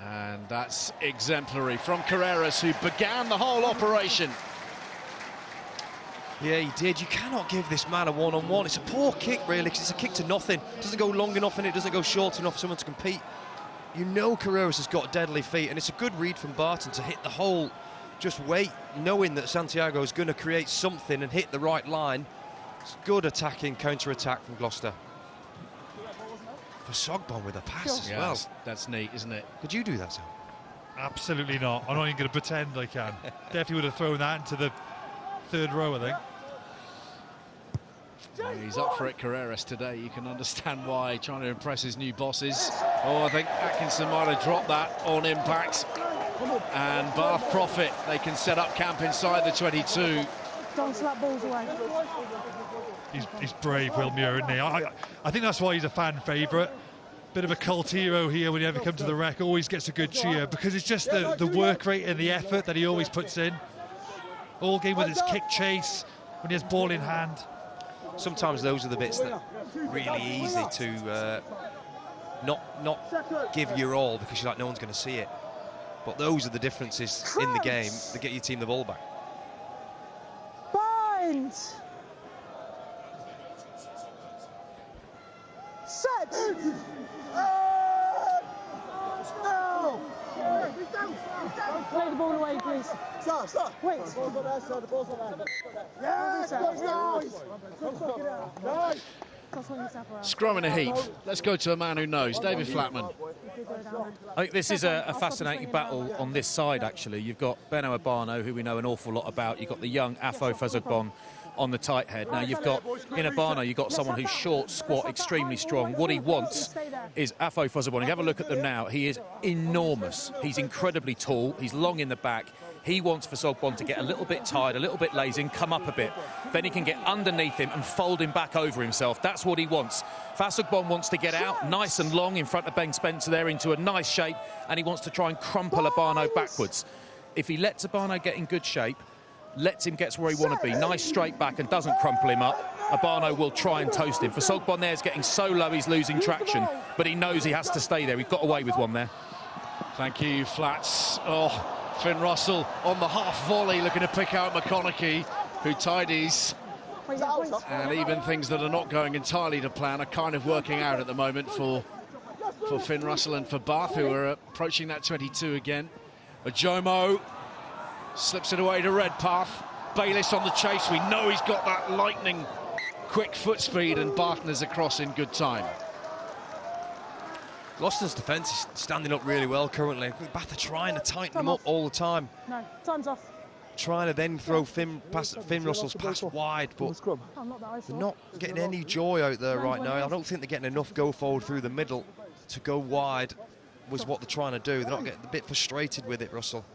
And That's exemplary from Carreras, who began the whole operation. Yeah, he did. You cannot give this man a one-on-one. It's a poor kick, really, because it's a kick to nothing. It doesn't go long enough and it doesn't go short enough for someone to compete. You know Carreras has got deadly feet, and it's a good read from Barton to hit the hole. Just wait, knowing that Santiago is going to create something and hit the right line. It's good attacking, counter-attack from Gloucester. For Sogbon with a pass as well. That's neat, isn't it? Could you do that, Sam? Absolutely not. I'm not even going to pretend I can. Definitely would have thrown that into the third row, I think. Well, he's up for it, Carreras, today. You can understand why, trying to impress his new bosses. Oh, I think Atkinson might have dropped that on impact. And Bath profit. They can set up camp inside the 22. Don't slap balls away. He's brave, Will Muir, isn't he? I think that's why he's a fan favourite. Bit of a cult hero here when you ever come to the Rec. Always gets a good cheer because it's just the work rate and the effort that he always puts in. All game with his kick chase, when he has ball in hand. Sometimes those are the bits that are really easy to not give your all because you're like, no one's going to see it. But those are the differences in the game that get your team the ball back. Bind! Set! Play the ball away, please. Stop. Wait. The ball's not there, sir. The ball's not there. Yes! Nice! Scrum in a heap. Let's go to a man who knows, David Flatman. I think this is a fascinating battle on this side, actually. You've got Benno Abano, who we know an awful lot about. You've got the young Afo Fazogbon on the tight head. Now you've got, in Abano, you've got someone who's short, squat, extremely strong. What he wants is Afo Fazogbon. Have a look at them now. He is enormous. He's incredibly tall. He's long in the back. He wants Fazogbon to get a little bit tired, a little bit lazy, and come up a bit. Then he can get underneath him and fold him back over himself. That's what he wants. Fazogbon wants to get out nice and long in front of Ben Spencer there into a nice shape, and he wants to try and crumple Abano backwards. If he lets Abano get in good shape, lets him get to where he wants to be, nice straight back, and doesn't crumple him up, Abano will try and toast him. Fazogbon there is getting so low he's losing traction, but he knows he has to stay there. He got away with one there. Thank you, Flats. Oh, Finn Russell on the half volley looking to pick out McConaughey, who tidies. And even things that are not going entirely to plan are kind of working out at the moment for Finn Russell and for Bath, who are approaching that 22 again. Jomo slips it away to Redpath. Bayliss on the chase. We know he's got that lightning quick foot speed, and Barton is across in good time. Gloucester's defence is standing up really well currently. Bath are trying to tighten them up all the time. No, time's off. Trying to then throw Finn Russell's pass wide, but they're not getting any joy out there right now. I don't think they're getting enough go forward through the middle to go wide was what they're trying to do. They're not getting a bit frustrated with it, Russell.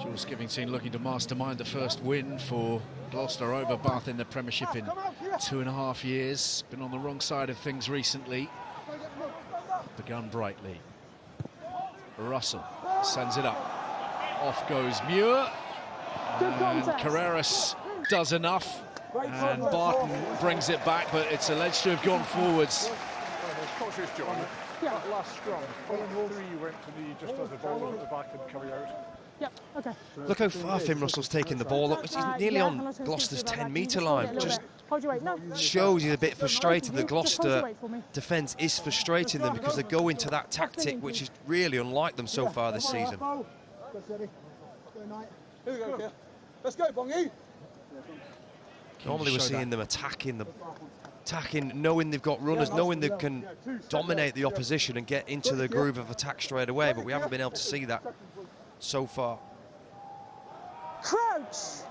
Jules Skivington looking to mastermind the first win for Gloucester over Bath in the Premiership in 2.5 years. Been on the wrong side of things recently. Begun brightly. Russell sends it up. Off goes Muir. And Carreras does enough. And Barton brings it back, but it's alleged to have gone forwards. That last scrum, all three went to the just as the ball was at the back and carry out. Yep, okay. Look how far Finn Russell's taking the ball up. He's nearly on Gloucester's 10-metre line. Just shows he's a bit frustrated. The Gloucester defence is frustrating them because they go into that tactic, which is really unlike them so far this season. Let's go, Bongi. Normally we're seeing them attacking, knowing they've got runners, knowing they can dominate the opposition and get into the groove of attack straight away, but we haven't been able to see that so far. Crouch.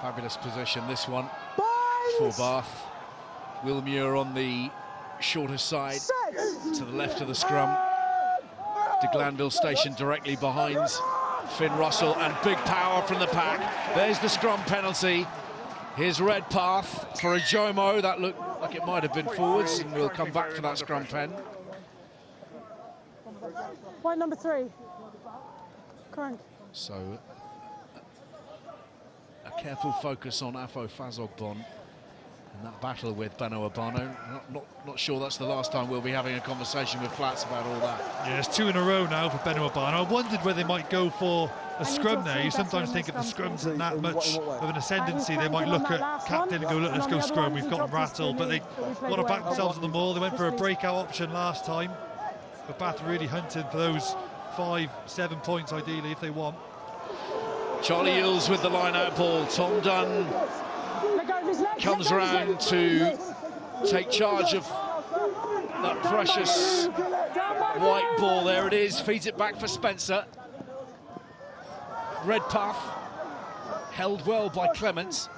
Fabulous position, this one for Bath. Will Muir on the shorter side to the left of the scrum. De Glanville stationed directly behind Finn Russell, and big power from the pack. There's the scrum penalty. Here's Redpath for a Jomo. That looked like it might have been forwards, and we'll come back for that scrum pen. Point number 3. Correct. So a careful focus on Afo Fazogbon. in that battle with Beno Urbano. Not sure that's the last time we'll be having a conversation with Flats about all that. Yeah, it's 2 in a row now for Beno Urbano. I wondered whether they might go for a scrum there. You sometimes think if the scrums aren't that much of an ascendancy, they might look at captain and go, look, let's go scrum, we've got them rattled. But they want to back themselves on the maul. They went for a breakout option last time. But Bath really hunting for those 5-7 points ideally if they want. Charlie Eels with the line-out ball. Tom Dunn comes round to take charge of that precious white ball. There it is, feeds it back for Spencer. Redpath held well by Clements.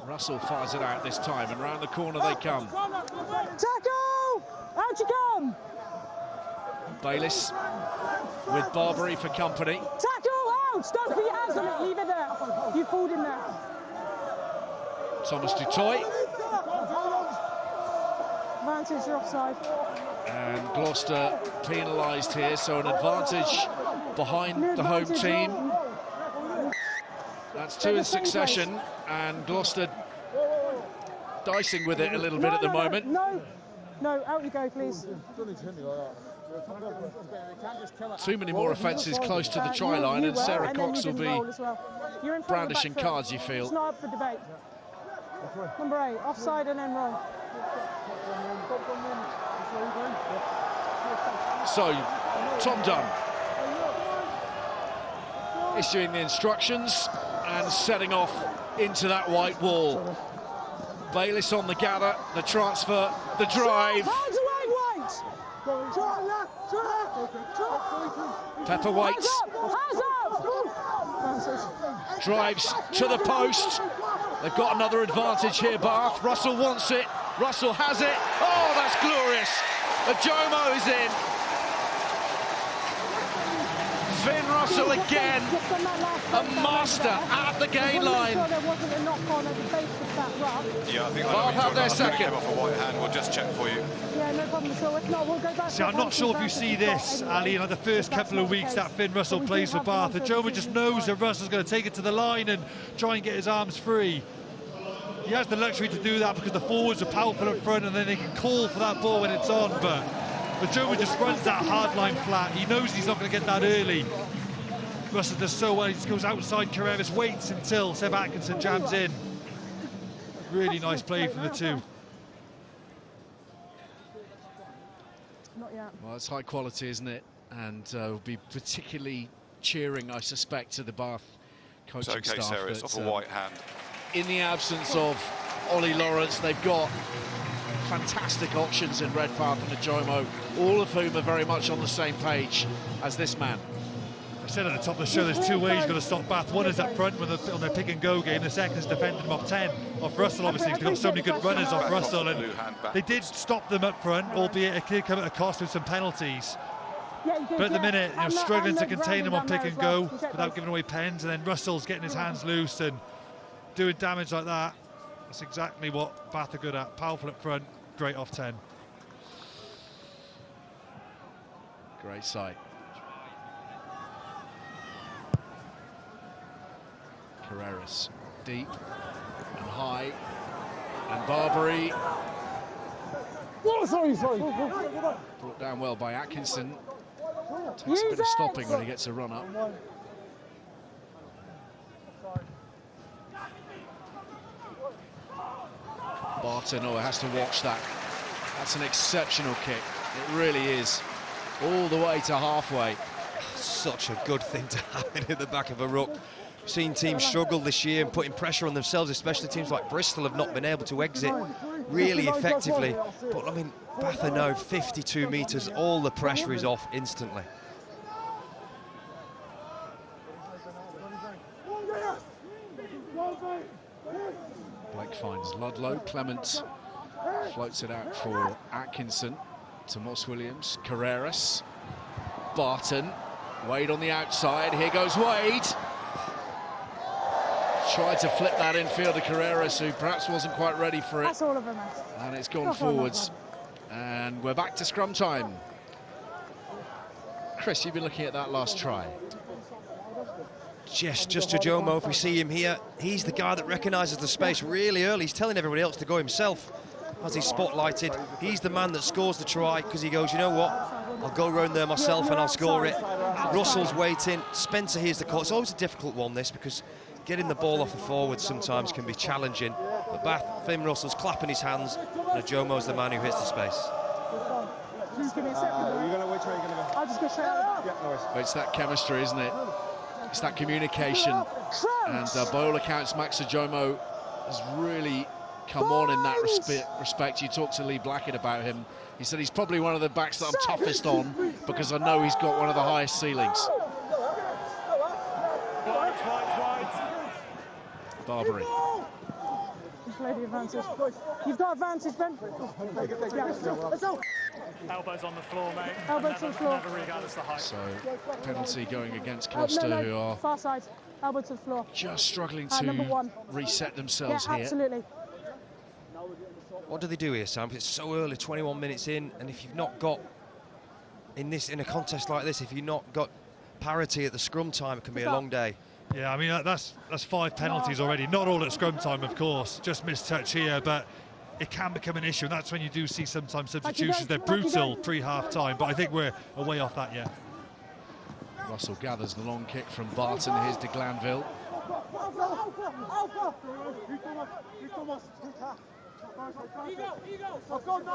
Russell fires it out this time, and round the corner they come. Tackle! Out you come! Bayliss with Barbary for company. Tackle! Out! Don't put your hands on it, leave it there. You pulled him there. Thomas Dutoit. Advantage, you're offside. And Gloucester penalised here, so an advantage behind the home team. That's 2 in succession, and Gloucester dicing with it a little bit at the moment. No, out you go, please. Too many more offences close to the try line, and Sarah Cox will be brandishing cards, you feel. It's not up for debate. Number 8, offside and then roll. So, Tom Dunn issuing the instructions and setting off into that white wall. Bayliss on the gather, the transfer, the drive. Hands away, White! Pepper White Hands up! drives to the post. They've got another advantage here, Bath. Russell wants it. Russell has it. Oh, that's glorious. Ajomo is in. Finn Russell again, a master at the gain line. Yeah, I think Bath have their second. Off a white hand. We'll just check for you. Yeah, no problem. So if not, we'll go back. See, I'm not sure if you see this, Ali, in like the first couple of weeks that Finn Russell plays for Bath. Ajomo just knows that Russell's going to take it to the line and try and get his arms free. He has the luxury to do that because the forwards are powerful up front and then they can call for that ball when it's on, but Ajomo just runs that hard line flat. He knows he's not going to get that early. Russell does so well, he just goes outside Carreras, waits until Seb Atkinson jams in. Really nice play from the two. Not yet. Well, it's high quality, isn't it? And will be particularly cheering, I suspect, to the Bath coaching it's okay, staff. Sarah, it's off a white hand. In the absence of Ollie Lawrence, they've got fantastic options in Redpath and Ajomo, all of whom are very much on the same page as this man. I said at the top of the show, there's 2 ways you've got to stop Bath. One is up front when they're on their pick and go game. The second is defending them off 10. Off Russell, obviously, they've got so many good runners off Russell. And they did stop them up front, albeit it did come at a cost with some penalties. But at the minute, struggling to contain them on pick and go without giving away pens. And then Russell's getting his hands loose and doing damage like that. That's exactly what Bath are good at. Powerful up front, great off 10. Great sight. Carreras deep and high, and Barbary brought down well by Atkinson. Takes a bit of stopping when he gets a run up. Barton, has to watch that. That's an exceptional kick. It really is. All the way to halfway. Such a good thing to have in the back of a ruck. We've seen teams struggle this year and putting pressure on themselves, especially teams like Bristol have not been able to exit really effectively. But I mean, Bath are now 52 metres, all the pressure is off instantly. Blake finds Ludlow. Clement floats it out for Atkinson. To Moss Williams. Carreras. Barton. Wade on the outside. Here goes Wade. Tried to flip that infield to Carreras, who perhaps wasn't quite ready for it. That's all of them. And it's gone forwards. And we're back to scrum time. Chris, you've been looking at that last try. just to Jomo, if we see him here, he's the guy that recognises the space really early. He's telling everybody else to go himself as he's spotlighted. He's the man that scores the try because he goes, you know what, I'll go round there myself and I'll score it. Russell's waiting. Spencer here's the call. It's always a difficult one, this, because getting the ball off the forward sometimes can be challenging. But Finn Russell's clapping his hands, and Jomo's the man who hits the space. Please give me a second. You're going to which way are you going to go? I'll just go straight out. Yeah, no worries. But it's that chemistry, isn't it? It's that communication. And by all accounts, Max Jomo has really come on in that respect. You talked to Lee Blackett about him. He said he's probably one of the backs that I'm toughest on because I know he's got one of the highest ceilings. Barbary. Lady advantage. You've got advantage, Ben. Elbows on the floor, mate. Elbows on the floor. Never regardless the height. So, penalty going against Gloucester, who are far side. Elbow to the floor. just struggling to reset themselves here. Absolutely. What do they do here, Sam? It's so early, 21 minutes in, and if you've not got, in a contest like this, if you've not got parity at the scrum time, it can be a long day. Yeah, I mean, that's 5 penalties already. Not all at scrum time, of course. Just missed touch here, but it can become an issue, and that's when you do see sometimes substitutions. They're brutal pre-half-time, but I think we're a way off that yet. Russell gathers the long kick from Barton. Here's de Glanville.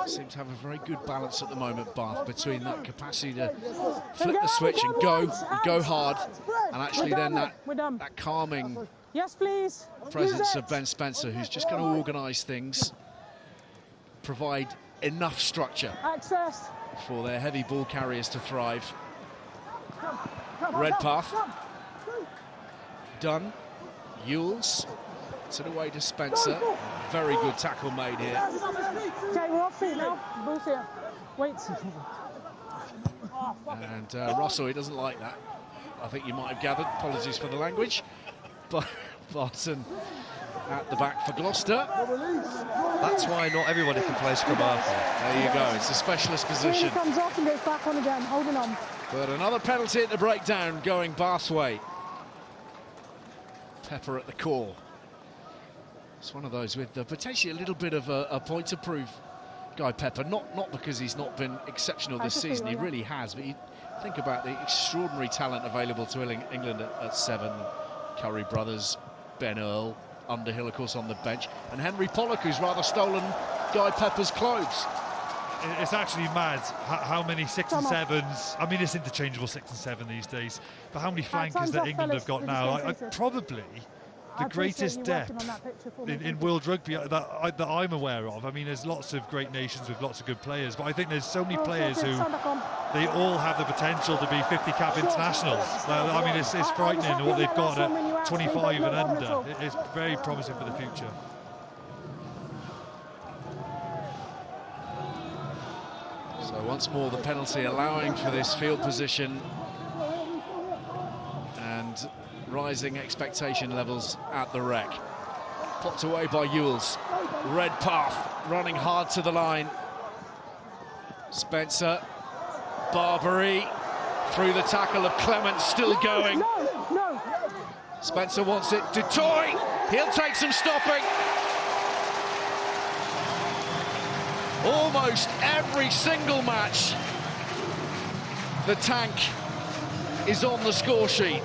Seem to have a very good balance at the moment, Bath, between that capacity to flip the switch and go hard, and actually then that calming presence of Ben Spencer, who's just going to organise things, provide enough structure for their heavy ball carriers to thrive. Redpath, Dunn, Ewells, to the way to Spencer. Very good tackle made here. Okay, we're off feet now. Ball's here. Wait. And Russell, he doesn't like that. I think you might have gathered. Apologies for the language. But Barton at the back for Gloucester. That's why not everybody can play scrum half. There you go. It's a specialist position. He comes off and goes back on again, holding on. But another penalty at the breakdown going Bath's way. Pepper at the core. It's one of those with potentially a little bit of a point to prove, Guy Pepper. Not because he's not been exceptional this season, he really has. But you think about the extraordinary talent available to England at 7. Curry brothers, Ben Earl, Underhill, of course, on the bench, and Henry Pollock, who's rather stolen Guy Pepper's clothes. It's actually mad how many 6 and 7s. I mean, it's interchangeable 6 and 7 these days. But how many flankers that England have got now? Probably the greatest depth in world rugby that I'm aware of. I mean, there's lots of great nations with lots of good players, but I think there's so many players who they all have the potential to be 50-cap internationals. I mean, it's frightening what they've got at 25 and under. It's very promising for the future. So once more the penalty allowing for this field position and rising expectation levels at the Rec. Popped away by Ewells. Redpath running hard to the line. Spencer, Barbary through the tackle of Clement, still going. Spencer wants it. Dutoy, he'll take some stopping. Almost every single match, the tank is on the score sheet.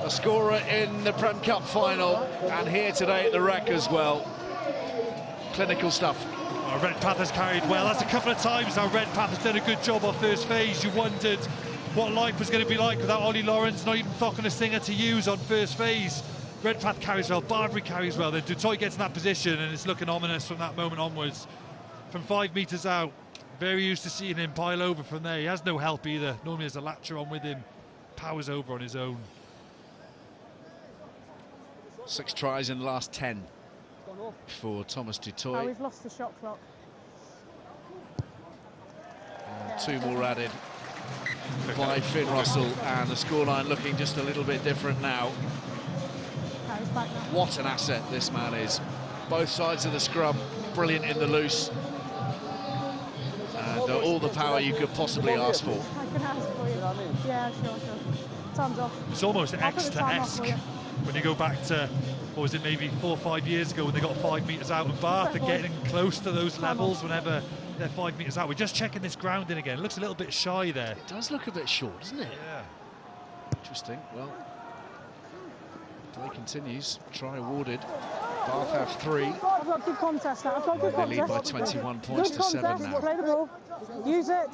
A scorer in the Prem Cup final, and here today at the Rec as well. Clinical stuff. Redpath has carried well. That's a couple of times now. Redpath has done a good job on first phase. You wondered what life was going to be like without Ollie Lawrence, not even Thocking a Singer to use on first phase. Redpath carries well, Barbary carries well, then Dutoy gets in that position, and it's looking ominous from that moment onwards. From 5 metres out, very used to seeing him pile over from there. He has no help either. Normally there's a latcher on with him. Powers over on his own. 6 tries in the last 10 for Thomas Dutoy. Oh, we've lost the shot clock. And 2 more added by Finn Russell, and the scoreline looking just a little bit different now. What an asset this man is. Both sides of the scrum, brilliant in the loose. And all the power you could possibly ask for. I can ask for you. Yeah, sure. Time's off. It's almost I'll put the time off Exeter-esque for you. when you go back to, what was it, maybe 4 or 5 years ago when they got 5 metres out, and Bath are getting close to those levels whenever they're 5 metres out. We're just checking this grounding again. It looks a little bit shy there. It does look a bit short, doesn't it? Yeah. Interesting. Well, play continues. Try awarded. Bath have 3. I've got a good contest now. I've got a good They contest. lead by 21 points Good to 7 contest. now. Play the ball. Use it.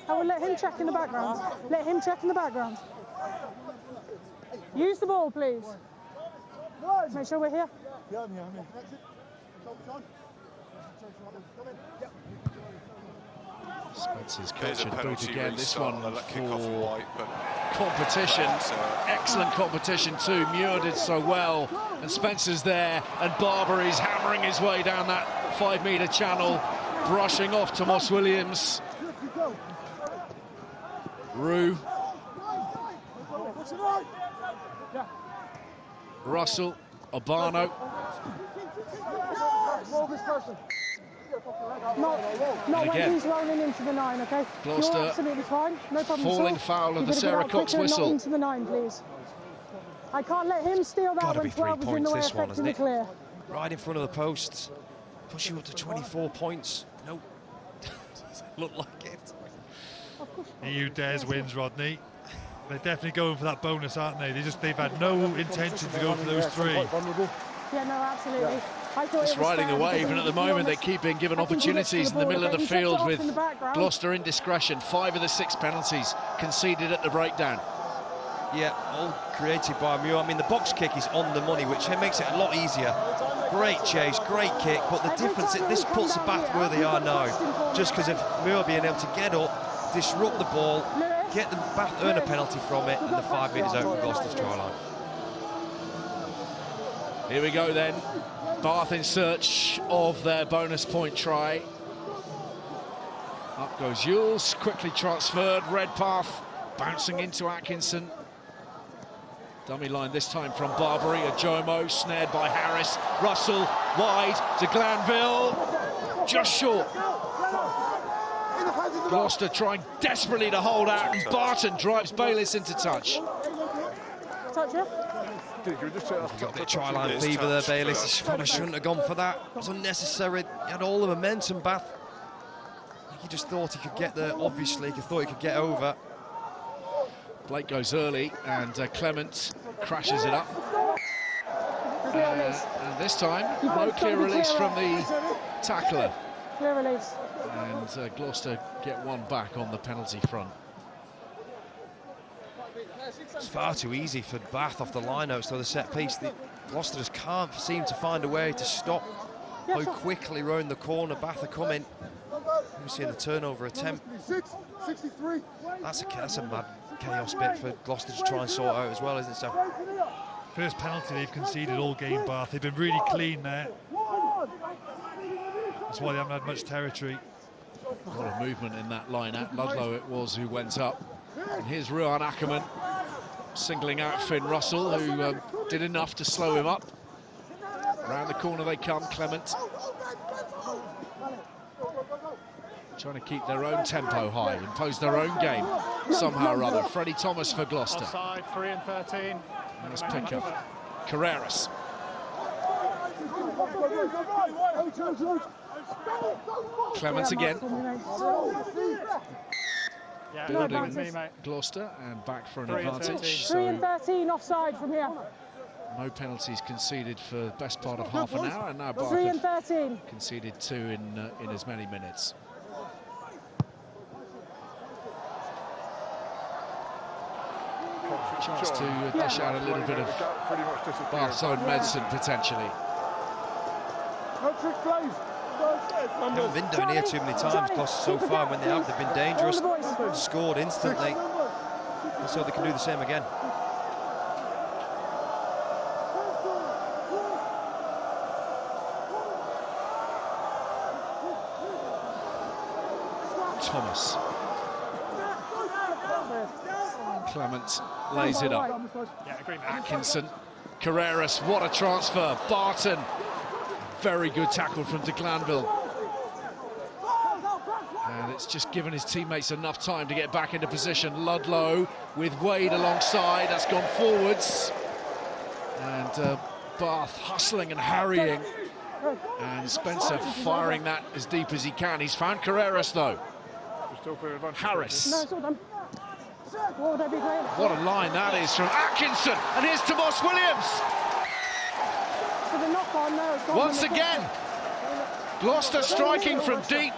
I will let him check in the background. Let him check in the background. Use the ball, please. Make sure we're here. Spencer's There's a captured boot penalty again. This restart. one They'll let kick off for White, but competition. Excellent competition too. Muir did so well, and Spencer's there, and Barber is hammering his way down that 5-metre channel, brushing off Tomas Williams. Rue. Russell. Obano. Not when he's rolling into the 9, okay? Gloucester You're absolutely fine, no problem at all. falling foul of the Sarah Cox Not whistle. into the 9, please. I can't let him steal that Gotta when be 3 12 is in points the way, this one, affecting isn't the it? clear. Right in front of the posts. Push you up to 24 points. Nope. Look like it. EU dares wins, Rodney. They're definitely going for that bonus, aren't they? They've had no intention to go for those 3. Yeah, no, absolutely. I thought It's it was riding fair away, because even at the to be moment they honest, keep being given I think he gets to opportunities in the ball, middle of okay? the He took it field off with in the background. Gloucester indiscretion. 5 of the 6 penalties conceded at the breakdown. Yeah, all created by Muir. I mean, the box kick is on the money, which makes it a lot easier. Great chase, great kick, but the difference, this puts the Bath where they are now, just because of Muir being able to get up, disrupt the ball, get the Bath earn a penalty from it, and the 5 metres out of Gloucester's try line. Here we go then. Bath in search of their bonus point try. Up goes Yules, quickly transferred. Redpath bouncing into Atkinson. Dummy line this time from Barbary. Ajomo snared by Harris. Russell wide to Glanville. Just short. Gloucester trying desperately to hold out, and Barton drives Bayliss into touch. Touch it. Got a bit of try-line fever there, Bayliss. He probably shouldn't have gone for that. It was unnecessary. He had all the momentum, Bath. He just thought he could get there, obviously. He thought he could get over. Blake goes early, and Clement crashes it up. And this time, no clear release from the tackler. Clear release. And Gloucester get one back on the penalty front. It's far too easy for Bath off the line-outs to the set piece. Gloucester just can't seem to find a way to stop how quickly round the corner Bath are coming. We're seeing the turnover attempt. That's a mad chaos bit for Gloucester to try and sort out as well, isn't it? So First penalty they've conceded all game, Bath. They've been really clean there. That's why they haven't had much territory. A lot of movement in that line-out. Ludlow it was who went up. And here's Ruan Ackerman singling out Finn Russell, who did enough to slow him up. Round the corner they come, Clement. Trying to keep their own tempo high, impose their own game somehow or other. Freddie Thomas for Gloucester. Offside, 3 and 13. Nice pick-up. Carreras. Clement again. Yeah, Building me, mate. Gloucester and back for an 3 and advantage. 3 and 13 offside from here. No penalties conceded for the best part of half an hour, and now 3 and Bath 13. conceded 2 in as many minutes. Chance to dish out a little bit of Bath's own medicine potentially. they haven't been down here too many times, Gloucester, so far. When they have, they've been dangerous, scored instantly, and so they can do the same again. Thomas. Clement lays it up. Atkinson. Carreras, what a transfer. Barton. Very good tackle from de Glanville. And It's just given his teammates enough time to get back into position. Ludlow with Wade alongside, that's gone forwards. And Bath hustling and harrying. And Spencer firing that as deep as he can. He's found Carreras though. Harris. What a line that is from Atkinson. And here's Tomas Williams. Once again, Gloucester striking from deep.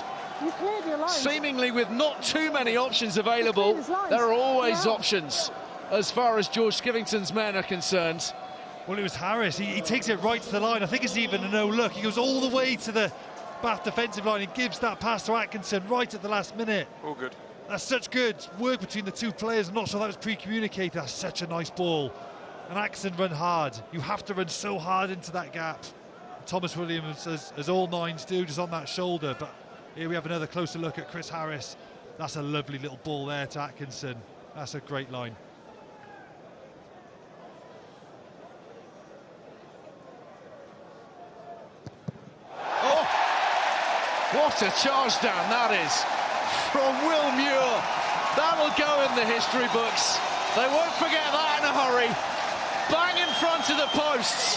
Seemingly with not too many options available. There are always options as far as George Skivington's men are concerned. Well, it was Harris. He takes it right to the line. I think it's even a no-look. He goes all the way to the Bath defensive line and gives that pass to Atkinson right at the last minute. All good. That's such good work between the two players. I'm not sure that was pre-communicated. That's such a nice ball. And Atkinson run hard. You have to run so hard into that gap. Thomas Williams, as all nines do, just on that shoulder. But here we have another closer look at Chris Harris. That's a lovely little ball there to Atkinson. That's a great line. Oh, what a charge down that is from Will Muir. That'll go in the history books. They won't forget that in a hurry. Bang in front of the posts.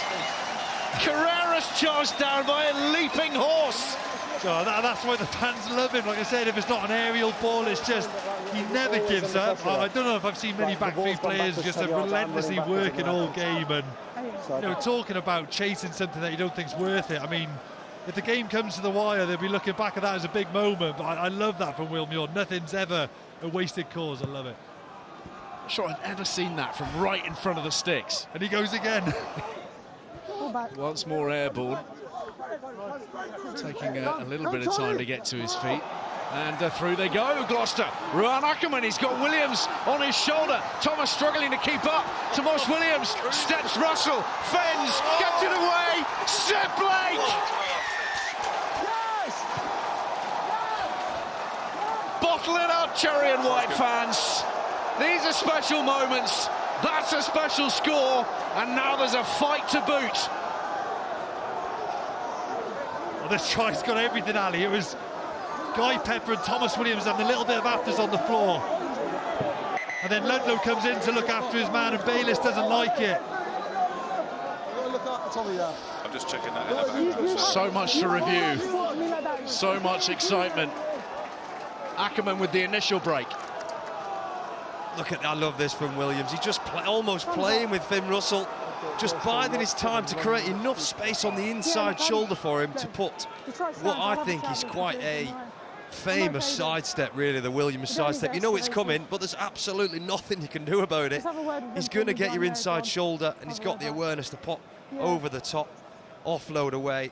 Carreras charged down by a leaping horse. So that's why the fans love him. Like I said, if it's not an aerial ball, it's just, he never gives up. I don't know if I've seen many back three players just relentlessly working all game. And, you know, talking about chasing something that you don't think's worth it. I mean, if the game comes to the wire, they'll be looking back at that as a big moment. But I love that from Will Muir. Nothing's ever a wasted cause. I love it. I'm sure I've ever seen that from right in front of the sticks. And he goes again. Once more airborne. Taking a little bit of time to get to his feet. And through they go, Gloucester. Ruan Ackerman, he's got Williams on his shoulder. Thomas struggling to keep up. Tomas Williams steps Russell, fends, gets it away. Seth Blake! Bottle it up, Cherry and White fans. These are special moments. That's a special score. And now there's a fight to boot. Well, this try's got everything, Ali. It was Guy Pepper and Thomas Williams having a little bit of afters on the floor. And then Ludlow comes in to look after his man, and Bayliss doesn't like it. I'm just checking that. So much to review. So much excitement. Ackerman with the initial break. Look at, I love this from Williams. He's just almost playing with Finn Russell, just biding his time to create enough space on the inside shoulder for him to put what I think is quite a famous sidestep, really, the Williams sidestep. You know it's coming, but there's absolutely nothing you can do about it. He's going to get your inside shoulder, and he's got the awareness to pop over the top, offload away.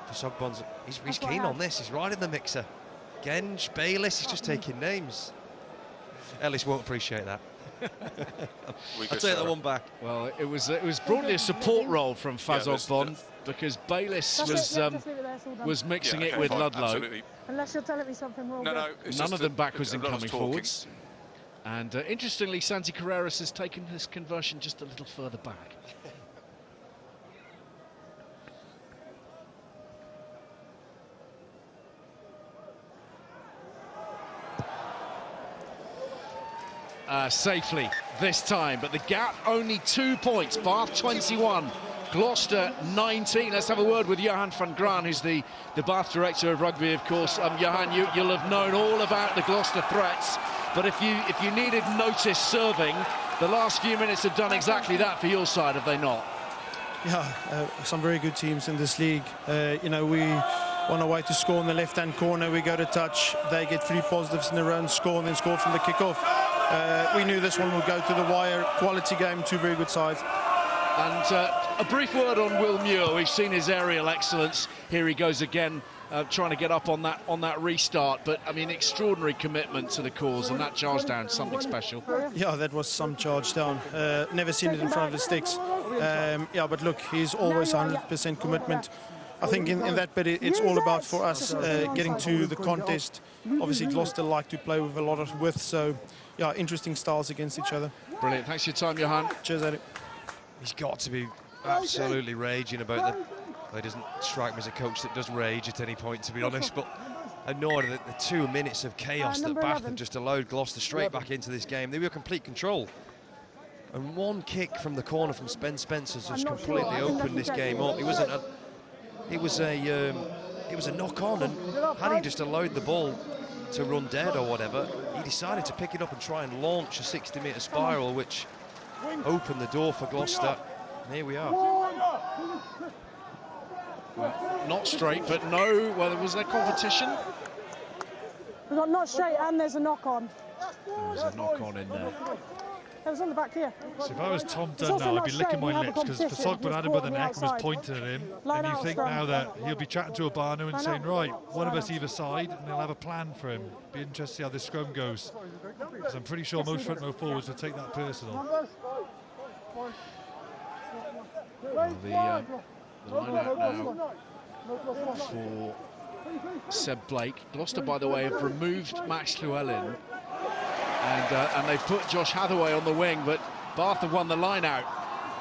Fasogbon's, he's keen on this. He's right in the mixer. Genge, Bayliss, he's just taking names. Ellis won't appreciate that. I'll take that one back. Well, it was broadly a support role from Fasogbon because Bayliss was mixing it with Ludlow. Absolutely. Unless you're telling me something wrong. No, none of them backwards and coming forwards. And interestingly, Santi Carreras has taken this conversion just a little further back. Safely this time, but the gap only 2 points. Bath 21, Gloucester 19. Let's have a word with Johan van Graan, who's the Bath director of rugby, of course. Johan, you'll have known all about the Gloucester threats, but if you needed notice serving, the last few minutes have done exactly that for your side, have they not? Yeah, some very good teams in this league. You know, we on our way to score in the left-hand corner, we go to touch, they get 3 positives in a row and score, and then score from the kick-off. We knew this one would go to the wire. Quality game, 2 very good sides. And a brief word on Will Muir. We've seen his aerial excellence. Here he goes again, trying to get up on that restart. But I mean, extraordinary commitment to the cause, and that charge down, something special. Yeah, that was some charge down. Never seen it in front of the sticks. Yeah, but look, he's always 100% commitment. I think in that bit, it's all about for us getting to the contest. Obviously, Gloucester like to play with a lot of width, so yeah, interesting styles against each other. Brilliant. Thanks for your time, Johan. Cheers, Eddie. He's got to be absolutely raging about that. Well, he doesn't strike me as a coach that does rage at any point, to be honest, but annoyed at the 2 minutes of chaos that Bath had just allowed Gloucester straight back into this game. They were complete control. And one kick from the corner from Spencer's just completely opened this game up. It was a knock-on, and had he just allowed the ball to run dead or whatever, he decided to pick it up and try and launch a 60-metre spiral, which opened the door for Gloucester. And here we are. Not straight, but no. Well, was there competition? We've got not straight and there's a knock-on. There's a knock-on in there. It was on the back here. So if I was Tom Dunn now, I'd be licking my lips, because Fasogban had him by the neck and was pointing at him. And you think now that he'll be chatting to Abano and saying, right, one of us either side, and they'll have a plan for him. Be interested to see how this scrum goes. Because I'm pretty sure most front row forwards will take that personal. Well, the line out now for Seb Blake. Gloucester, by the way, have removed Max Llewellyn. And they've put Josh Hathaway on the wing, but Bath have won the line out,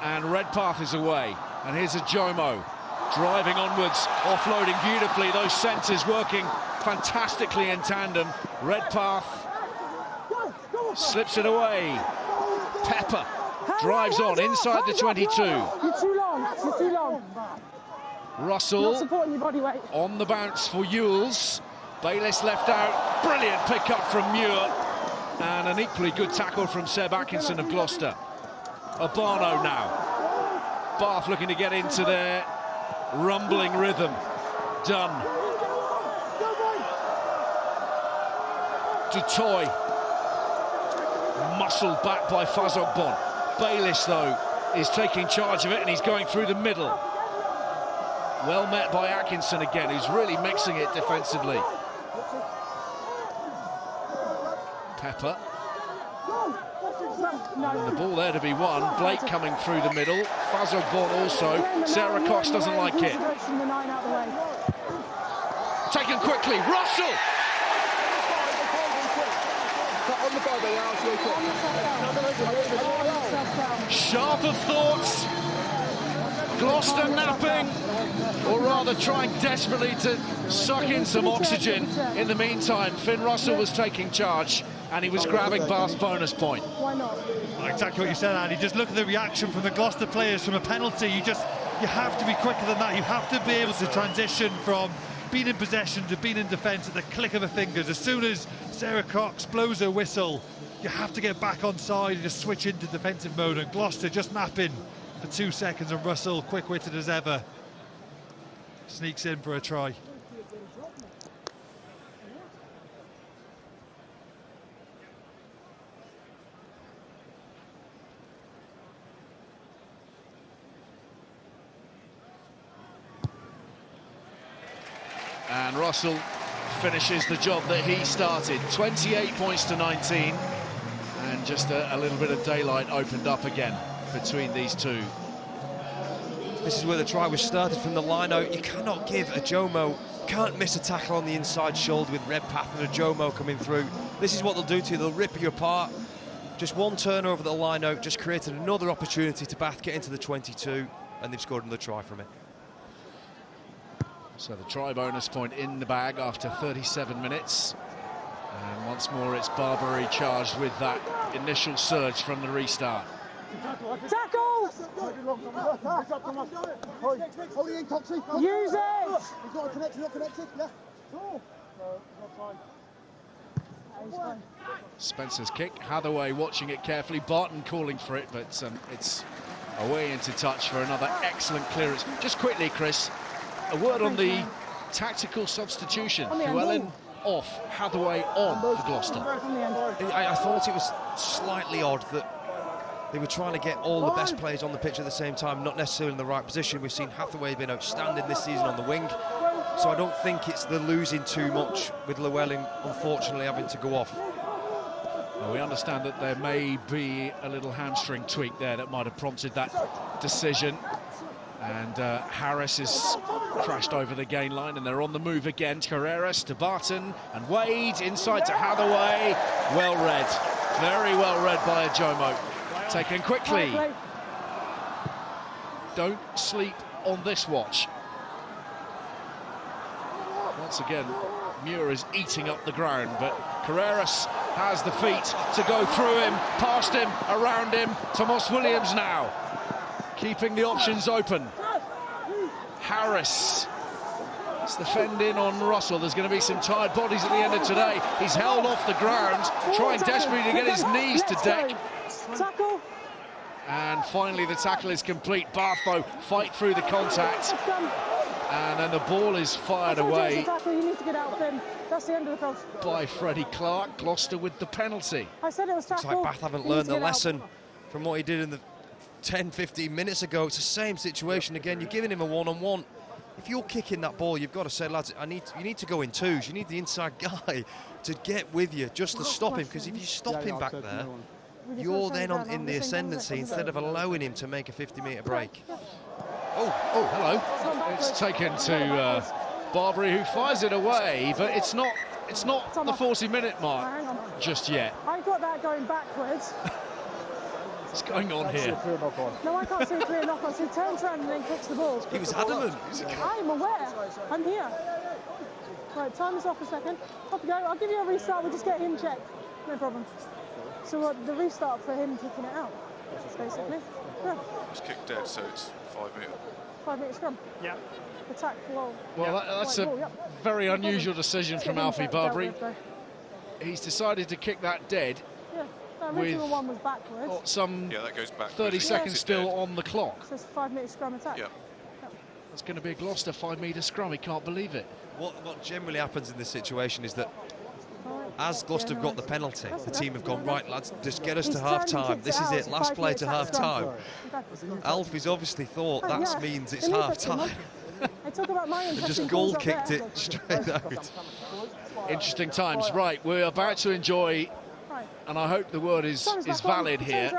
and Redpath is away. And here's a Jomo driving onwards, offloading beautifully. Those centres working fantastically in tandem. Redpath slips it away. Pepper drives on inside the 22. You're too long. You're too long. Russell Not supporting your body weight. on the bounce for Ewells. Bayliss left out. Brilliant pick up from Muir. And an equally good tackle from Seb Atkinson of Gloucester. Abano now. Bath looking to get into their rumbling rhythm. Dunn. Dutoy. Muscled back by Fasogban. Bayliss, though, is taking charge of it, and he's going through the middle. Well met by Atkinson again, who's really mixing it defensively. Pepper. And the ball there to be won. Blake coming through the middle. Fasogban also. Sarah Cox doesn't like it. Taken quickly. Russell! Sharp of thoughts. Gloucester napping, or rather trying desperately to suck in some oxygen. In the meantime, Finn Russell was taking charge, and he was grabbing Bath's bonus point. Why not? Exactly what you said, Andy. Just look at the reaction from the Gloucester players from a penalty. You have to be quicker than that. You have to be able to transition from being in possession to being in defence at the click of the fingers. As soon as Sarah Cox blows her whistle, you have to get back on side and just switch into defensive mode. And Gloucester just napping for 2 seconds, and Russell, quick-witted as ever, sneaks in for a try. And Russell finishes the job that he started. 28 points to 19, and just a little bit of daylight opened up again between these two. This is where the try was started from the line out. You cannot give a Jomo, can't miss a tackle on the inside shoulder with Redpath and a Jomo coming through. This is what they'll do to you, they'll rip you apart. Just one turn over the line out just created another opportunity to Bath get into the 22, and they've scored another try from it. So the try bonus point in the bag after 37 minutes. And once more it's Barbary charged with that initial surge from the restart. Tackle! Use it! Spencer's kick, Hathaway watching it carefully, Barton calling for it, but it's away into touch for another excellent clearance. Just quickly, Chris, a word on the tactical substitution. Llewellyn off, Hathaway on for Gloucester. I thought it was slightly odd that they were trying to get all the best players on the pitch at the same time, not necessarily in the right position. We've seen Hathaway been outstanding this season on the wing, so I don't think it's the losing too much with Llewellyn unfortunately having to go off. Well, we understand that there may be a little hamstring tweak there that might have prompted that decision. And Harris has crashed over the gain line, and they're on the move again. Carreras to Barton, and Wade inside to Hathaway. Well read, very well read by Jomo. Taken quickly. Don't sleep on this watch. Once again, Muir is eating up the ground, but Carreras has the feet to go through him, past him, around him. Tomas Williams now, keeping the options open. Harris is defending on Russell. There's going to be some tired bodies at the end of today. He's held off the ground, trying desperately to get his knees to deck. Tackle. And finally the tackle is complete. Bath, though, fight through the contact. And then the ball is fired away You need to get out of him. That's the end of the cross. by Freddie Clark. Gloucester with the penalty. I said it was tackle. Looks like Bath haven't learned the lesson from what he did in the 10-15 minutes ago. It's the same situation again. You're giving him a one-on-one. If you're kicking that ball, you've got to say, lads, you need to go in twos. You need the inside guy to get with you just to stop him, because if you stop him back there, you're then in the ascendancy instead of allowing him to make a 50-metre break. Oh, hello. It's taken to Barbary, who fires it away, but it's not the 40-minute mark just yet. I got that going backwards. What's going on here? No, I can't see a clear knock-on. So he turns around and then kicks the ball. He was adamant. I'm aware. I'm here. Right, time is off a second. Off we go. I'll give you a restart. We'll just get him checked. No problem. So the restart for him kicking it out, basically. Yeah. It's kicked dead, so it's 5 metre. 5 metre scrum. Yeah. Attack wall. Well, that's a very unusual decision from Alfie Barbary. He's decided to kick that dead. Yeah. The original one was backwards. Some that goes back 30 seconds still on the clock. So it's a 5 metre scrum attack. Yeah. It's going to be a Gloucester 5 metre scrum. He can't believe it. What generally happens in this situation is that as Gloucester have got the penalty, the team have gone, right, lads, just get us to half-time. This is it, last play to half-time. Alfie's obviously thought that means it's half-time. And just goal-kicked it straight out. Interesting times. Right, we're about to enjoy, and I hope the word is valid here,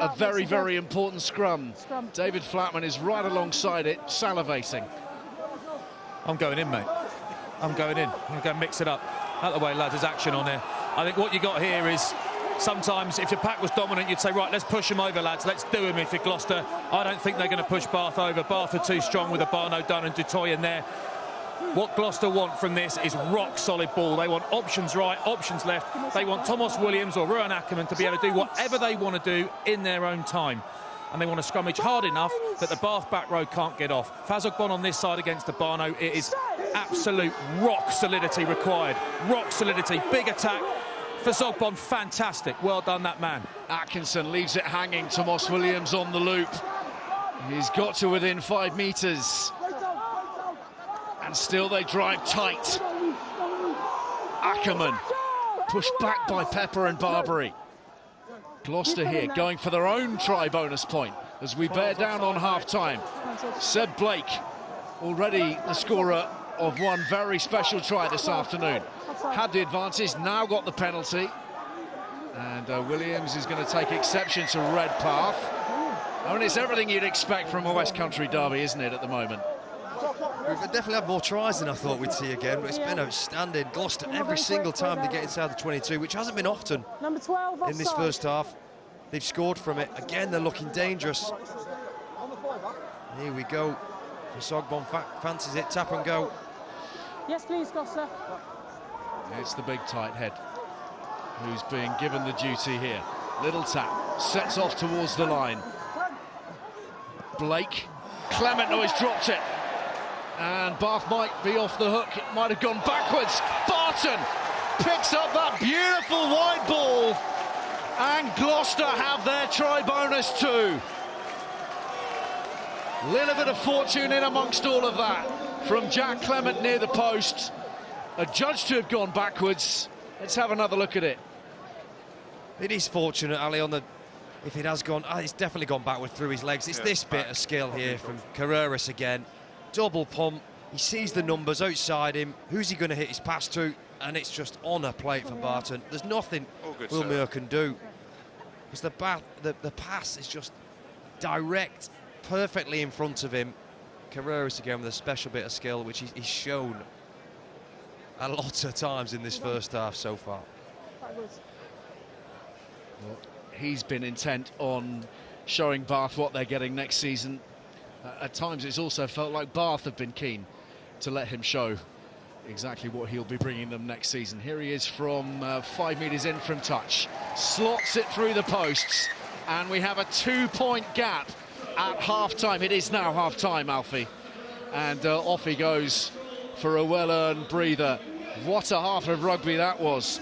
a very, very important scrum. David Flatman is right alongside it, salivating. I'm going in, mate. I'm going in. I'm going to go mix it up. Out the way, lads, there's action on there. I think what you got here is sometimes if your pack was dominant, you'd say, right, let's push them over, lads. Let's do them if you're Gloucester. I don't think they're going to push Bath over. Bath are too strong with Abano, Dunn and Dutoy in there. What Gloucester want from this is rock-solid ball. They want options right, options left. They want Tomas Williams or Ruan Ackerman to be able to do whatever they want to do in their own time. And they want to scrummage hard enough that the Bath back row can't get off. Fazogbon on this side against Abano. It is absolute rock solidity required. Rock solidity, big attack. Fazogbon, fantastic. Well done, that man. Atkinson leaves it hanging. Tomas Williams on the loop. He's got to within 5 metres. And still they drive tight. Ackerman pushed back by Pepper and Barbary. Gloucester here going for their own try bonus point as we bear down on half-time. Seb Blake, already the scorer of one very special try this afternoon. Had the advantage, now got the penalty. And Williams is going to take exception to Redpath. I mean, it's everything you'd expect from a West Country derby, isn't it, at the moment? We've definitely had more tries than I thought we'd see again, but it's been outstanding. Gloucester, every single time they get inside the 22, which hasn't been often Number 12 in this first half. They've scored from it. Again, they're looking dangerous. Here we go. Fazogbon fancies it, tap and go. Yes, please, Gloucester. It's the big tight head who's being given the duty here. Little tap, sets off towards the line. Blake, Clement, no, he's dropped it. And Bath might be off the hook. It might have gone backwards. Barton picks up that beautiful wide ball. And Gloucester have their try bonus too. Little bit of fortune in amongst all of that from Jack Clement near the post. Adjudged to have gone backwards. Let's have another look at it. It is fortunate, Ali, on the... If it has gone... it's definitely gone backward through his legs. It's this bit of skill here from Carreras again. Double pump. He sees the numbers outside him. Who's he going to hit his pass to? And it's just on a plate for Barton. There's nothing Will Muir can do. Because the pass is just direct, perfectly in front of him. Carreras again with a special bit of skill, which he's shown a lot of times in this first half so far. Well, he's been intent on showing Bath what they're getting next season. At times it's also felt like Bath have been keen to let him show exactly what he'll be bringing them next season. Here he is from 5 metres in from touch, slots it through the posts, and we have a 2-point gap at half-time. It is now half-time, Alfie, and off he goes for a well-earned breather. What a half of rugby that was.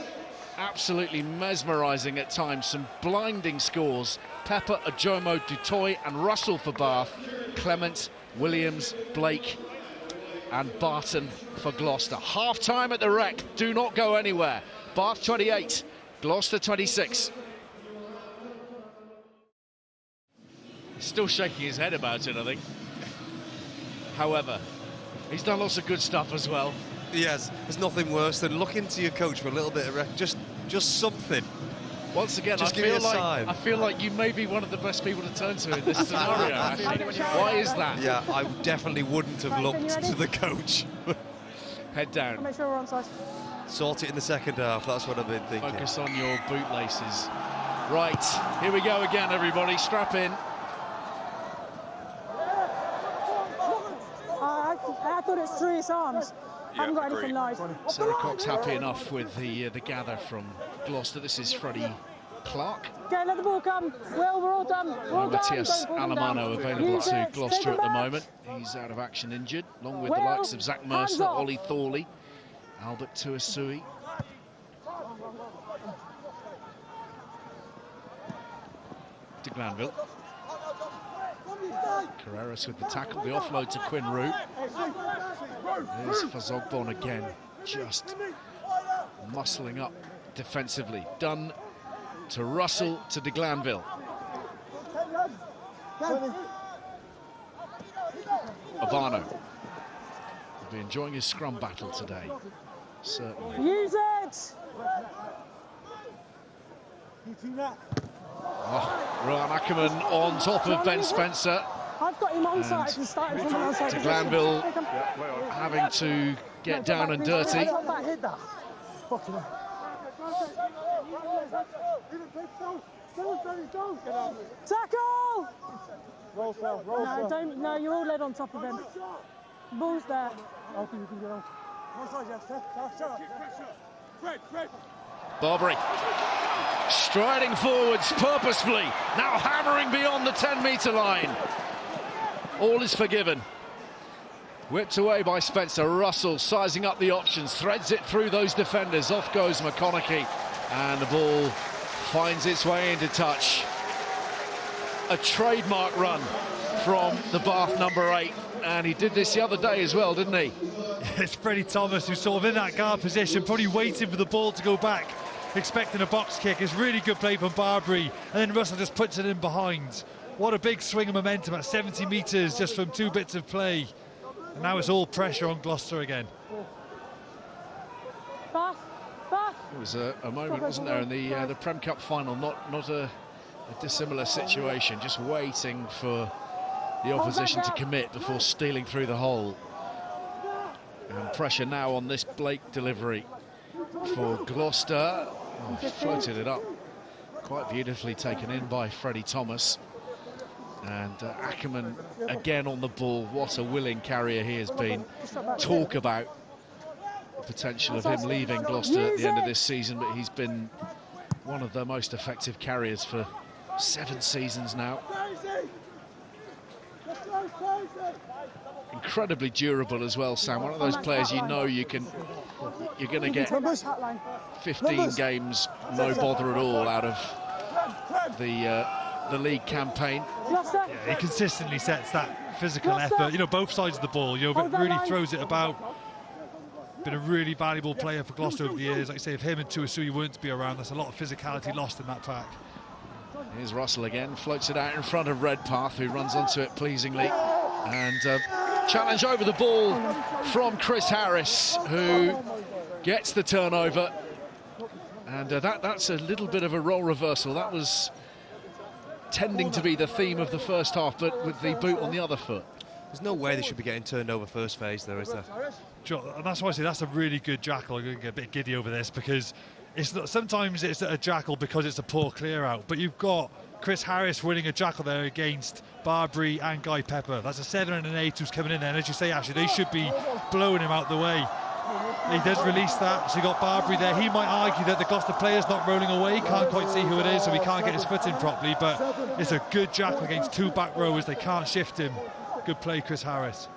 Absolutely mesmerising at times, some blinding scores. Pepper, Ajomo, Dutoy and Russell for Bath, Clement, Williams, Blake and Barton for Gloucester. Half-time at the Rec, do not go anywhere. Bath 28, Gloucester 26. He's still shaking his head about it, I think. However, he's done lots of good stuff as well. Yes, there's nothing worse than looking to your coach for a little bit of just something. Once again, just I feel like you may be one of the best people to turn to in this scenario. Why is that? Yeah, I definitely wouldn't have looked to the coach. Head down. I'll make sure we're on side. Sort it in the second half, that's what I've been thinking. Focus on your bootlaces. Right, here we go again, everybody. Strap in. I thought it's through his arms. I haven't got anything live. Sarah Cox happy enough with the gather from Gloucester. This is Freddie Clark. Okay, let the ball come. Will, we're all done. We're all Matthias done. Alamano available to Gloucester at the moment. He's out of action injured, along with the likes of Zach Mercer, Ollie Thorley, Albert Tuasui. De Glanville. Carreras with the tackle, the offload to Quinn Root. There's Fazogbon again, just muscling up defensively. Done to Russell, to De Glanville. Abano will be enjoying his scrum battle today, certainly. Use it! Oh, Ryan Ackerman on top of Ben Spencer. I've got him on side and starting from the outside. De Glanville having to get down and dirty. Tackle! Roll, Phil, roll, no, don't, no, you're all led on top of him. The ball's there. Barbary striding forwards purposefully, now hammering beyond the 10-metre line. All is forgiven. Whipped away by Spencer. Russell sizing up the options, threads it through those defenders. Off goes McConaughey, and the ball finds its way into touch. A trademark run from the Bath number 8, and he did this the other day as well, didn't he? It's Freddie Thomas who's sort of in that guard position, probably waiting for the ball to go back, expecting a box kick. It's really good play from Barbary, and then Russell just puts it in behind. What a big swing of momentum at 70 metres just from 2 bits of play. And now it's all pressure on Gloucester again. Bath. There was a moment, wasn't there, in the Prem Cup final, not a dissimilar situation, just waiting for the opposition to commit before stealing through the hole. And pressure now on this Blake delivery for Gloucester. Oh, floated it up, quite beautifully taken in by Freddie Thomas. And Ackerman again on the ball. What a willing carrier he has been. Talk about the potential of him leaving Gloucester at the end of this season, but he's been one of the most effective carriers for 7 seasons now. Incredibly durable as well, Sam. One of those players you know you're going to get 15 games, no bother at all out of the league campaign. Yeah, he consistently sets that physical effort, you know, both sides of the ball, you know, but really throws it about. Been a really valuable player for Gloucester over the years. Like I say, if him and Tuasui weren't to be around, there's a lot of physicality lost in that pack. Here's Russell again, floats it out in front of Redpath, who runs onto it pleasingly. And challenge over the ball from Chris Harris, who gets the turnover. And that's a little bit of a role reversal. That was tending to be the theme of the first half, but with the boot on the other foot. There's no way they should be getting turned over first phase, though, is there? Sure, and that's why I say that's a really good jackal. I'm going to get a bit giddy over this because it's not, sometimes it's a jackal because it's a poor clear out, but you've got Chris Harris winning a jackal there against Barbary and Guy Pepper. That's a 7 and an 8 who's coming in there, and as you say, actually, they should be blowing him out the way. He does release that, so you got Barbary there. He might argue that the Gloucester player's not rolling away, can't quite see who it is, so he can't get his foot in properly, but it's a good jackal against 2 back rowers. They can't shift him. Good play, Chris Harris.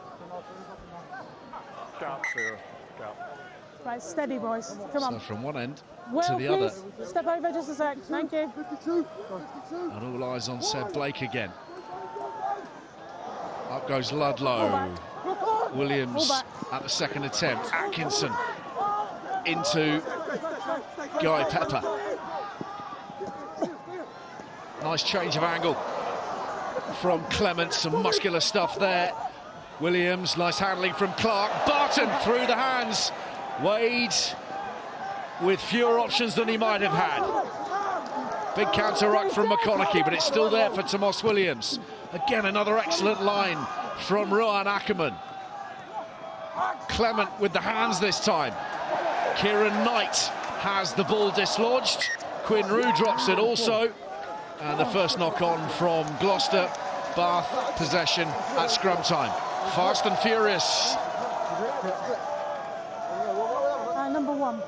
Right, steady, boys. Come on. So from one end Will, to the other. Step over just a sec. Thank you. And all eyes on Seb Blake again. Up goes Ludlow. Williams at the second attempt. Atkinson into Guy Pepper. Nice change of angle from Clement. Some muscular stuff there. Williams, nice handling from Clark. Barton through the hands. Wade with fewer options than he might have had. Big counter-ruck from McConaughey, but it's still there for Tomas Williams. Again, another excellent line from Rohan Ackerman. Clement with the hands this time. Kieran Knight has the ball dislodged. Quinn Rue drops it also. And the first knock-on from Gloucester. Bath possession at scrum time. Fast and furious. Number 1.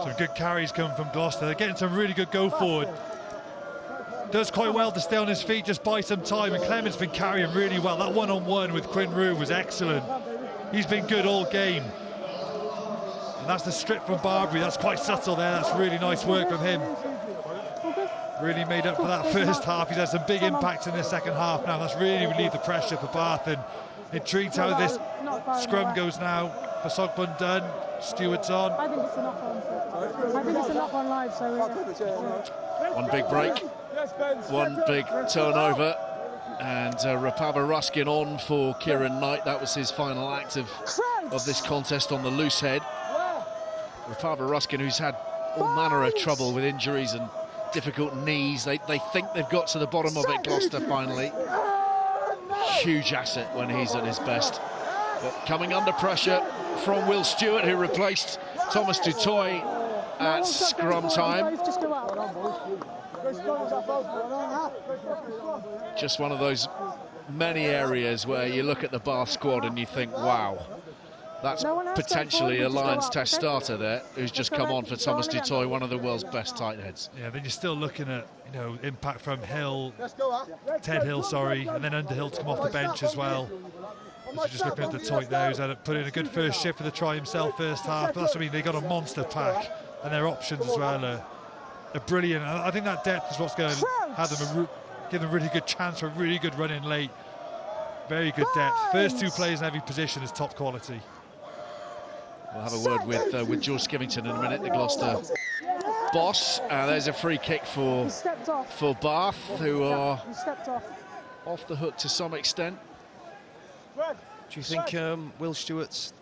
Some good carries coming from Gloucester. They're getting some really good go forward. Does quite well to stay on his feet, just buy some time, and Clement's been carrying really well. That one-on-one with Quinn Rue was excellent. He's been good all game. And that's the strip from Barbary. That's quite subtle there. That's really nice work from him. Really made up for that first half. He's had some big impacts in the second half now. That's really relieved the pressure for Bath, and intrigued how this scrum goes now. For Sogbun done, Stewart's on. I think it's a knock-on. I think it's a knock-on live, so... One big break, one big turnover, and Rapava Ruskin on for Kieran Knight. That was his final act of this contest on the loose head. Rapava Ruskin, who's had all manner of trouble with injuries and difficult knees. They think they've got to the bottom of it, Gloucester, finally. Huge asset when he's at his best. But coming under pressure from Will Stewart, who replaced Thomas Dutoy at scrum time. Just one of those many areas where you look at the Bath squad and you think, wow, that's potentially a Lions Test starter there, who's just come on for Thomas Dutoy, one of the world's best tight heads. Yeah, then you're still looking at, you know, impact from Hill, Ted Hill, sorry, and then Underhill to come off the bench as well. So just looking at the Toit there, who's had to put in a good first shift for the try himself first half. But that's what I mean, they got a monster pack, and their options as well are brilliant. And I think that depth is what's going to have them give them a really good chance for a really good run in late. Very good depth. First 2 players in every position is top quality. We'll have a word with George Skivington in a minute, the Gloucester boss. There's a free kick for Bath, who are off the hook to some extent. Do you think Will Stewart's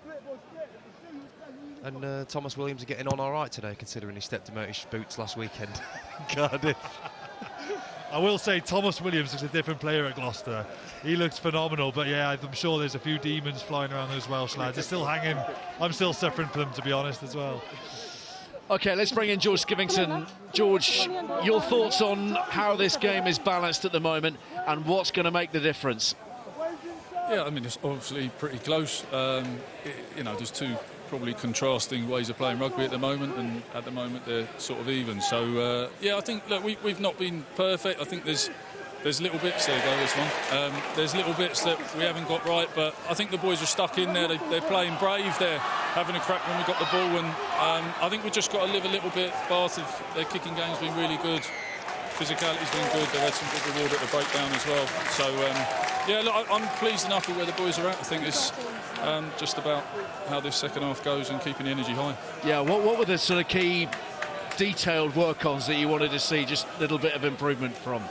and Thomas Williams are getting on all right today, considering he stepped him out his boots last weekend in Cardiff? I will say Thomas Williams is a different player at Gloucester. He looks phenomenal, but yeah, I'm sure there's a few demons flying around those Welsh lads. They're still hanging. I'm still suffering for them, to be honest, as well. OK, let's bring in George Skivington. George, your thoughts on how this game is balanced at the moment and what's going to make the difference? Yeah, I mean, it's obviously pretty close. You know, there's 2 probably contrasting ways of playing rugby at the moment, and at the moment they're sort of even. So, yeah, I think, look, we've not been perfect. I think there's little bits, there go this one. There's little bits that we haven't got right, but I think the boys are stuck in there. They're playing brave. They're having a crack when we got the ball, and I think we've just got to live a little bit. Bath, their kicking game's been really good. Physicality's been good. They've had some good reward at the breakdown as well. So, yeah, look, I'm pleased enough with where the boys are at. I think it's just about how this second half goes and keeping the energy high. Yeah, what were the sort of key detailed work-ons that you wanted to see just a little bit of improvement from?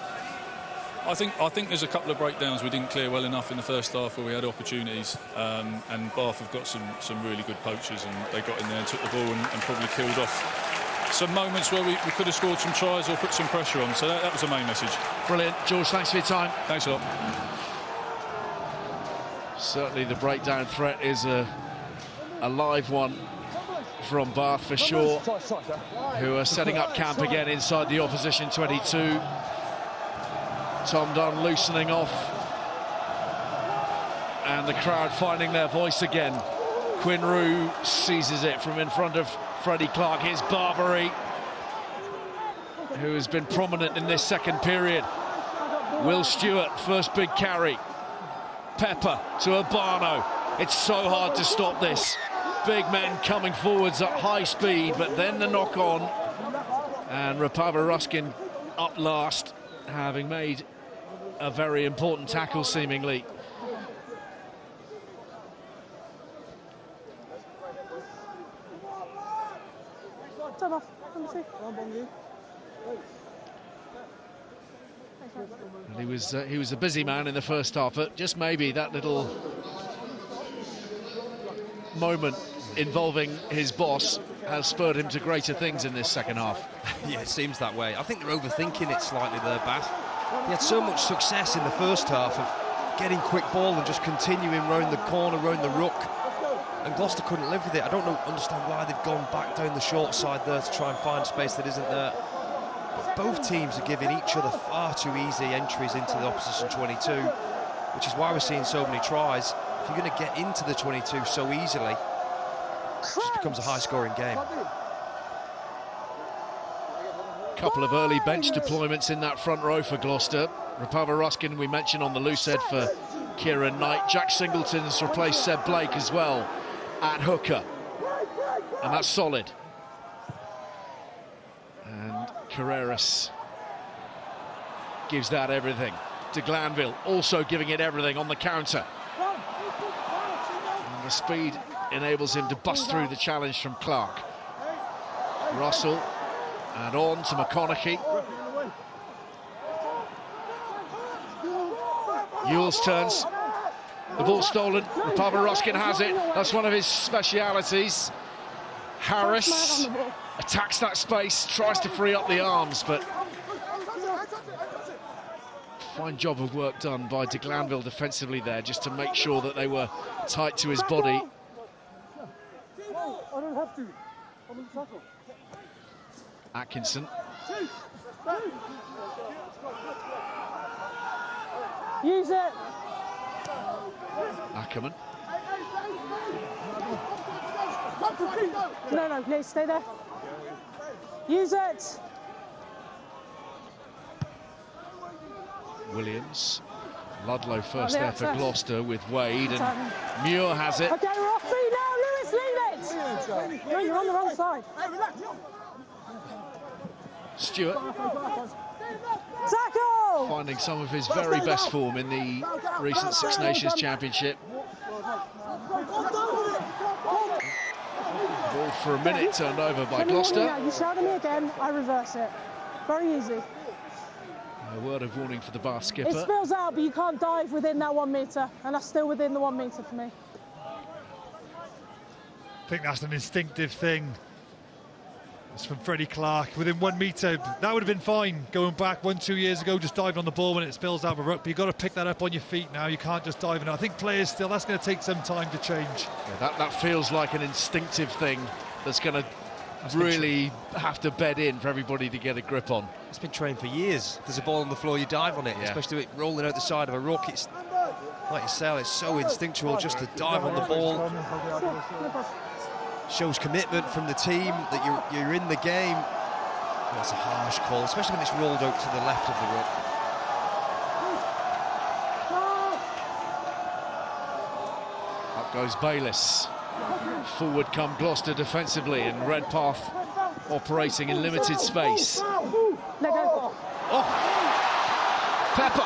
I think there's a couple of breakdowns we didn't clear well enough in the first half where we had opportunities, and Bath have got some really good poachers, and they got in there and took the ball and probably killed off some moments where we could have scored some tries or put some pressure on. So that was the main message. Brilliant. George, thanks for your time. Thanks a lot. Certainly the breakdown threat is a live one from Bath for sure, who are setting up camp again inside the opposition 22. Tom Dunn loosening off, and the crowd finding their voice again. Quinn seizes it from in front of Freddie Clark. Here's Barbary, who has been prominent in this second period. Will Stewart, first big carry. Pepper to Urbano. It's so hard to stop this. Big men coming forwards at high speed, but then the knock on. And Rapava Ruskin up last, having made a very important tackle, seemingly. Turn off. Let me see. And he was a busy man in the first half, but just maybe that little moment involving his boss has spurred him to greater things in this second half. Yeah, it seems that way. I think they're overthinking it slightly there, Bath. He had so much success in the first half of getting quick ball and just continuing round the corner, round the ruck, and Gloucester couldn't live with it. I don't understand why they've gone back down the short side there to try and find space that isn't there. But both teams are giving each other far too easy entries into the opposition 22, which is why we're seeing so many tries. If you're going to get into the 22 so easily, it just becomes a high-scoring game. Couple of early bench deployments in that front row for Gloucester. Rapava Ruskin, we mentioned on the loose head for Kieran Knight. Jack Singleton's replaced Seb Blake as well at hooker. And that's solid. And Carreras gives that everything. De Glanville also giving it everything on the counter. And the speed enables him to bust through the challenge from Clark. Russell, and on to McConaughey. Ewell's turns. The ball stolen. Rapava Ruskin has it. That's one of his specialities. Harris attacks that space, tries to free up the arms, but fine job of work done by De Glanville defensively there, just to make sure that they were tight to his body. Atkinson. Use it. Ackerman. No, please stay there. Use it. Williams. Ludlow first there for Gloucester with Wade, and Muir has it. Okay, we're off feet now. Lewis, leave it. No, you're on the wrong side. Stewart. Tackle! Finding some of his very best form in the recent Six Nations Championship. Ball for a minute turned over by Gloucester. You shout at me again, I reverse it. Very easy. A word of warning for the Bath skipper. It spills out, but you can't dive within that 1 metre, and that's still within the 1 metre for me. I think that's an instinctive thing. It's from Freddie Clark, within 1 metre. That would have been fine going back 1-2 years ago, just diving on the ball when it spills out of a ruck. But you've got to pick that up on your feet now. You can't just dive in. I think players still, that's going to take some time to change. Yeah, that feels like an instinctive thing that's going to really have to bed in for everybody to get a grip on. It's been trained for years. If there's a ball on the floor, you dive on it, especially with it rolling out the side of a ruck. It's like you say, it's so instinctual just to dive on the ball. Shows commitment from the team that you're in the game. That's a harsh call, especially when it's rolled out to the left of the ruck. Up goes Bayliss. Forward come Gloucester defensively, and Redpath operating in limited space. Oh, Pepper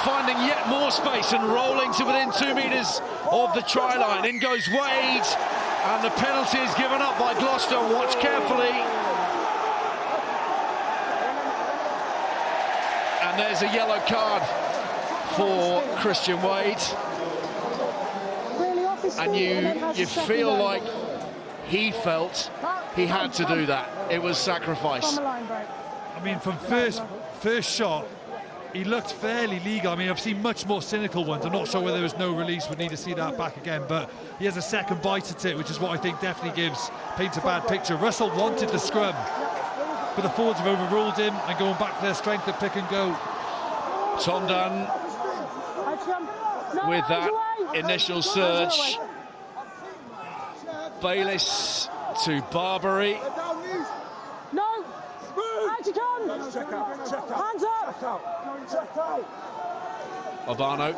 finding yet more space and rolling to within 2 metres of the try line. In goes Wade, and the penalty is given up by Gloucester. Watch carefully. And there's a yellow card for Christian Wade. And you feel like he felt he had to do that. It was sacrifice. I mean, from first shot, he looked fairly legal. I mean, I've seen much more cynical ones. I'm not sure whether there was no release. We'd need to see that back again. But he has a second bite at it, which is what I think definitely paints a bad picture. Russell wanted the scrum, but the forwards have overruled him and going back to their strength at pick and go. Tom Dunn with that initial surge. Bayliss to Barbary. No! Out you come! Hands up! Urbano.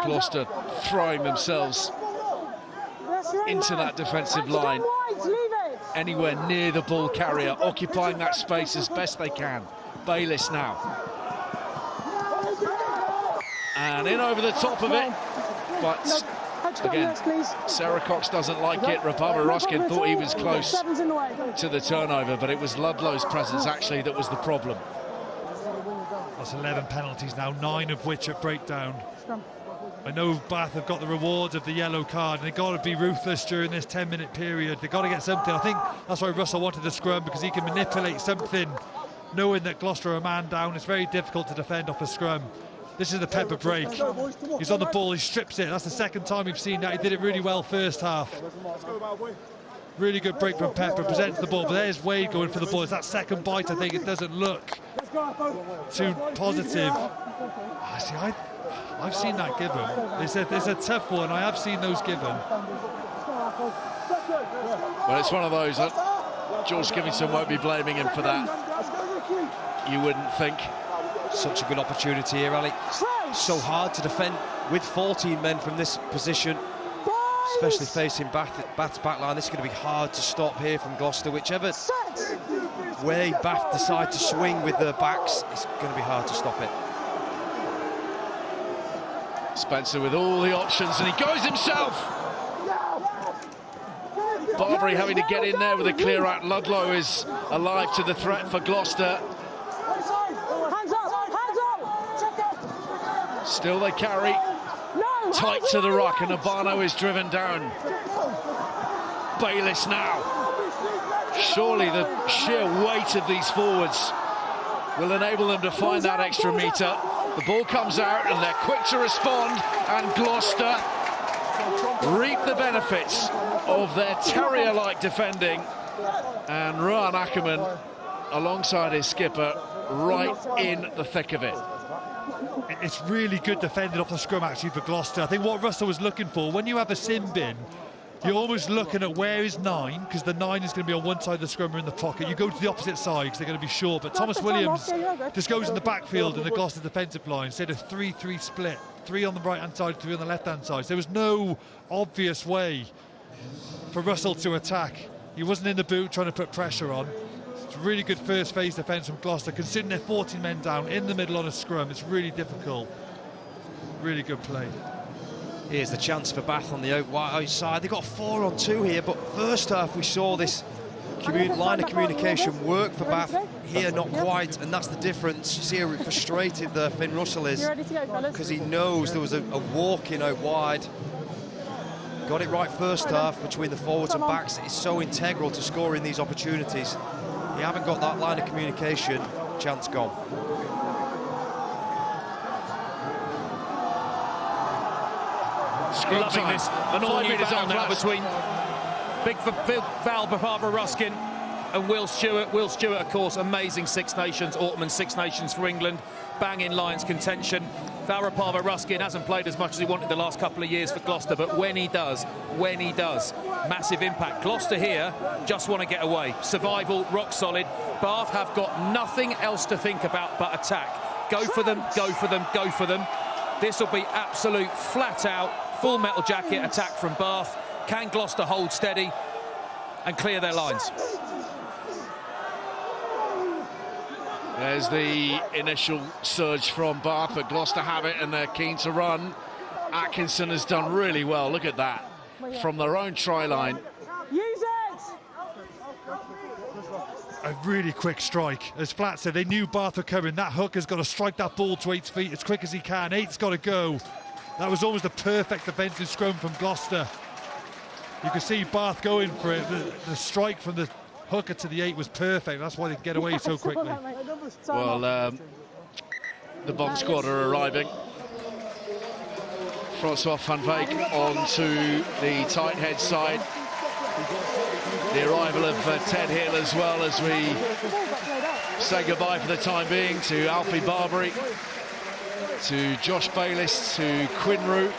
Gloucester throwing themselves into that defensive line. Anywhere near the ball carrier, occupying that space as best they can. Bayliss now. And in over the top of it. But again, Sarah Cox doesn't like it. Rapava Ruskin thought he was close to the turnover, but it was Ludlow's presence actually that was the problem. That's 11 penalties now, 9 of which at breakdown. I know Bath have got the rewards of the yellow card, and they've got to be ruthless during this 10-minute period. They've got to get something. I think that's why Russell wanted the scrum, because he can manipulate something, knowing that Gloucester are a man down. It's very difficult to defend off a scrum. This is the Pepper break. He's on the ball, he strips it. That's the second time we've seen that. He did it really well first half. Really good break from Pepper, presents the ball, but there's Wade going for the ball. It's that second bite, I think. It doesn't look too positive. See, I've seen that given. It's a tough one. I have seen those given. Well, it's one of those that George Skivington won't be blaming him for that. You wouldn't think. Such a good opportunity here, Ali. So hard to defend with 14 men from this position, especially facing Bath's back line. This is going to be hard to stop here from Gloucester. Whichever way Bath decide to swing with their backs, it's going to be hard to stop it. Spencer with all the options, and he goes himself. Barbary having to get in there with a clear out. Ludlow is alive to the threat for Gloucester. Still they carry tight to the ruck, and Urbano is driven down. Bayliss now. Surely the sheer weight of these forwards will enable them to find that extra metre. The ball comes out and they're quick to respond, and Gloucester reap the benefits of their terrier-like defending, and Ruan Ackerman alongside his skipper right in the thick of it. It's really good defending off the scrum actually for Gloucester. I think what Russell was looking for, when you have a sin bin, you're almost looking at where is 9, because the 9 is going to be on one side of the scrum or in the pocket. You go to the opposite side because they're going to be short. But Thomas Williams just goes in the backfield in the Gloucester defensive line. Instead of 3-3 split, 3 on the right-hand side, 3 on the left-hand side. So there was no obvious way for Russell to attack. He wasn't in the boot trying to put pressure on. It's really good first phase defence from Gloucester. Considering they're 14 men down in the middle on a scrum, it's really difficult. Really good play. Here's the chance for Bath on the outside. They've got 4-on-2 here, but first half we saw this line of communication work for Bath. Here, not quite, and that's the difference. You see how frustrated Finn Russell is, because he knows there was a walk-in out wide. Got it right first half between the forwards and backs. It's so integral to scoring these opportunities. You haven't got that line of communication, chance gone. Loving this, an all-new battle now between Big Val Barbara-Ruskin and Will Stewart. Will Stewart, of course, amazing Six Nations, Ortman Six Nations for England, banging Lions contention. Val Barbara-Ruskin hasn't played as much as he wanted the last couple of years for Gloucester, but when he does, massive impact. Gloucester here just want to get away. Survival, rock solid. Bath have got nothing else to think about but attack. Go for them, go for them, go for them. This will be absolute flat-out, full metal jacket attack from Bath. Can Gloucester hold steady and clear their lines? There's the initial surge from Bath, but Gloucester have it and they're keen to run. Atkinson has done really well, look at that, from their own try line. Use it! A really quick strike. As Flat said, they knew Bath were coming. That hooker's got to strike that ball to 8's feet as quick as he can. 8's got to go. That was almost a perfect defensive scrum from Gloucester. You can see Bath going for it. The strike from the hooker to the 8 was perfect. That's why they get away so quickly. Well, the bomb squad are arriving. Francois van Veek onto the tight head side. The arrival of Ted Hill as well, as we say goodbye for the time being to Alfie Barbary, to Josh Bayliss, to Quinn Root.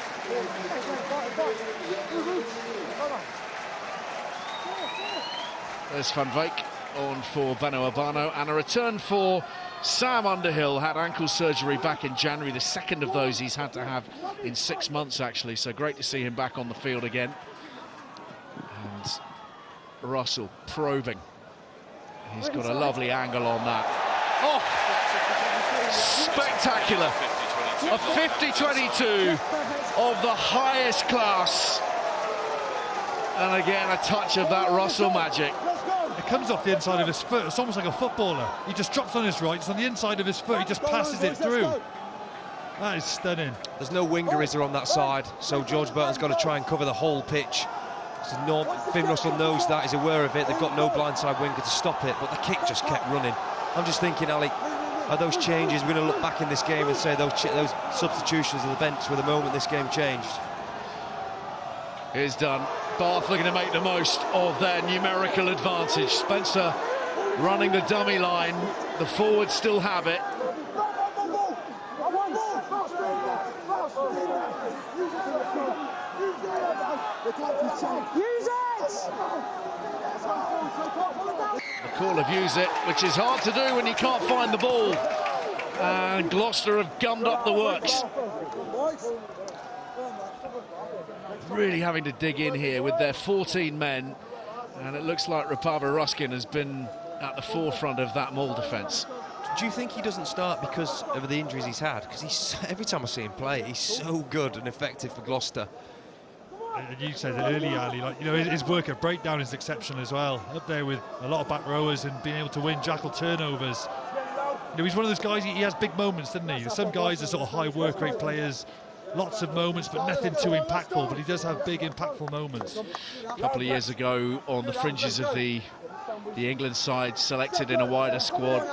There's Van Veek on for Benno Urbano, and a return for Sam Underhill. Had ankle surgery back in January, the second of those he's had to have in 6 months, actually, so great to see him back on the field again. And Russell probing. He's got a lovely angle on that. Oh, spectacular. A 50-22 of the highest class. And again, a touch of that Russell magic. It comes off the inside of his foot. It's almost like a footballer. He just drops on his right, it's on the inside of his foot, he just passes it through. That is stunning. There's no winger, is there, on that side, so George Burton's got to try and cover the whole pitch. So Finn Russell knows that, he's aware of it. They've got no blindside winger to stop it, but the kick just kept running. I'm just thinking, Ali, are those changes, we're going to look back in this game and say those substitutions on the bench were the moment this game changed. Here's done. Bath looking to make the most of their numerical advantage. Spencer running the dummy line. The forwards still have it. Use it! The call of use it, which is hard to do when you can't find the ball. And Gloucester have gummed up the works. Really having to dig in here with their 14 men. And it looks like Rapava Ruskin has been at the forefront of that Maul defence. Do you think he doesn't start because of the injuries he's had? Because every time I see him play, he's so good and effective for Gloucester. And you said it earlier, Ali, like, you know, his work at breakdown is exceptional as well. Up there with a lot of back rowers and being able to win jackal turnovers. You know, he's one of those guys, he has big moments, doesn't he? Some guys are sort of high work rate players, lots of moments, but nothing too impactful, but he does have big, impactful moments. A couple of years ago, on the fringes of the England side, selected in a wider squad,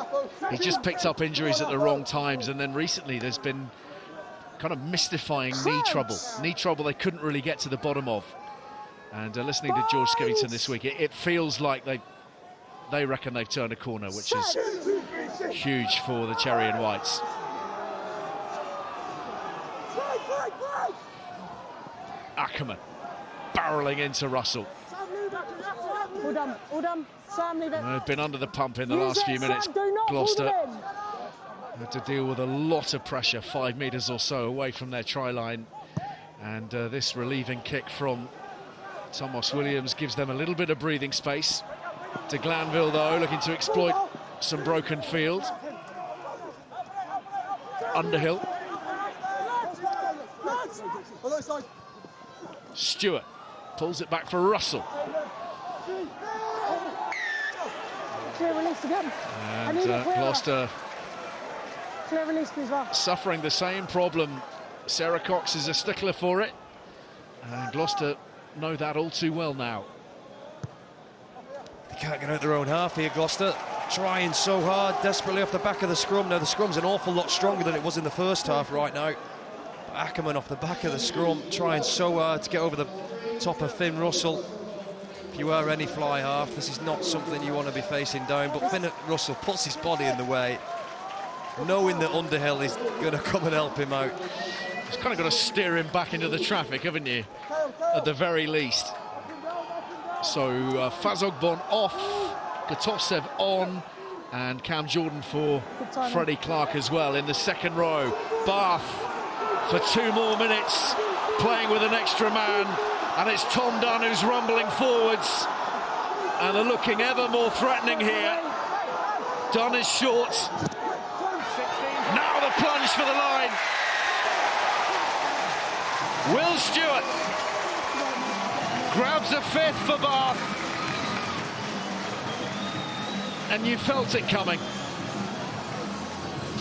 he just picked up injuries at the wrong times, and then recently there's been kind of mystifying knee trouble they couldn't really get to the bottom of. And listening to George Skivington this week, it feels like they reckon they've turned a corner, which is huge for the Cherry and Whites. Ackerman barrelling into Russell. All done, all done. Sam, leave it. They've been under the pump in the last few minutes. Gloucester had to deal with a lot of pressure, 5 metres or so away from their try line. And this relieving kick from Thomas Williams gives them a little bit of breathing space. De Glanville, though, looking to exploit some broken field. Underhill. Stewart pulls it back for Russell. Clear release again. And Gloucester clear release as well. Suffering the same problem. Sarah Cox is a stickler for it. And Gloucester know that all too well now. They can't get out their own half here, Gloucester. Trying so hard, desperately off the back of the scrum. Now, the scrum's an awful lot stronger than it was in the first half right now. But Ackerman off the back of the scrum, trying so hard to get over the top of Finn Russell. If you are any fly half, this is not something you want to be facing down. But Finn Russell puts his body in the way, knowing that Underhill is going to come and help him out. Just kind of got to steer him back into the traffic, haven't you? At the very least. So Fazogbon off, Gatosev on, and Cam Jordan for Freddie Clark as well in the second row. Bath for 2 more minutes, playing with an extra man, and it's Tom Dunn who's rumbling forwards, and they're looking ever more threatening here. Dunn is short. Now the plunge for the line. Will Stewart grabs a 5th for Bath, and you felt it coming.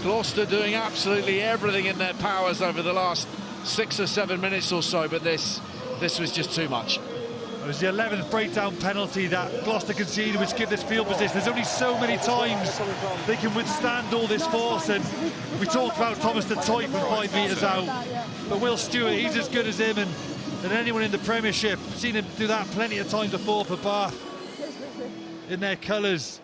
Gloucester doing absolutely everything in their powers over the last 6 or 7 minutes or so, but this was just too much. It was the 11th breakdown penalty that Gloucester conceded, which give this field position. There's only so many times they can withstand all this force, and we talked about Thomas de Toit from 5 metres out, but Will Stewart, he's as good as him and anyone in the Premiership. Seen him do that plenty of times before for Bath in their colours.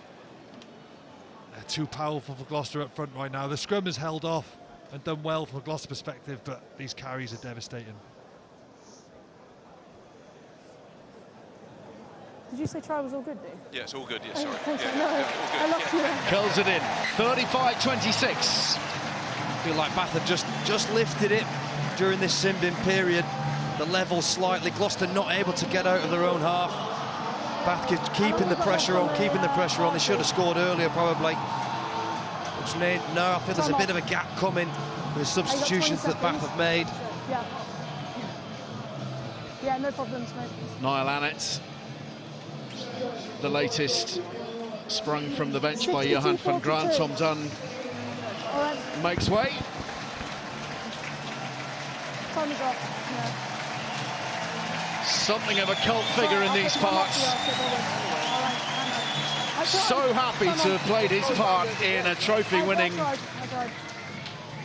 They're too powerful for Gloucester up front right now. The scrum has held off and done well from a Gloucester perspective, but these carries are devastating. Did you say try was all good, Dave? Yeah, it's all good, yeah, sorry. Thanks, Yeah, I know. all I lost you there. Curls it in. 35-26. I feel like Bath have just lifted it during this sin-bin period. The level slightly. Gloucester not able to get out of their own half. Bath keeping the pressure on, They should have scored earlier, probably. No, I feel there's a bit of a gap coming with the substitutions that Bath have made. Yeah. Yeah, no problems, mate. Niall Annett, the latest, sprung from the bench by Johan van Graan. Tom Dunn makes way. Time is off. Yeah. Something of a cult figure in these parts. So happy to have played his part in a trophy-winning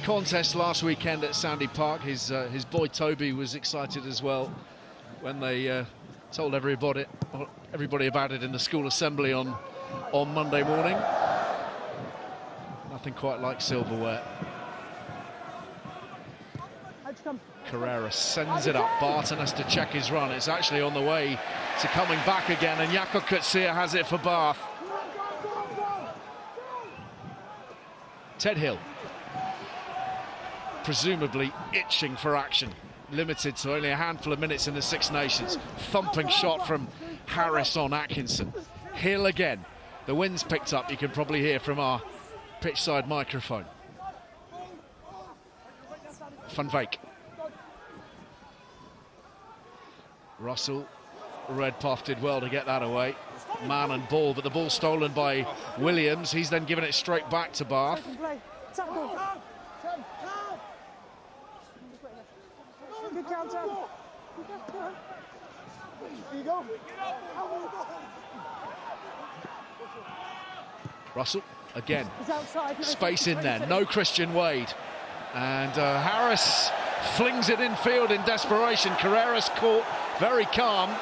contest last weekend at Sandy Park. His boy Toby was excited as well when they told everybody about it in the school assembly on Monday morning. Nothing quite like silverware. Carrera sends it up. Barton has to check his run. It's actually on the way to coming back again, and Jakob Kutsia has it for Bath. Ted Hill, presumably itching for action. Limited to only a handful of minutes in the Six Nations. Thumping shot from Harris on Atkinson. Hill again. The wind's picked up, you can probably hear from our pitchside microphone. Van Veek. Russell, Redpath did well to get that away. Man and ball, but the ball stolen by Williams. He's then given it straight back to Bath. Good counter. Russell, again. Space in there, no Christian Wade. And Harris flings it in field in desperation. Carrera's caught, very calm.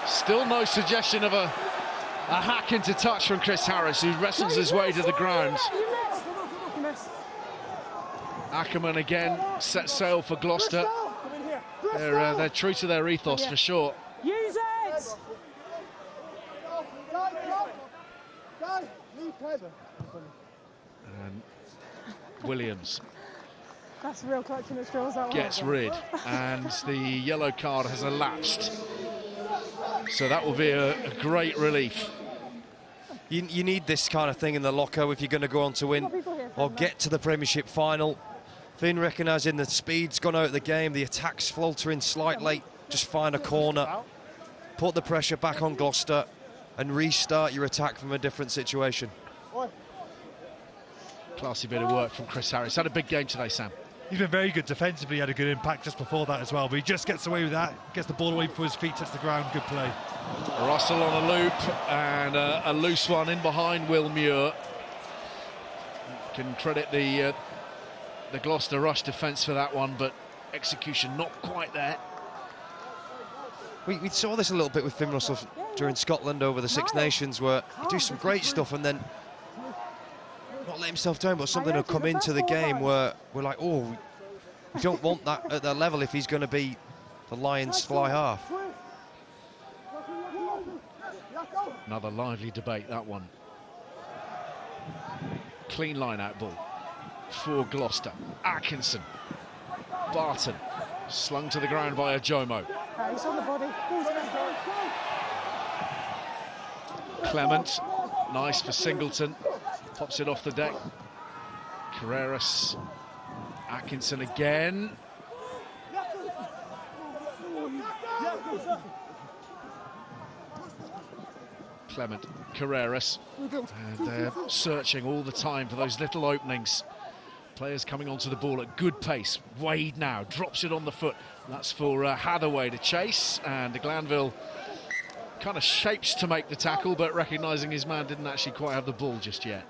Still no suggestion of a hack into touch from Chris Harris, who wrestles his way to the ground. Ackerman again sets sail for Gloucester. They're true to their ethos for sure. Use it! And Williams That's real clutching at straws, that one. gets rid, and the yellow card has elapsed. So that will be a great relief. You need this kind of thing in the locker if you're going to go on to win or get to the Premiership final. Finn recognising the speed's gone out of the game, the attack's faltering slightly. Just find a corner, put the pressure back on Gloucester and restart your attack from a different situation. Classy bit of work from Chris Harris. Had a big game today, Sam. He's been very good defensively, had a good impact just before that as well, but he just gets away with that, gets the ball away before his feet touch the ground. Good play. Russell on a loop, and a loose one in behind Will Muir. Can credit the Gloucester rush defence for that one, but execution not quite there. We saw this a little bit with Finn Russell during Scotland over the Six Nations, where he do some great stuff and then not let himself down, but something will come into the game where we're like, oh, we don't want that at that level if he's going to be the Lions' fly half. Another lively debate, that one. Clean line-out ball for Gloucester. Atkinson. Barton. Slung to the ground by Ajomo. He's on the body. Clement. Nice for Singleton. Pops it off the deck. Carreras. Atkinson again. Clement, Carreras, and they're searching all the time for those little openings. Players coming onto the ball at good pace. Wade now drops it on the foot. That's for Hathaway to chase, and Glanville kind of shapes to make the tackle, but recognising his man didn't actually quite have the ball just yet.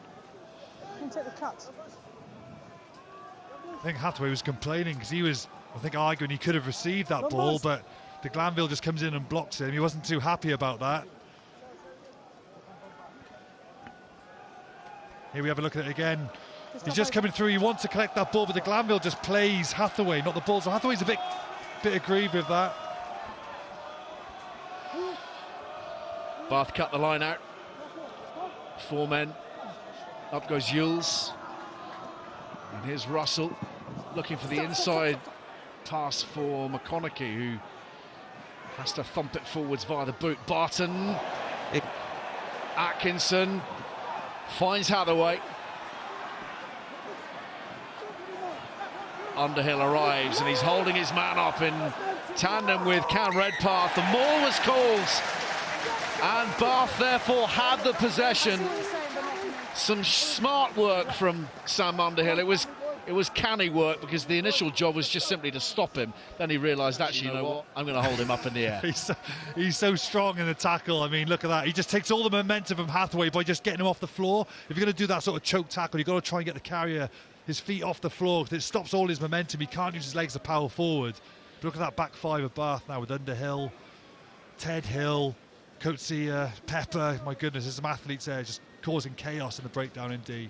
Can take the cut. I think Hathaway was complaining because he was, I think, arguing he could have received that ball, but the Glanville just comes in and blocks him. He wasn't too happy about that. Here we have a look at it again. He's just coming through. He wants to collect that ball, but the Glanville just plays Hathaway, not the ball. So Hathaway's a bit aggrieved with that. Bath cut the line out. 4 men. Up goes Yules. And here's Russell looking for the inside pass for McConaughey, who has to thump it forwards via the boot. Barton. Atkinson finds Hathaway. Underhill arrives and he's holding his man up in tandem with Cam Redpath. The maul was called and Bath therefore had the possession. Some smart work from Sam Underhill. It was canny work, because the initial job was just simply to stop him. Then he realised, actually, you know what? I'm going to hold him up in the air. He's so strong in the tackle. I mean, look at that. He just takes all the momentum from Hathaway by just getting him off the floor. If you're going to do that sort of choke tackle, you've got to try and get the carrier, his feet off the floor, because it stops all his momentum. He can't use his legs to power forward. But look at that back five of Bath now with Underhill, Ted Hill, Coatsy, Pepper. My goodness, there's some athletes there just causing chaos in the breakdown in D.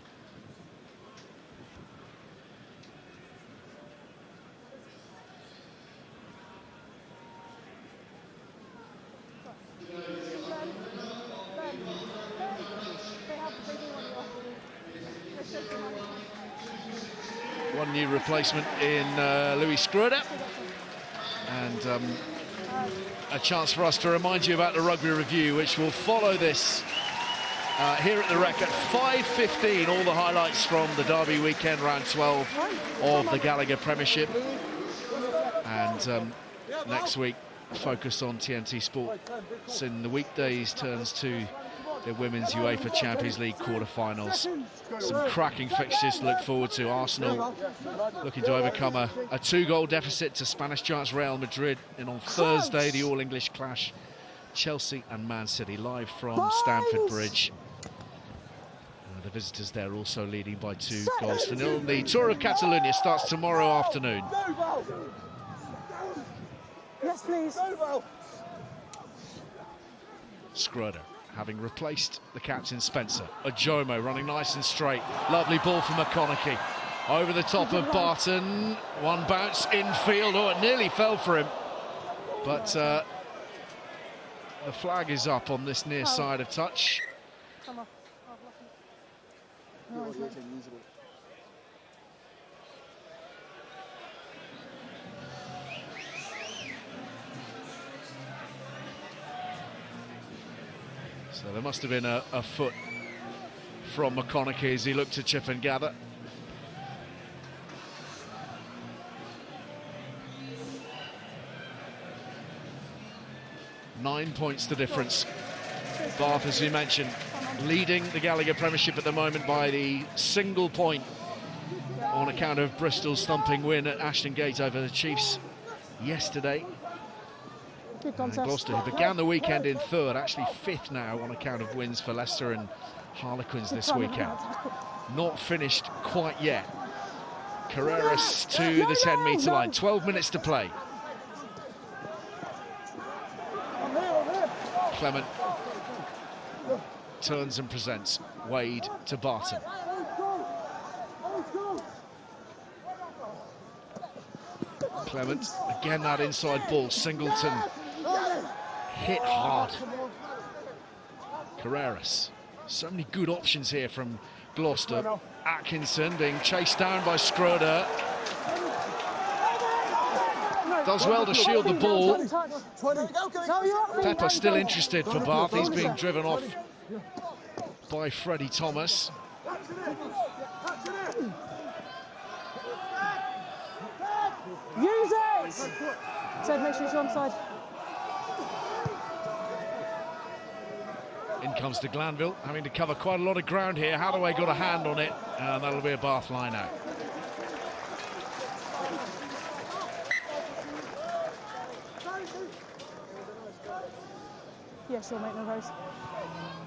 One new replacement in Louis Schroeder, and a chance for us to remind you about the Rugby Review, which will follow this here at the Rec at 5:15. All the highlights from the Derby weekend, round 12 of the Gallagher Premiership, and next week focus on TNT Sport. So in the weekdays turns to the Women's UEFA Champions League quarter-finals. Some cracking fixtures to look forward to. Arsenal looking to overcome a 2-goal deficit to Spanish giants Real Madrid. And on Thursday, the all-English clash, Chelsea and Man City, live from Stamford Bridge. The visitors there also leading by 2-0. The Tour of Catalonia starts tomorrow afternoon. Yes, please. Schroeder having replaced the captain Spencer. Ojomo running nice and straight. Lovely ball from McConaughey. Over the top of Barton. One bounce infield. Oh, it nearly fell for him. But the flag is up on this near side of touch. Come on. So there must have been a foot from McConaughey as he looked to chip and gather. Nine points the difference. Bath, as we mentioned, leading the Gallagher Premiership at the moment by the single point on account of Bristol's thumping win at Ashton Gate over the Chiefs yesterday. And Gloucester, who began the weekend in third, actually fifth now on account of wins for Leicester and Harlequins this weekend. Not finished quite yet. Carreras to the 10-metre line. 12 minutes to play. Clement turns and presents. Wade to Barton. Clement, again that inside ball. Singleton hit hard. Carreras. So many good options here from Gloucester. Atkinson being chased down by Schroeder. Does well to shield the ball. Pepper still interested for Bath. He's being driven off by Freddie Thomas. Use it! So make sure it's onside. In comes to Glanville, having to cover quite a lot of ground here. Hathaway got a hand on it, and that'll be a Bath line out. Yeah, sure, mate, no worries.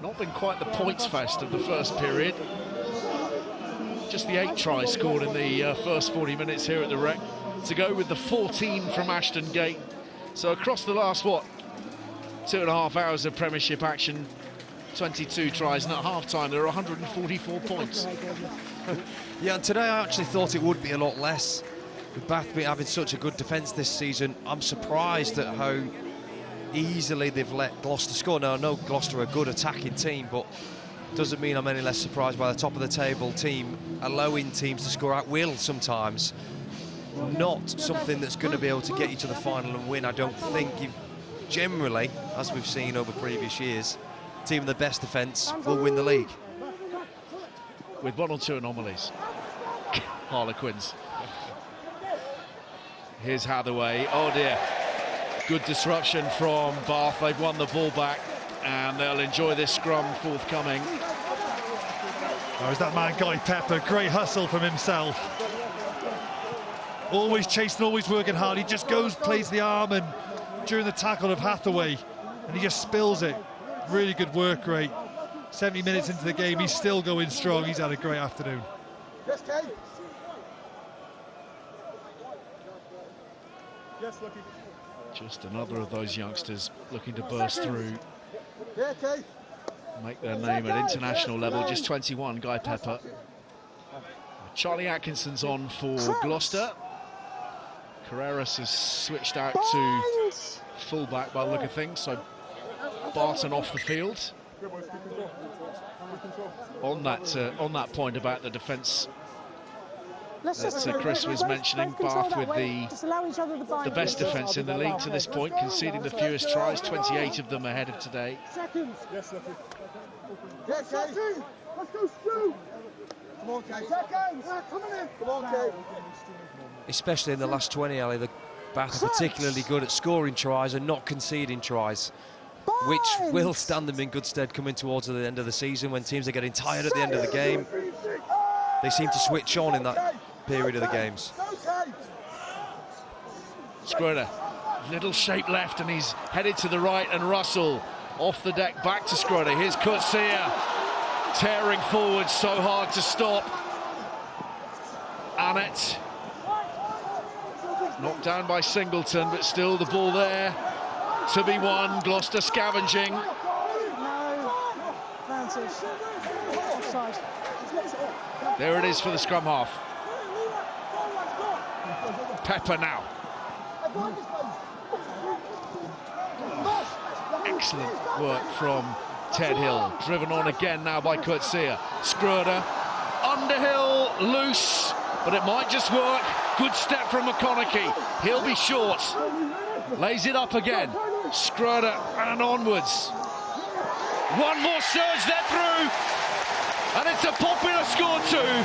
Not been quite the points fest of the first period. Just the 8 tries scored in the first 40 minutes here at the Rec, to go with the 14 from Ashton Gate. So across the last, 2.5 hours of Premiership action, 22 tries, and at half-time there are 144 points. Yeah, and today I actually thought it would be a lot less. With Bath having such a good defence this season, I'm surprised at how easily they've let Gloucester score. Now, I know Gloucester are a good attacking team, but doesn't mean I'm any less surprised by the top of the table team allowing teams to score at will sometimes. Not something that's going to be able to get you to the final and win. I don't think you generally, as we've seen over previous years, team with the best defence will win the league. With one or two anomalies. Harlequins. Here's Hathaway. Oh dear. Good disruption from Bath. They've won the ball back and they'll enjoy this scrum forthcoming. Oh, is that man Guy Pepper? Great hustle from himself. Always chasing, always working hard. He just goes, plays the arm, and during the tackle of Hathaway, and he just spills it. Really good work rate. 70 minutes into the game, he's still going strong. He's had a great afternoon. Yes, Kate. Yes, Lucky. Just another of those youngsters looking to burst through, make their name at international level. Just 21, Guy Pepper. Charlie Atkinson's on for Gloucester. Carreras has switched out to fullback by the look of things, so Barton off the field. On that point about the defence that Chris was mentioning, Bath with the best defence in the league to this point, conceding the fewest tries, 28 of them ahead of today. Yes, Lucky. Yes, Lucky. Let's go, Stu. Come on, Kate. Come on, Kate. Especially in the last 20, Ali, the Bath are particularly good at scoring tries and not conceding tries, which will stand them in good stead coming towards the end of the season when teams are getting tired at the end of the game. They seem to switch on in that period of the games. Scroder, little shape left and he's headed to the right, and Russell off the deck back to Scroder. Here's Coetzee tearing forward, so hard to stop. Annett knocked down by Singleton, but still the ball there to be won. Gloucester scavenging. There it is for the scrum half. Pepper now. Excellent work from Ted Hill. Driven on again now by Coetzee. Scroder, Underhill, loose, but it might just work. Good step from McConaughey. He'll be short. Lays it up again. Scroder and onwards. One more surge, they're through. And it's a popular score too.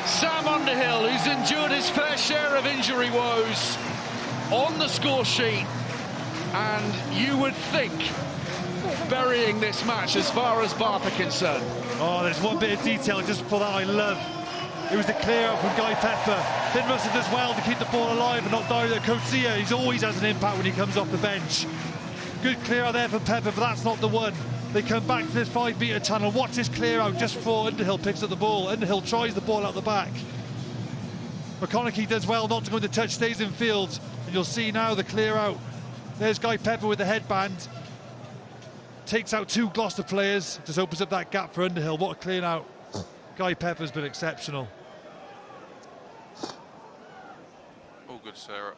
Sam Underhill, who's endured his fair share of injury woes, on the score sheet. And you would think burying this match as far as Bath are concerned. Oh, there's one bit of detail just before that I love. It was the clear out from Guy Pepper. Finn Russell does well to keep the ball alive and not direct at Coetzee. He always has an impact when he comes off the bench. Good clear out there from Pepper, but that's not the one. They come back to this 5-metre tunnel. Watch this clear out just before Underhill picks up the ball. Underhill tries the ball out the back. McConaughey does well not to go into touch, stays in field. And you'll see now the clear out. There's Guy Pepper with the headband. Takes out two Gloucester players. Just opens up that gap for Underhill. What a clear out. Guy Pepper's been exceptional. All good, Sarah.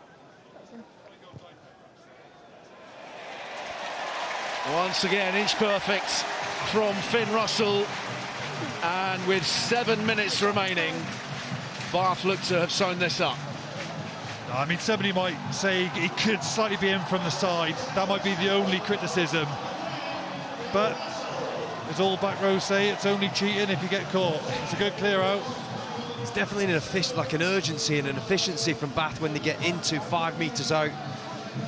Once again, inch perfect from Finn Russell. And with 7 minutes remaining, Bath look to have sewn this up. I mean, somebody might say he could slightly be in from the side. That might be the only criticism. But, as all back rows say, it's only cheating if you get caught. It's a good clear out. It's definitely an urgency and an efficiency from Bath when they get into 5 metres out.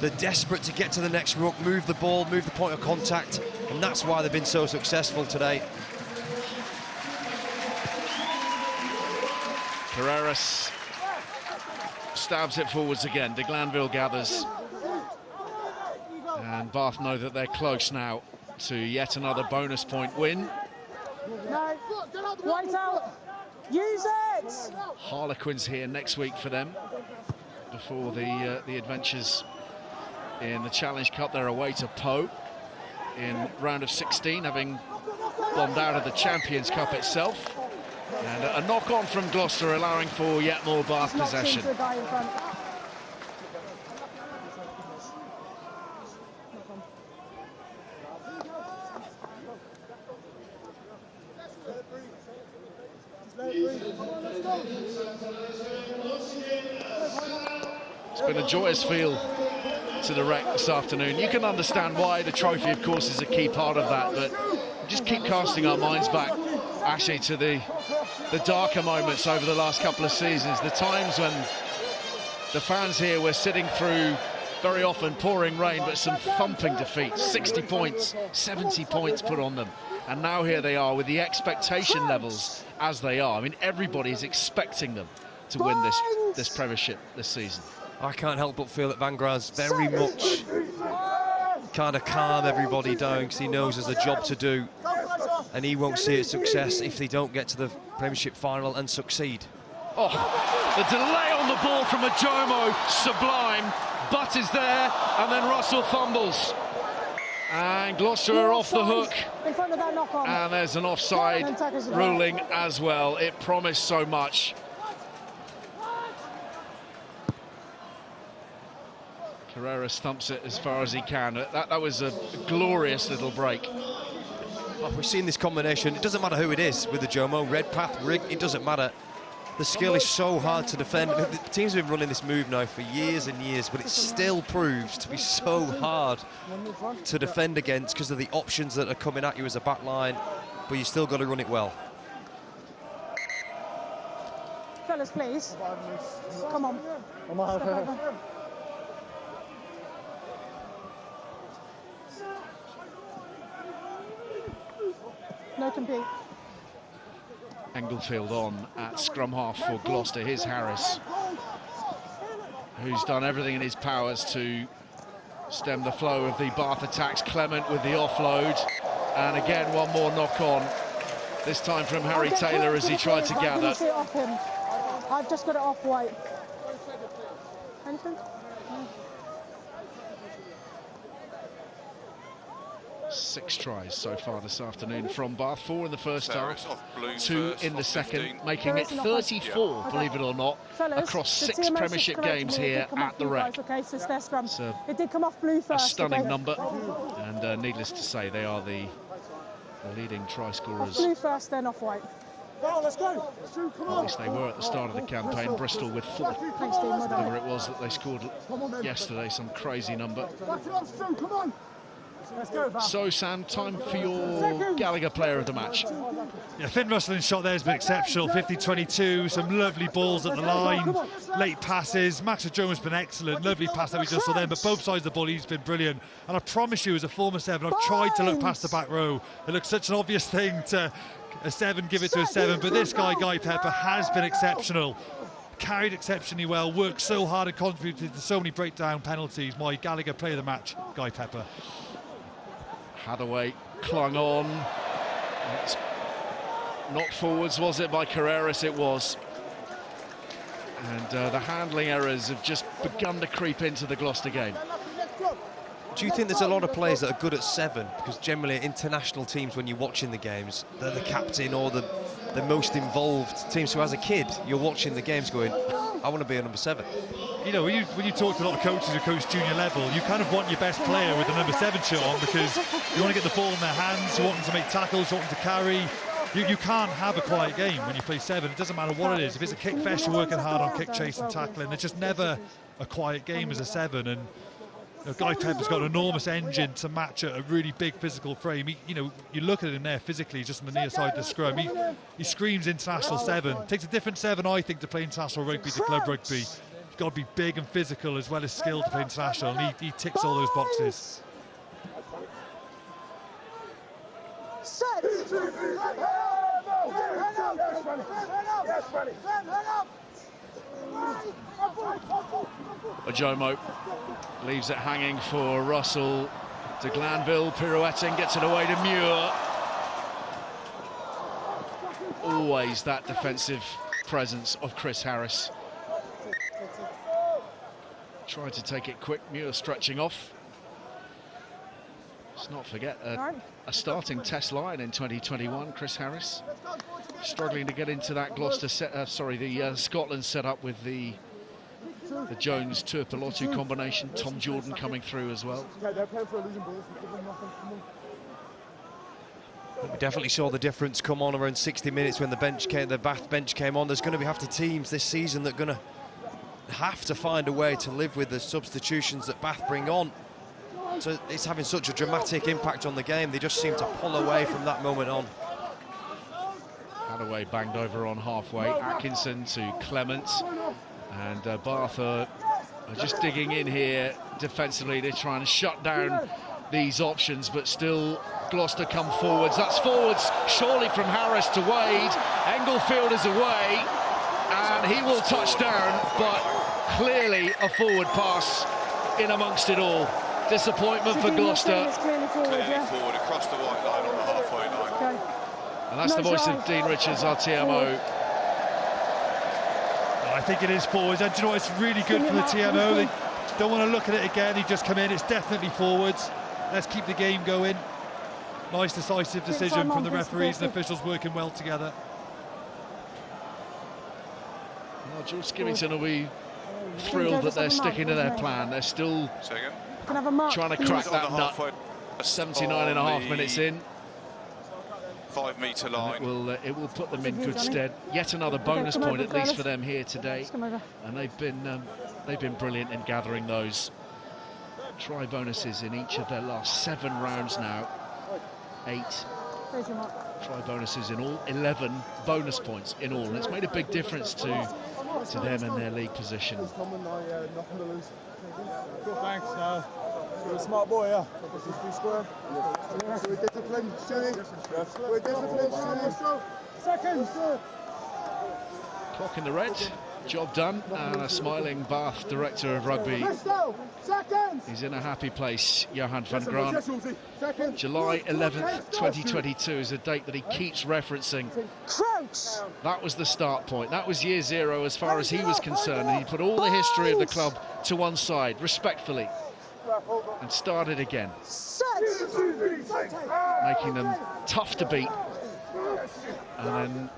They're desperate to get to the next ruck, move the ball, move the point of contact, and that's why they've been so successful today. Carreras stabs it forwards again. De Glanville gathers. And Bath know that they're close now to yet another bonus point win. No, white out. Use it. Harlequins here next week for them before the adventures in the Challenge Cup. They're away to Po in round of 16, having bombed out of the Champions Cup itself. And a knock-on from Gloucester, allowing for yet more Bath possession. It's been a joyous feel to the Rec this afternoon. You can understand why. The trophy, of course, is a key part of that, but just keep casting our minds back, actually, to the darker moments over the last couple of seasons, the times when the fans here were sitting through, very often pouring rain, but some thumping defeats, 60 points, 70 points put on them. And now here they are with the expectation levels as they are. I mean, everybody's expecting them to win this Premiership this season. I can't help but feel that Van Gra's very much kind of calm everybody down, because he knows there's a job to do, and he won't see a success if they don't get to the Premiership final and succeed. Oh, the delay on the ball from Ajomo, sublime. Butt is there, and then Russell fumbles. And Gloucester are off the hook. In front of that knock-on. And there's an offside ruling as well. It promised so much. Carrera stumps it as far as he can. That was a glorious little break. Oh, we've seen this combination. It doesn't matter who it is with the Jomo, red path, rig, it doesn't matter. The skill is so hard to defend. The teams have been running this move now for years and years, but it still proves to be so hard to defend against because of the options that are coming at you as a back line, but you still got to run it well. Fellas, please. Come on. No compete. Englefield on at scrum half for Gloucester. Here's Harris, who's done everything in his powers to stem the flow of the Bath attacks. Clement with the offload, and again one more knock on, this time from Harry Taylor as he tried to gather. I've just got it off White. Anything? 6 tries so far this afternoon from Bath, 4 in the first half, 2 in the second, making it 34, believe it or not, across 6 Premiership games here at the Rec. Okay, so it's their scrum. It did come off blue first. A stunning number, and needless to say, they are the leading try scorers. Off blue first, then off White. Let's go. At least they were at the start of the campaign. Bristol with 4. Whatever it was that they scored yesterday, some crazy number. So, Sam, time for your Gallagher player of the match. Yeah, Finn Russell's shot there has been exceptional. 50-22, some lovely balls at the line, late passes. Max Jones has been excellent. Lovely pass that we just saw then, but both sides of the ball, he's been brilliant. And I promise you, as a former 7, I've tried to look past the back row. It looks such an obvious thing to a 7, give it to a 7, but this guy, Guy Pepper, has been exceptional. Carried exceptionally well, worked so hard and contributed to so many breakdown penalties. My Gallagher player of the match, Guy Pepper. Hathaway clung on. It's knocked forwards, was it, by Carreras? It was. And the handling errors have just begun to creep into the Gloucester game. Do you think there's a lot of players that are good at 7? Because generally international teams, when you're watching the games, they're the captain or the most involved team. So as a kid, you're watching the games going, I want to be a number 7. You know, when you talk to a lot of coaches who coach junior level, you kind of want your best player with the number 7 shirt on, because you want to get the ball in their hands, you want them to make tackles, you want them to carry. You can't have a quiet game when you play 7. It doesn't matter what it is. If it's a kick fest, you're working hard on kick chase and tackling. It's just never a quiet game as a 7. And Guy Pepper's got an enormous engine to match a really big physical frame. You look at him there physically, just on the near side of the scrum. He screams international 7. Takes a different 7, I think, to play international rugby to club rugby. He's got to be big and physical as well as skilled to play international, and he ticks all those boxes. Set. Ajomo leaves it hanging for Russell to Glanville, pirouetting, gets it away to Muir. Always that defensive presence of Chris Harris. Tried to take it quick, Muir stretching off. Let's not forget a starting test line in 2021, Chris Harris. Struggling to get into that Gloucester Scotland setup with the Jones Turpalotu combination. Tom Jordan coming through as well. We definitely saw the difference come on around 60 minutes when the Bath bench came on. There's going to have to teams this season that are going to have to find a way to live with the substitutions that Bath bring on. So it's having such a dramatic impact on the game. They just seem to pull away from that moment on. Hadaway banged over on halfway. Atkinson to Clement. And Bath are just digging in here defensively. They're trying to shut down these options, but still Gloucester come forwards. That's forwards, surely from Harris to Wade. Englefield is away, and he will touch down, but clearly a forward pass in amongst it all. Disappointment for Gloucester. Clearly forward across the white line on the halfway line. Okay. And that's the voice of Dean Richards, our TMO. I think it is forwards, and do you know what, it's really good for the TMO. They don't want to look at it again, he just come in, it's definitely forwards. Let's keep the game going. Nice decisive decision from the referees and officials working well together. Well, George Skivington will be thrilled that they're sticking to their plan. They're still trying to crack that nut. 79.5 minutes in. 5 metre line. It will put them in good stead. Yet another bonus point, at least for them here today. And they've been brilliant in gathering those. Try bonuses in each of their last 7 rounds now. 8 try bonuses in all, 11 bonus points in all, and it's made a big difference to them and their league position. Thanks. You're a smart boy, yeah. We're disciplined, Stewie. We're disciplined, Stewie. Seconds. Clock in the red. Job done, and a smiling Bath director of rugby. He's in a happy place, Johan van Graan. July 11th, 2022 is a date that he keeps referencing. That was the start point. That was year 0 as far as he was concerned, and he put all the history of the club to one side, respectfully, and started again, making them tough to beat, and then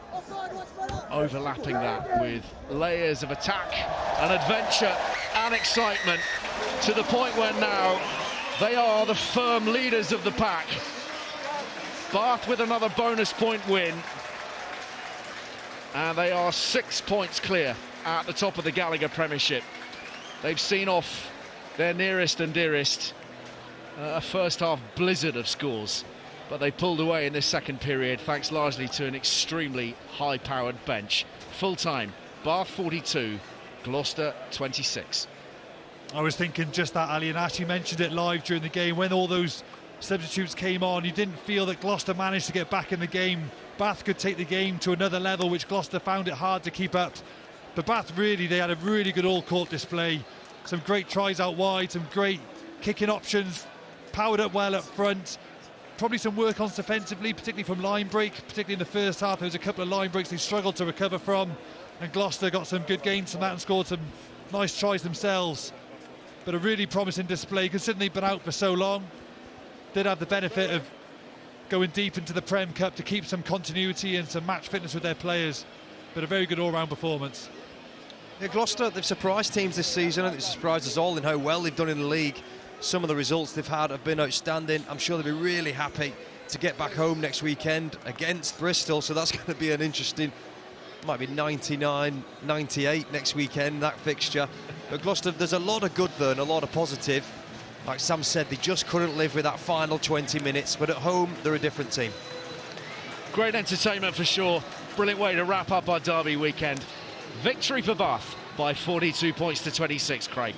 overlapping that with layers of attack and adventure and excitement, to the point where now they are the firm leaders of the pack. Bath with another bonus point win, and they are 6 points clear at the top of the Gallagher Premiership. They've seen off their nearest and dearest, a first half blizzard of scores, but they pulled away in this second period thanks largely to an extremely high-powered bench. Full-time, Bath 42, Gloucester 26. I was thinking just that, Ali, and Ashley mentioned it live during the game. When all those substitutes came on, you didn't feel that Gloucester managed to get back in the game. Bath could take the game to another level, which Gloucester found it hard to keep up. But Bath really, they had a really good all-court display. Some great tries out wide, some great kicking options, powered up well up front. Probably some work on defensively, particularly from line break, particularly in the first half. There was a couple of line breaks they struggled to recover from, and Gloucester got some good gains from that and scored some nice tries themselves. But a really promising display, considering they've been out for so long. Did have the benefit of going deep into the Prem Cup to keep some continuity and some match fitness with their players. But a very good all-round performance. Yeah, Gloucester, they've surprised teams this season, and it's surprised us all in how well they've done in the league. Some of the results they've had have been outstanding. I'm sure they'll be really happy to get back home next weekend against Bristol, so that's going to be an interesting, might be 99, 98 next weekend, that fixture. But Gloucester, there's a lot of good there and a lot of positive. Like Sam said, they just couldn't live with that final 20 minutes, but at home, they're a different team. Great entertainment for sure. Brilliant way to wrap up our derby weekend. Victory for Bath by 42 points to 26, Craig.